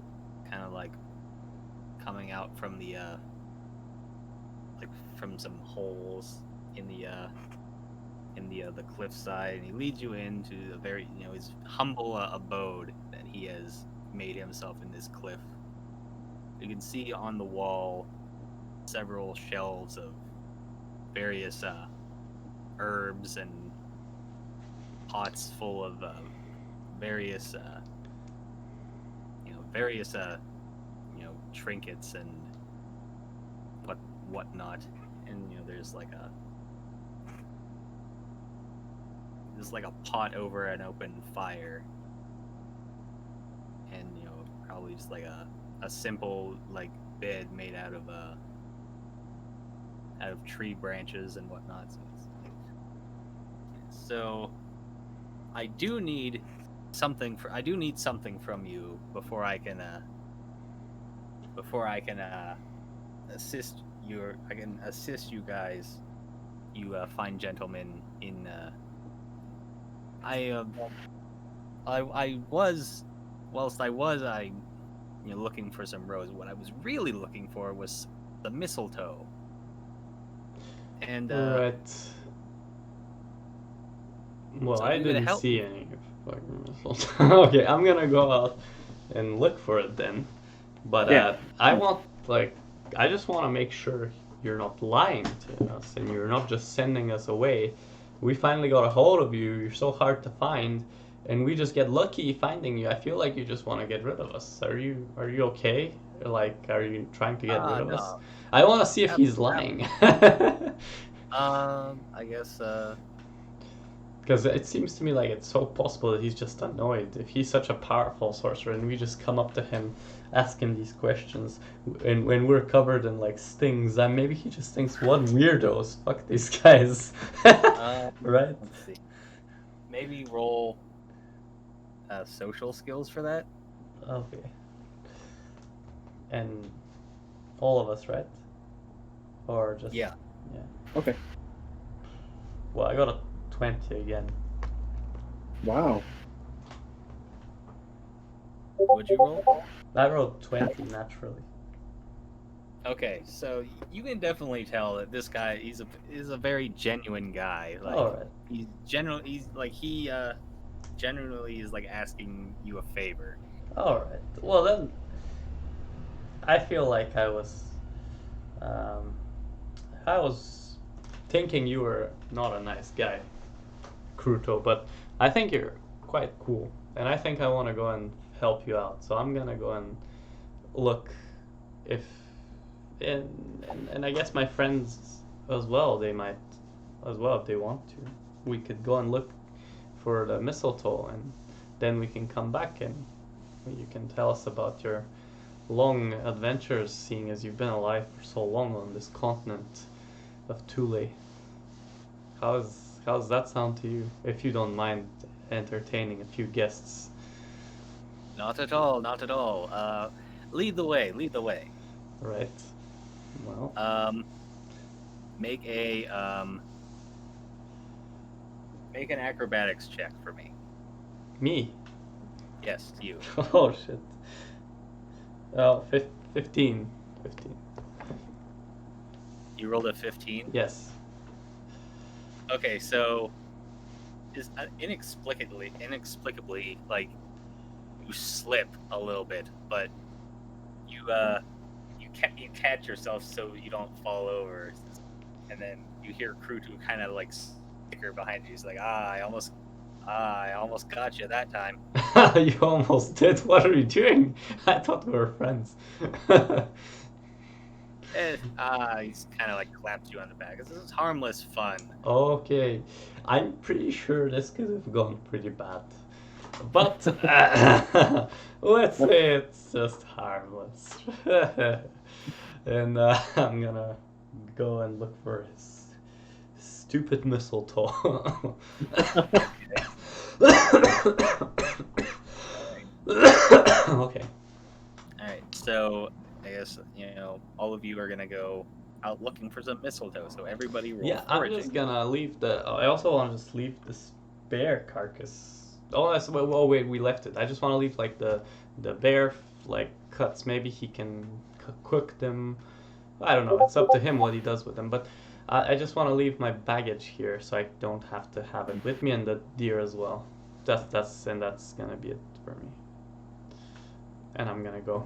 coming out from the like from some holes in the cliffside, and he leads you into a very his humble abode that he has made himself in this cliff. You can see on the wall several shelves of various herbs and pots full of various trinkets and whatnot, and there's like a pot over an open fire, and probably just like a simple like bed made out of tree branches and whatnot. So I do need something from you before I can assist you guys, you fine gentlemen, in I was looking for some rose. What I was really looking for was the mistletoe. And Right. Well, So I you're gonna didn't help see me? any fucking missiles. Okay, I'm gonna go out and look for it then. But Yeah. I just want to make sure you're not lying to us and you're not just sending us away. We finally got a hold of you. You're so hard to find, and we just get lucky finding you. I feel like you just want to get rid of us. Are you okay? Like, are you trying to get rid of us? No. I want to see if he's lying. I guess Because it seems to me like it's so possible that he's just annoyed. If he's such a powerful sorcerer and we just come up to him, ask him these questions, and when we're covered in like stings, then maybe he just thinks, what weirdos, fuck these guys. Right? Let's see. Maybe roll social skills for that. Okay. And all of us, right? Or just... Yeah. Yeah. Okay. Well, I got a 20 again. Wow. Would you roll? I rolled 20 naturally. Okay, so you can definitely tell that this guy is a very genuine guy. Like Alright. he genuinely is like asking you a favor. Alright. Well then, I feel like I was thinking you were not a nice guy, Kruto, but I think you're quite cool, and I think I want to go and help you out. So I'm gonna go and look if, and I guess my friends as well, they might as well if they want to. We could go and look for the mistletoe, and then we can come back and you can tell us about your long adventures, seeing as you've been alive for so long on this continent of Thule. How's that sound to you? If you don't mind entertaining a few guests. Not at all. Not at all. Lead the way. Lead the way. Right. Well. Make an acrobatics check for me. Me? Yes, you. Oh shit. Oh, 15. 15. You rolled a 15? Yes. Okay, so is inexplicably, like you slip a little bit, but you catch yourself so you don't fall over, and then you hear Krutu kind of like sticker behind you. He's like, I almost got you that time. You almost did. What are you doing? I thought we were friends. He's kind of like clapped you on the back. This is harmless fun. Okay. I'm pretty sure this could have gone pretty bad. But let's say it's just harmless. And I'm gonna go and look for his stupid mistletoe. Okay. All right, so I guess all of you are gonna go out looking for some mistletoe. So everybody roll Yeah, I'm foraging. just gonna leave the. I also want to just leave the bear carcass. Oh, that's well. Wait, we left it. I just want to leave like the bear like cuts. Maybe he can cook them. I don't know. It's up to him what he does with them. But I just want to leave my baggage here so I don't have to have it with me, and the deer as well. That's gonna be it for me. And I'm gonna go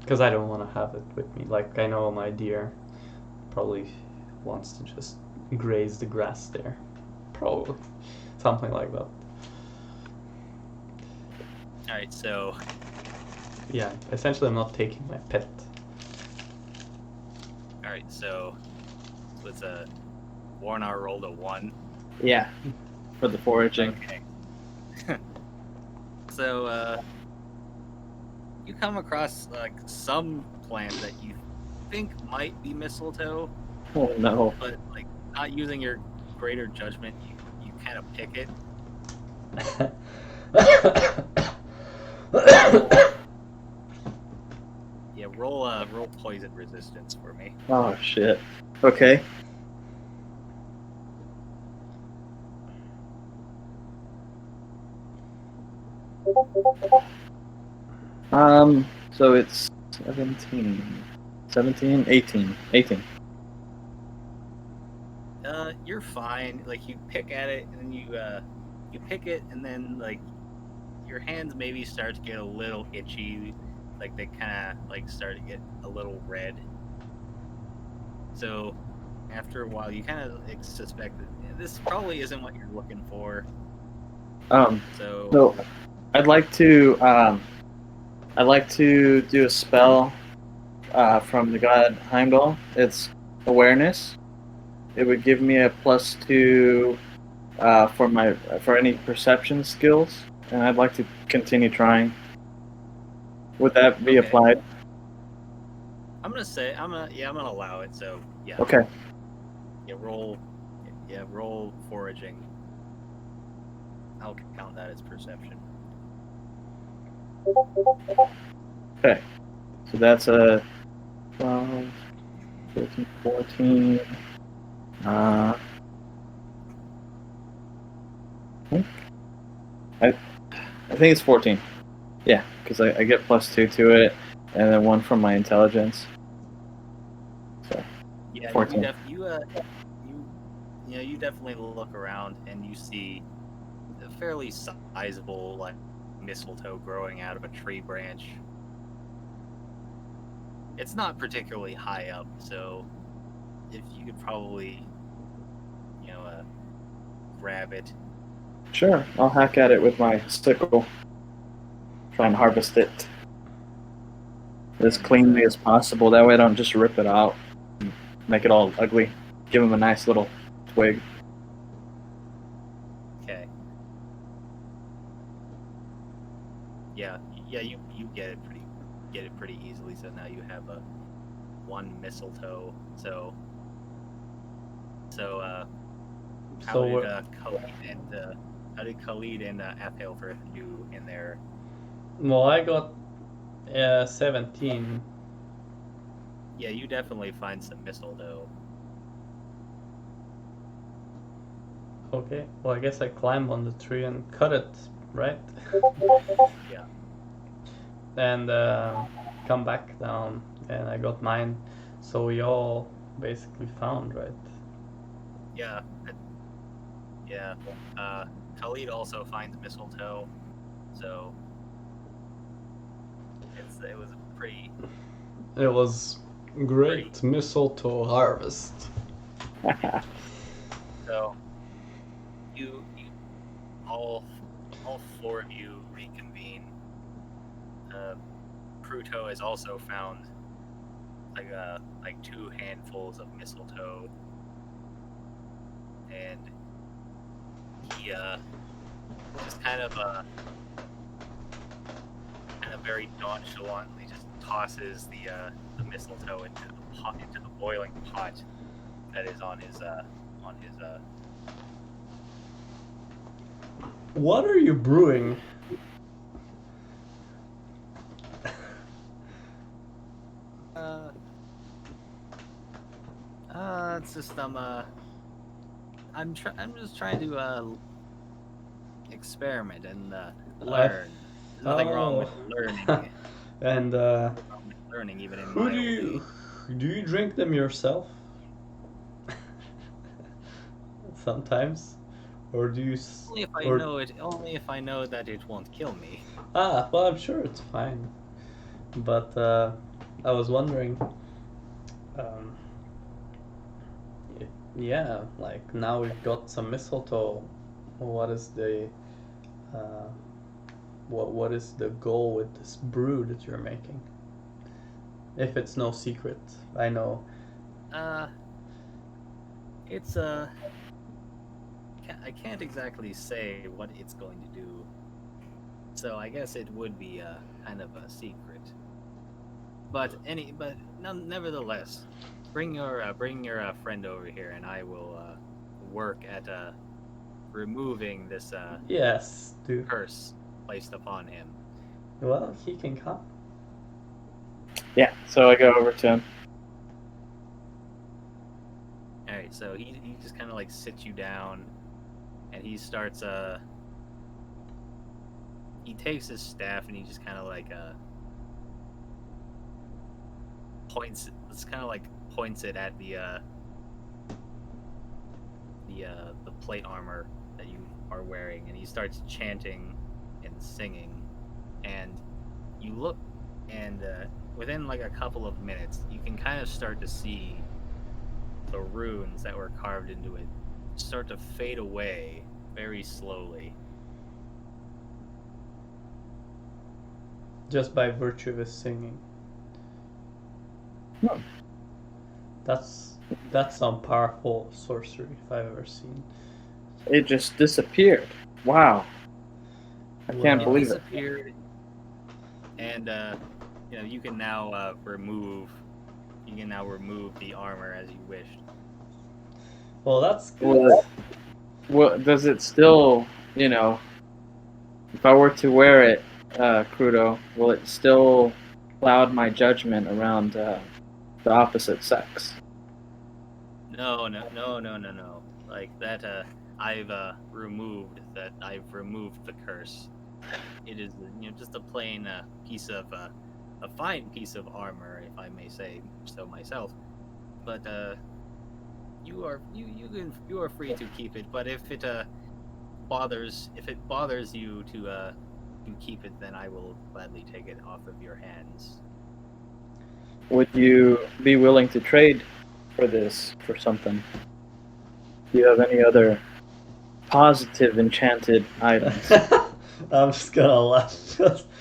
because I don't want to have it with me. Like I know my deer probably wants to just graze the grass there. Probably something like that. All right, so Yeah, essentially I'm not taking my pet. all right, so it's a Warnar rolled a 1. Yeah, for the foraging. Okay. So you come across like some plant that you think might be mistletoe, Oh no. but like not using your greater judgment, you kind of pick it. Yeah, roll poison resistance for me. Oh shit. Okay. So it's 17, 18. You're fine. Like you pick at it, and then you pick it, and then like your hands maybe start to get a little itchy, like they kind of like start to get a little red. So after a while, you kind of suspect that this probably isn't what you're looking for. So I'd like to do a spell from the god Heimdall. It's awareness. It would give me a +2 for any perception skills, and I'd like to continue trying. Would that be Okay. applied? I'm gonna allow it. So yeah. Okay. Roll foraging. I'll count that as perception. Okay. So that's a 12, 13, 14. I think it's 14. Yeah, because I get +2 to it, and then 1 from my intelligence. So Yeah, 14. you definitely look around and you see a fairly sizable like mistletoe growing out of a tree branch. It's not particularly high up, so if you could probably grab it. Sure, I'll hack at it with my sickle. Try and harvest it as cleanly as possible. That way I don't just rip it out and make it all ugly. Give him a nice little twig. Okay. Yeah, you get it pretty easily. So now you have a 1 mistletoe. So how did Khalid and Athailfirth do in their? Well, I got 17. Yeah, you definitely find some mistletoe. Okay. Well, I guess I climb on the tree and cut it, right? Yeah. And come back down, and I got mine. So we all basically found, right? Yeah. Yeah. Khalid also finds mistletoe, so it was pretty. It was great mistletoe harvest. So you all 4 of you reconvene. Pruto has also found like 2 handfuls of mistletoe, and just kind of very nonchalantly just tosses the mistletoe into the boiling pot that is on his What are you brewing? it's just I'm just trying to experiment and learn. There's nothing wrong with learning. And Learning even in who my do old you age. do you drink them yourself? Sometimes, or do you? Only if I Or know it. Only if I know that it won't kill me. well, I'm sure it's fine. But I was wondering. Um, yeah, like now we've got some mistletoe. What is the uh, what is the goal with this brew that you're making? If it's no secret, I know. It's I can't exactly say what it's going to do. So I guess it would be a kind of a secret. But nevertheless, bring your friend over here, and I will work at removing this Yes, do. curse placed upon him. Well, he can come. Yeah, so I go over to him. All right, so he just kind of like sits you down, and he starts he takes his staff and he just kind of like points. It's kind of like points it at the plate armor that you are wearing, and he starts chanting and singing, and you look, and within like a couple of minutes, you can kind of start to see the runes that were carved into it start to fade away very slowly. Just by virtue of his singing. Hmm. That's some powerful sorcery if I've ever seen. It just disappeared. Wow. I can't Well, believe it. Disappeared, and you can now remove the armor as you wished. Well, that's good. Well, does it still, if I were to wear it, Crudo, will it still cloud my judgment around the opposite sex? No. Like that, I've removed the curse. It is just a plain piece of a fine piece of armor, if I may say so myself. But you are free to keep it. But if it bothers you to keep it, then I will gladly take it off of your hands. Would you be willing to trade for something? Do you have any other positive enchanted items? I'm just gonna laugh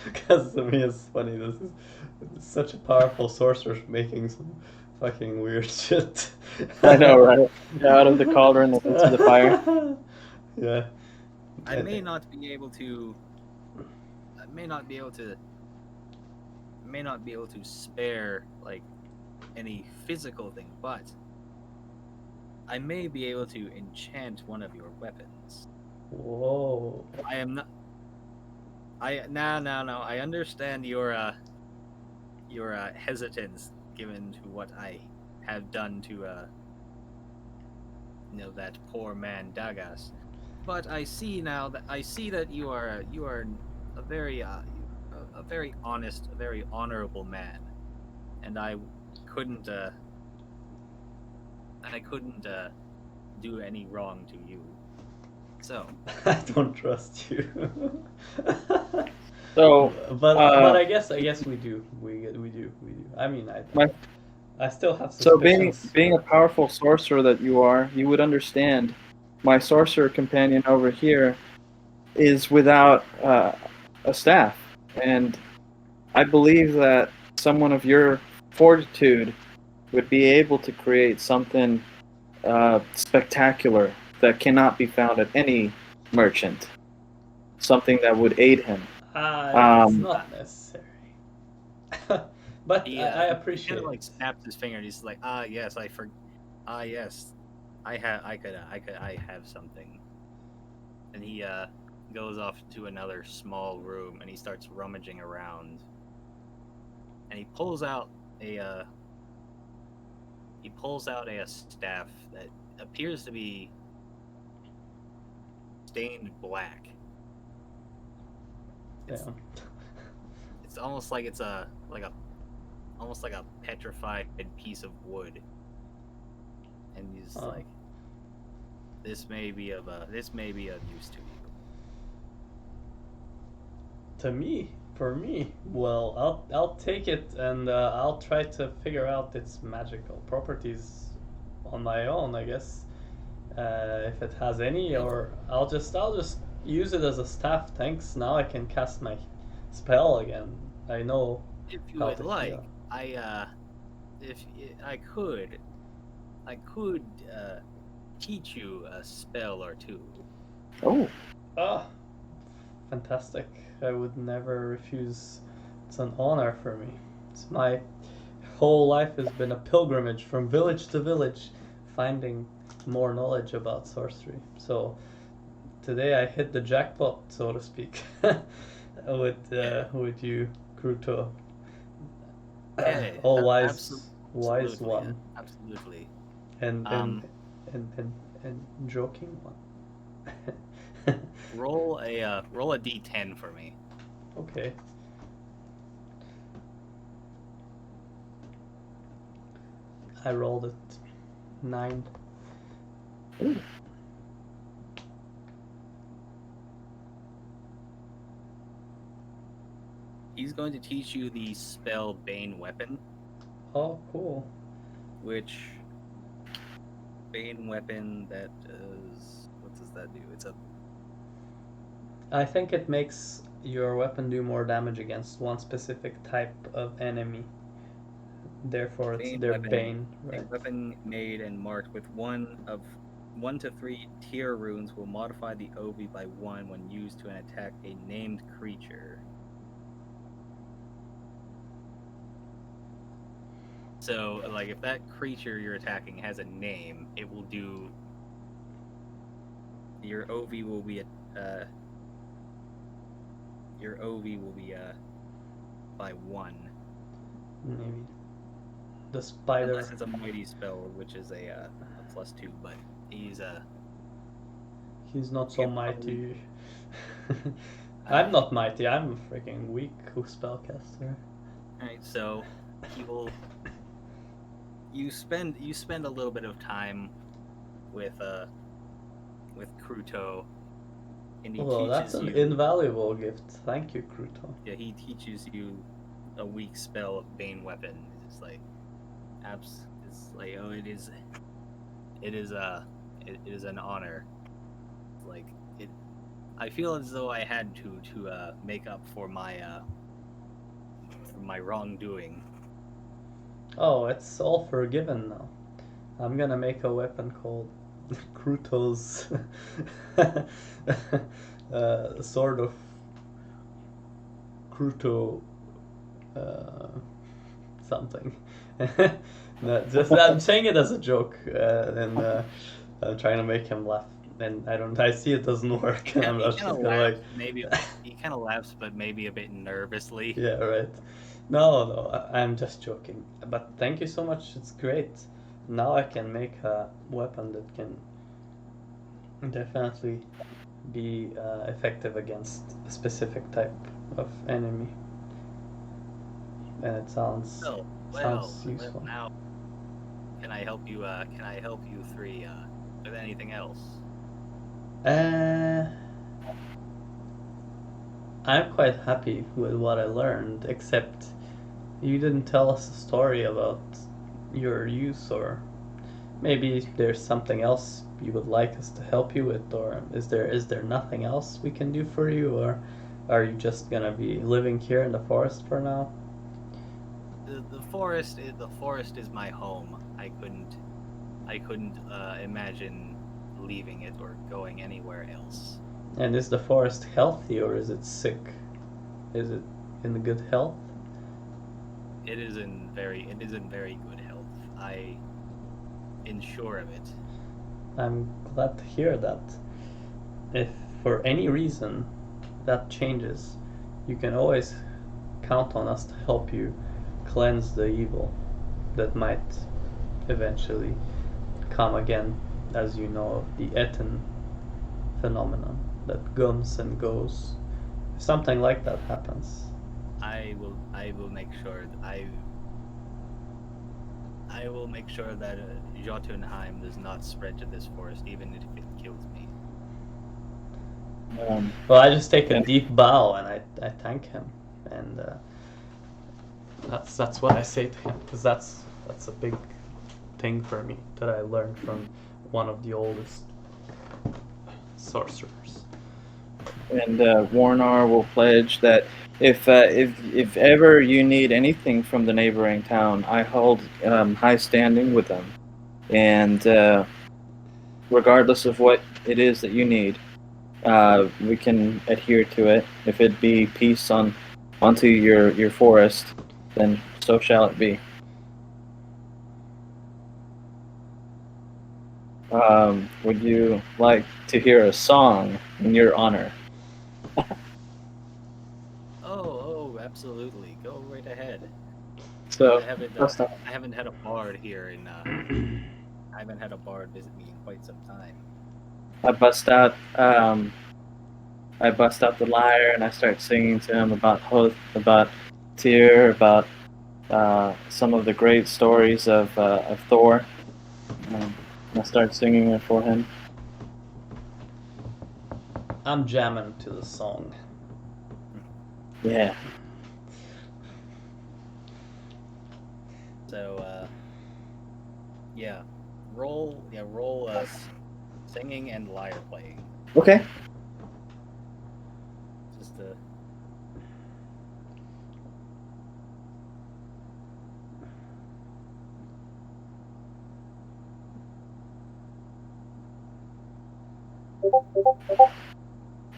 because to me it's funny. This is such a powerful sorcerer making some fucking weird shit. I know, right? Out of the cauldron and into the fire. Yeah. I may not be able to spare like any physical thing, but I may be able to enchant one of your weapons. Whoa. I am not. No. I understand your hesitance given to what I have done to that poor man Dagas, but I see that you are a very honest, a very honorable man, and I couldn't do any wrong to you. So I don't trust you. So, but I guess we do. We do. I mean, I still have so suspicions. being a powerful sorcerer that you are, you would understand. My sorcerer companion over here is without a staff, and I believe that someone of your fortitude would be able to create something spectacular that cannot be found at any merchant. something that would aid him. It's not necessary. But He, I he appreciate kind of like it. snaps his finger and he's like, yes, yes, I have something. And he goes off to another small room and he starts rummaging around. And he pulls out a staff that appears to be stained black. It's, Yeah. it's almost like it's almost like a petrified piece of wood. And he's like, this may be of use to you. To me, for me, well, I'll take it and I'll try to figure out its magical properties on my own, I guess. If it has any, or I'll just use it as a staff. Thanks. Now I can cast my spell again. I know If you how would to like, heal. if I could teach you a spell or two. Oh, Ah, fantastic! I would never refuse. It's an honor for me. It's my whole life has been a pilgrimage from village to village, finding more knowledge about sorcery. So today I hit the jackpot, so to speak, with you, Kruto. Okay, Oh, wise absolutely, one, absolutely. and Um, and joking one. roll a d10 for me. Okay. I rolled it 9. He's going to teach you the spell Bane Weapon, Oh, cool. which Bane Weapon that does, what does that do? It's a I think it makes your weapon do more damage against one specific type of enemy. Therefore, it's Bane their Weapon, bane, a right? weapon made and marked with one to 3 tier runes will modify the OV by 1 when used to attack a named creature. So, like, if that creature you're attacking has a name, it will do. Your OV will be by 1. Maybe the spider. Unless it's a mighty spell, which is a +2, but he's He's not so can probably- mighty. I'm not mighty. I'm a freaking weak spellcaster. Alright, so he will. You spend a little bit of time with Kruto, and he Well, that's teaches an you. invaluable gift. Thank you, Kruto. Yeah, he teaches you a weak spell of Bane Weapon. It's like, it's like, oh, it is an honor. Like it, I feel as though I had to make up for my wrongdoing. Oh, it's all forgiven now. I'm gonna make a weapon called Kruto's sort of Kruto something. No, just I'm saying it as a joke, and I'm trying to make him laugh. And I see it doesn't work. And I'm He just kind of gonna laughs, like, maybe he kind of laughs, but maybe a bit nervously. yeah, right. No, I'm just joking. But thank you so much. It's great. Now I can make a weapon that can definitely be effective against a specific type of enemy. And it sounds useful. Now can I help you? Can I help you three with anything else? I'm quite happy with what I learned, except you didn't tell us a story about your use, or maybe there's something else you would like us to help you with, or is there nothing else we can do for you, or are you just gonna be living here in the forest for now? The forest is my home. I couldn't imagine leaving it or going anywhere else. And is the forest healthy or is it sick? Is it in good health? It is in very good health. I ensure of it. I'm glad to hear that. If for any reason that changes, you can always count on us to help you cleanse the evil that might eventually come again, as you know, the Etten phenomenon that comes and goes. If something like that happens, I will make sure I will make sure that Jotunheim does not spread to this forest, even if it kills me. well, I just take a And- deep bow and I thank him, and that's what I say to him, because that's a big thing for me that I learned from one of the oldest sorcerers. And Warnar will pledge that if ever you need anything from the neighboring town, I hold high standing with them, and regardless of what it is that you need, we can adhere to it. If it be peace onto your forest, then so shall it be. Would you like to hear a song in your honor? Oh, absolutely. Go right ahead. So I haven't had a bard here in I haven't had a bard visit me in quite some time. I bust out the lyre and I start singing to him about Hoth, about Tyr, about some of the great stories of Thor. I start singing it for him. I'm jamming to the song. Yeah. So roll us singing and lyre playing. Okay. Just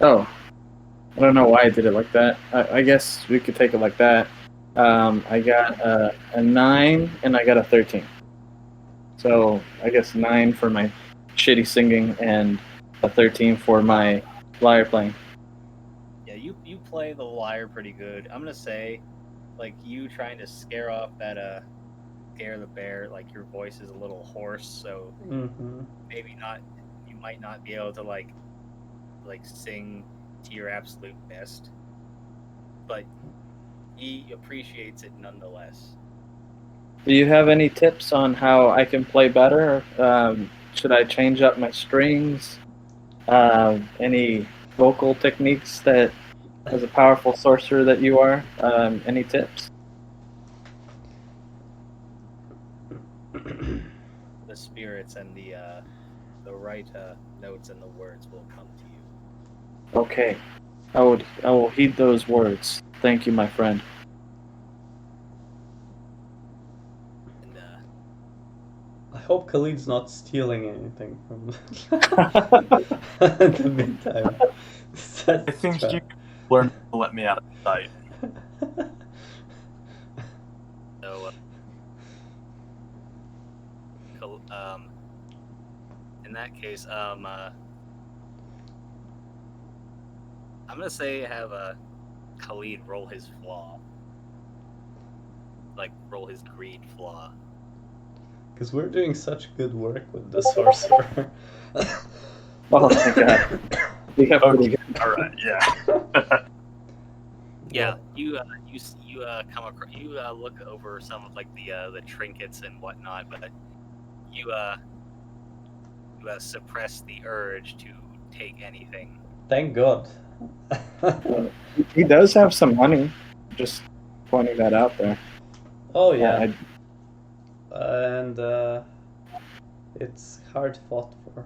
Oh, I don't know why I did it like that. I guess we could take it like that. I got a 9 and I got a 13. So I guess 9 for my shitty singing and a 13 for my lyre playing. yeah, you play the lyre pretty good. I'm gonna say, like, you trying to scare off that scare the bear. Like, your voice is a little hoarse, so Mm-hmm. maybe not. You might not be able to like sing to your absolute best, but he appreciates it nonetheless. Do you have any tips on how I can play better? Should I change up my strings? Any vocal techniques that, as a powerful sorcerer that you are, any tips? The spirits and the right notes and the words will come to you. Okay, I will heed those words. Thank you, my friend. And I hope Khalid's not stealing anything from the meantime. I think you learn to let me out of sight. so, in that case, I'm gonna say have Khalid roll his flaw, like roll his greed flaw. Because we're doing such good work with the sorcerer. Oh my god. We have pretty good. All right, yeah. Yeah, you come across, you look over some of like the trinkets and whatnot, but you suppress the urge to take anything. Thank God. He does have some money. Just pointing that out there. Oh yeah. I- And it's hard fought for.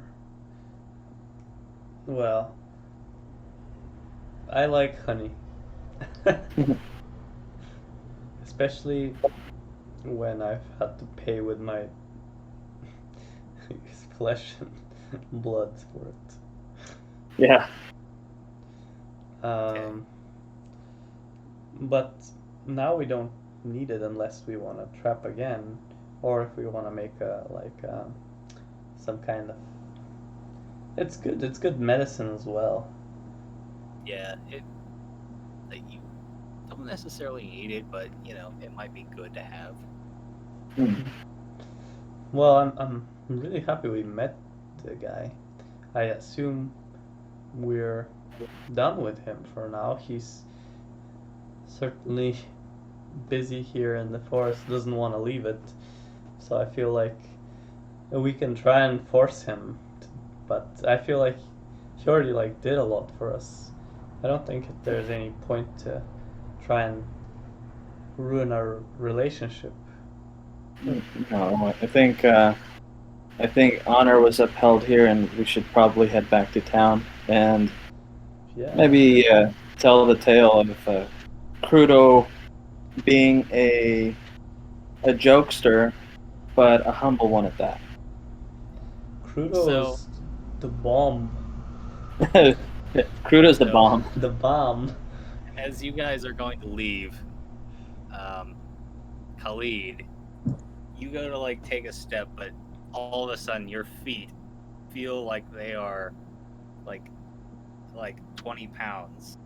Well, I like honey. Especially when I've had to pay with my flesh and blood for it. yeah. Um, But now we don't need it unless we want to trap again, or if we want to make some kind of. It's good. It's good medicine as well. Yeah, you don't necessarily need it, but it might be good to have. Well, I'm really happy we met the guy. I assume we're done with him for now. He's certainly busy here in the forest, doesn't want to leave it. So I feel like we can try and force him, but I feel like he already did a lot for us. I don't think there's any point to try and ruin our relationship. No, I think honor was upheld here, and we should probably head back to town and Yeah. maybe tell the tale of Crudo being a jokester, but a humble one at that. Crudo So- is the bomb. Crudo's the bomb. The bomb. As you guys are going to leave, Khalid, you go to take a step, but all of a sudden your feet feel like they are like 20 pounds.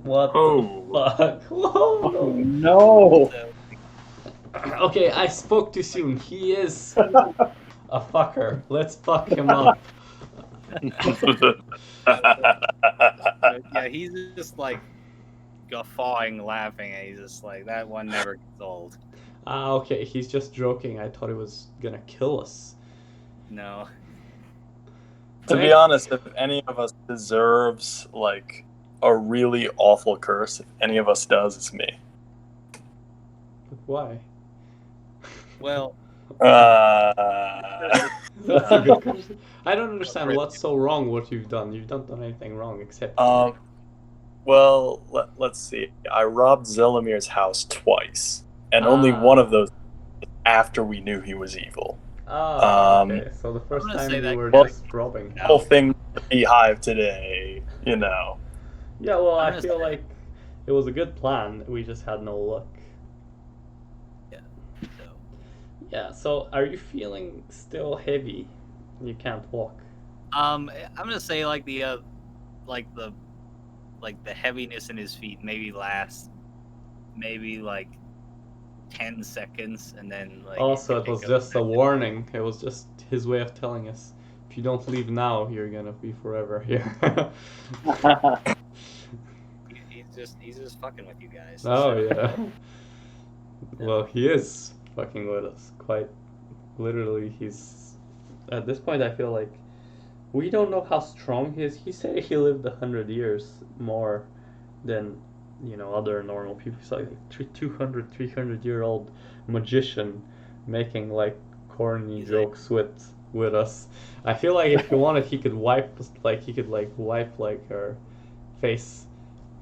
What Oh. the fuck? Whoa, no. No. So, Okay, I spoke too soon. He is a fucker. Let's fuck him up. yeah, he's just guffawing, laughing, and he's just that one never gets old. Ah, okay, he's just joking. I thought he was gonna kill us. No. To be honest, if any of us deserves a really awful curse, if any of us does, it's me. Why? Well, Uh, That's a good question. I don't understand what's so wrong what you've done. You've not done anything wrong except. well, let's see. I robbed Zelamir's house twice, and only Ah. one of those after we knew he was evil. Ah, okay. So the first I'm gonna time say you that- were Well- just robbing. The whole thing with the beehive today, Yeah, well, I'm I gonna feel say- like it was a good plan. We just had no luck. So, Yeah. So, are you feeling still heavy? You can't walk. I'm gonna say the heaviness in his feet maybe lasts 10 seconds, and then Also, you it was pick up just a warning. It was just his way of telling us, if you don't leave now, you're gonna be forever here. He's just fucking with you guys. Oh so- yeah. Well, he is fucking with us. Quite literally, he's. At this point, I feel like we don't know how strong he is. He said he lived 100 years more than other normal people. He's like 200, 300-year-old magician making corny He's jokes with us. I feel like if he wanted, he could wipe our face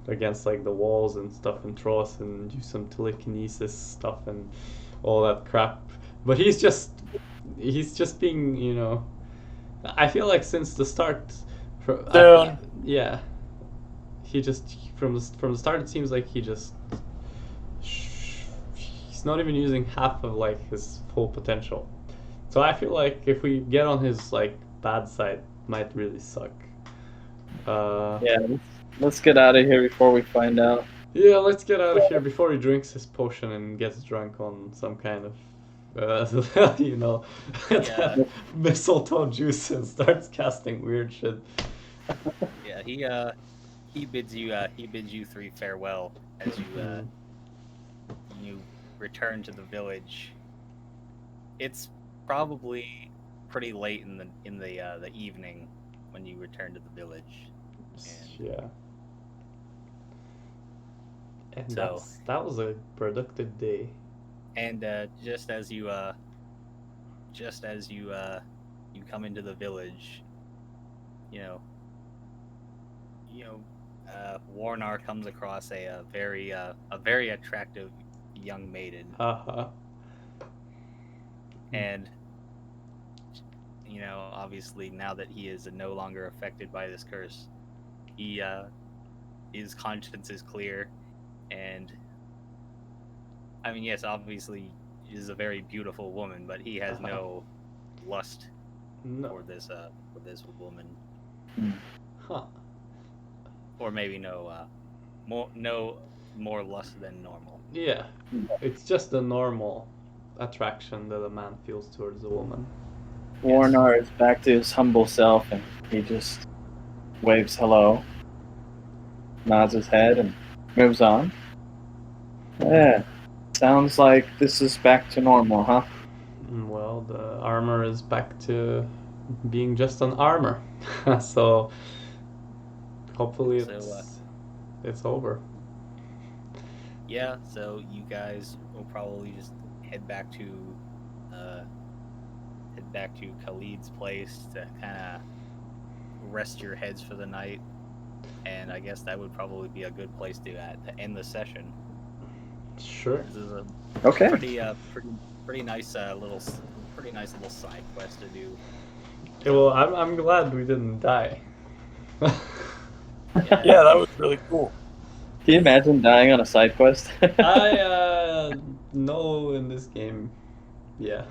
against the walls and stuff and throw us and do some telekinesis stuff and all that crap. But he's just being. I feel like since the start, Soon. yeah, he just from the start it seems like he's not even using half of his full potential. So I feel like if we get on his bad side, it might really suck. Yeah, let's get out of here before we find out. Yeah, let's get out of here before he drinks his potion and gets drunk on some kind of, Yeah. mistletoe juice and starts casting weird shit. Yeah, he bids you three farewell as you return to the village. It's probably pretty late in the evening when you return to the village. Yeah. And So- that was a productive day. And just as you come into the village, Warnar comes across a very attractive young maiden, Uh-huh. and obviously now that he is no longer affected by this curse, he his conscience is clear, and I mean, yes, obviously, she is a very beautiful woman, but he has no lust No. for this woman, Huh. or maybe no more lust than normal. Yeah. It's just a normal attraction that a man feels towards a woman. Warner is back to his humble self, and he just waves hello, nods his head, and moves on. Yeah, sounds like this is back to normal, huh? Well, the armor is back to being just an armor. So hopefully So, it's over. Yeah, so you guys will probably just head back to Khalid's place to kind of rest your heads for the night, and I guess that would probably be a good place to end the session. Sure. This is a Okay. pretty nice little side quest to do. Yeah, well, I'm glad we didn't die. Yeah, that was really cool. Can you imagine dying on a side quest? I know in this game. Yeah.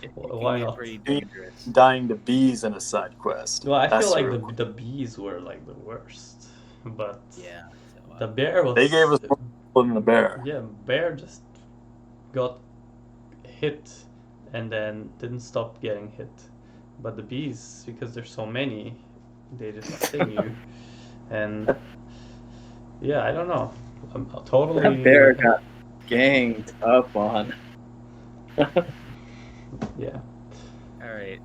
It Why can get not? pretty dangerous. Dying to bees in a side quest. Well, I That's feel like sort of- the bees were like the worst, but Yeah. So, the bear was. They gave us more than the bear. Yeah, bear just got hit and then didn't stop getting hit. But the bees, because there's so many, they just sting you. And yeah, I don't know. I'm totally. That bear got ganged up on. Yeah. all right.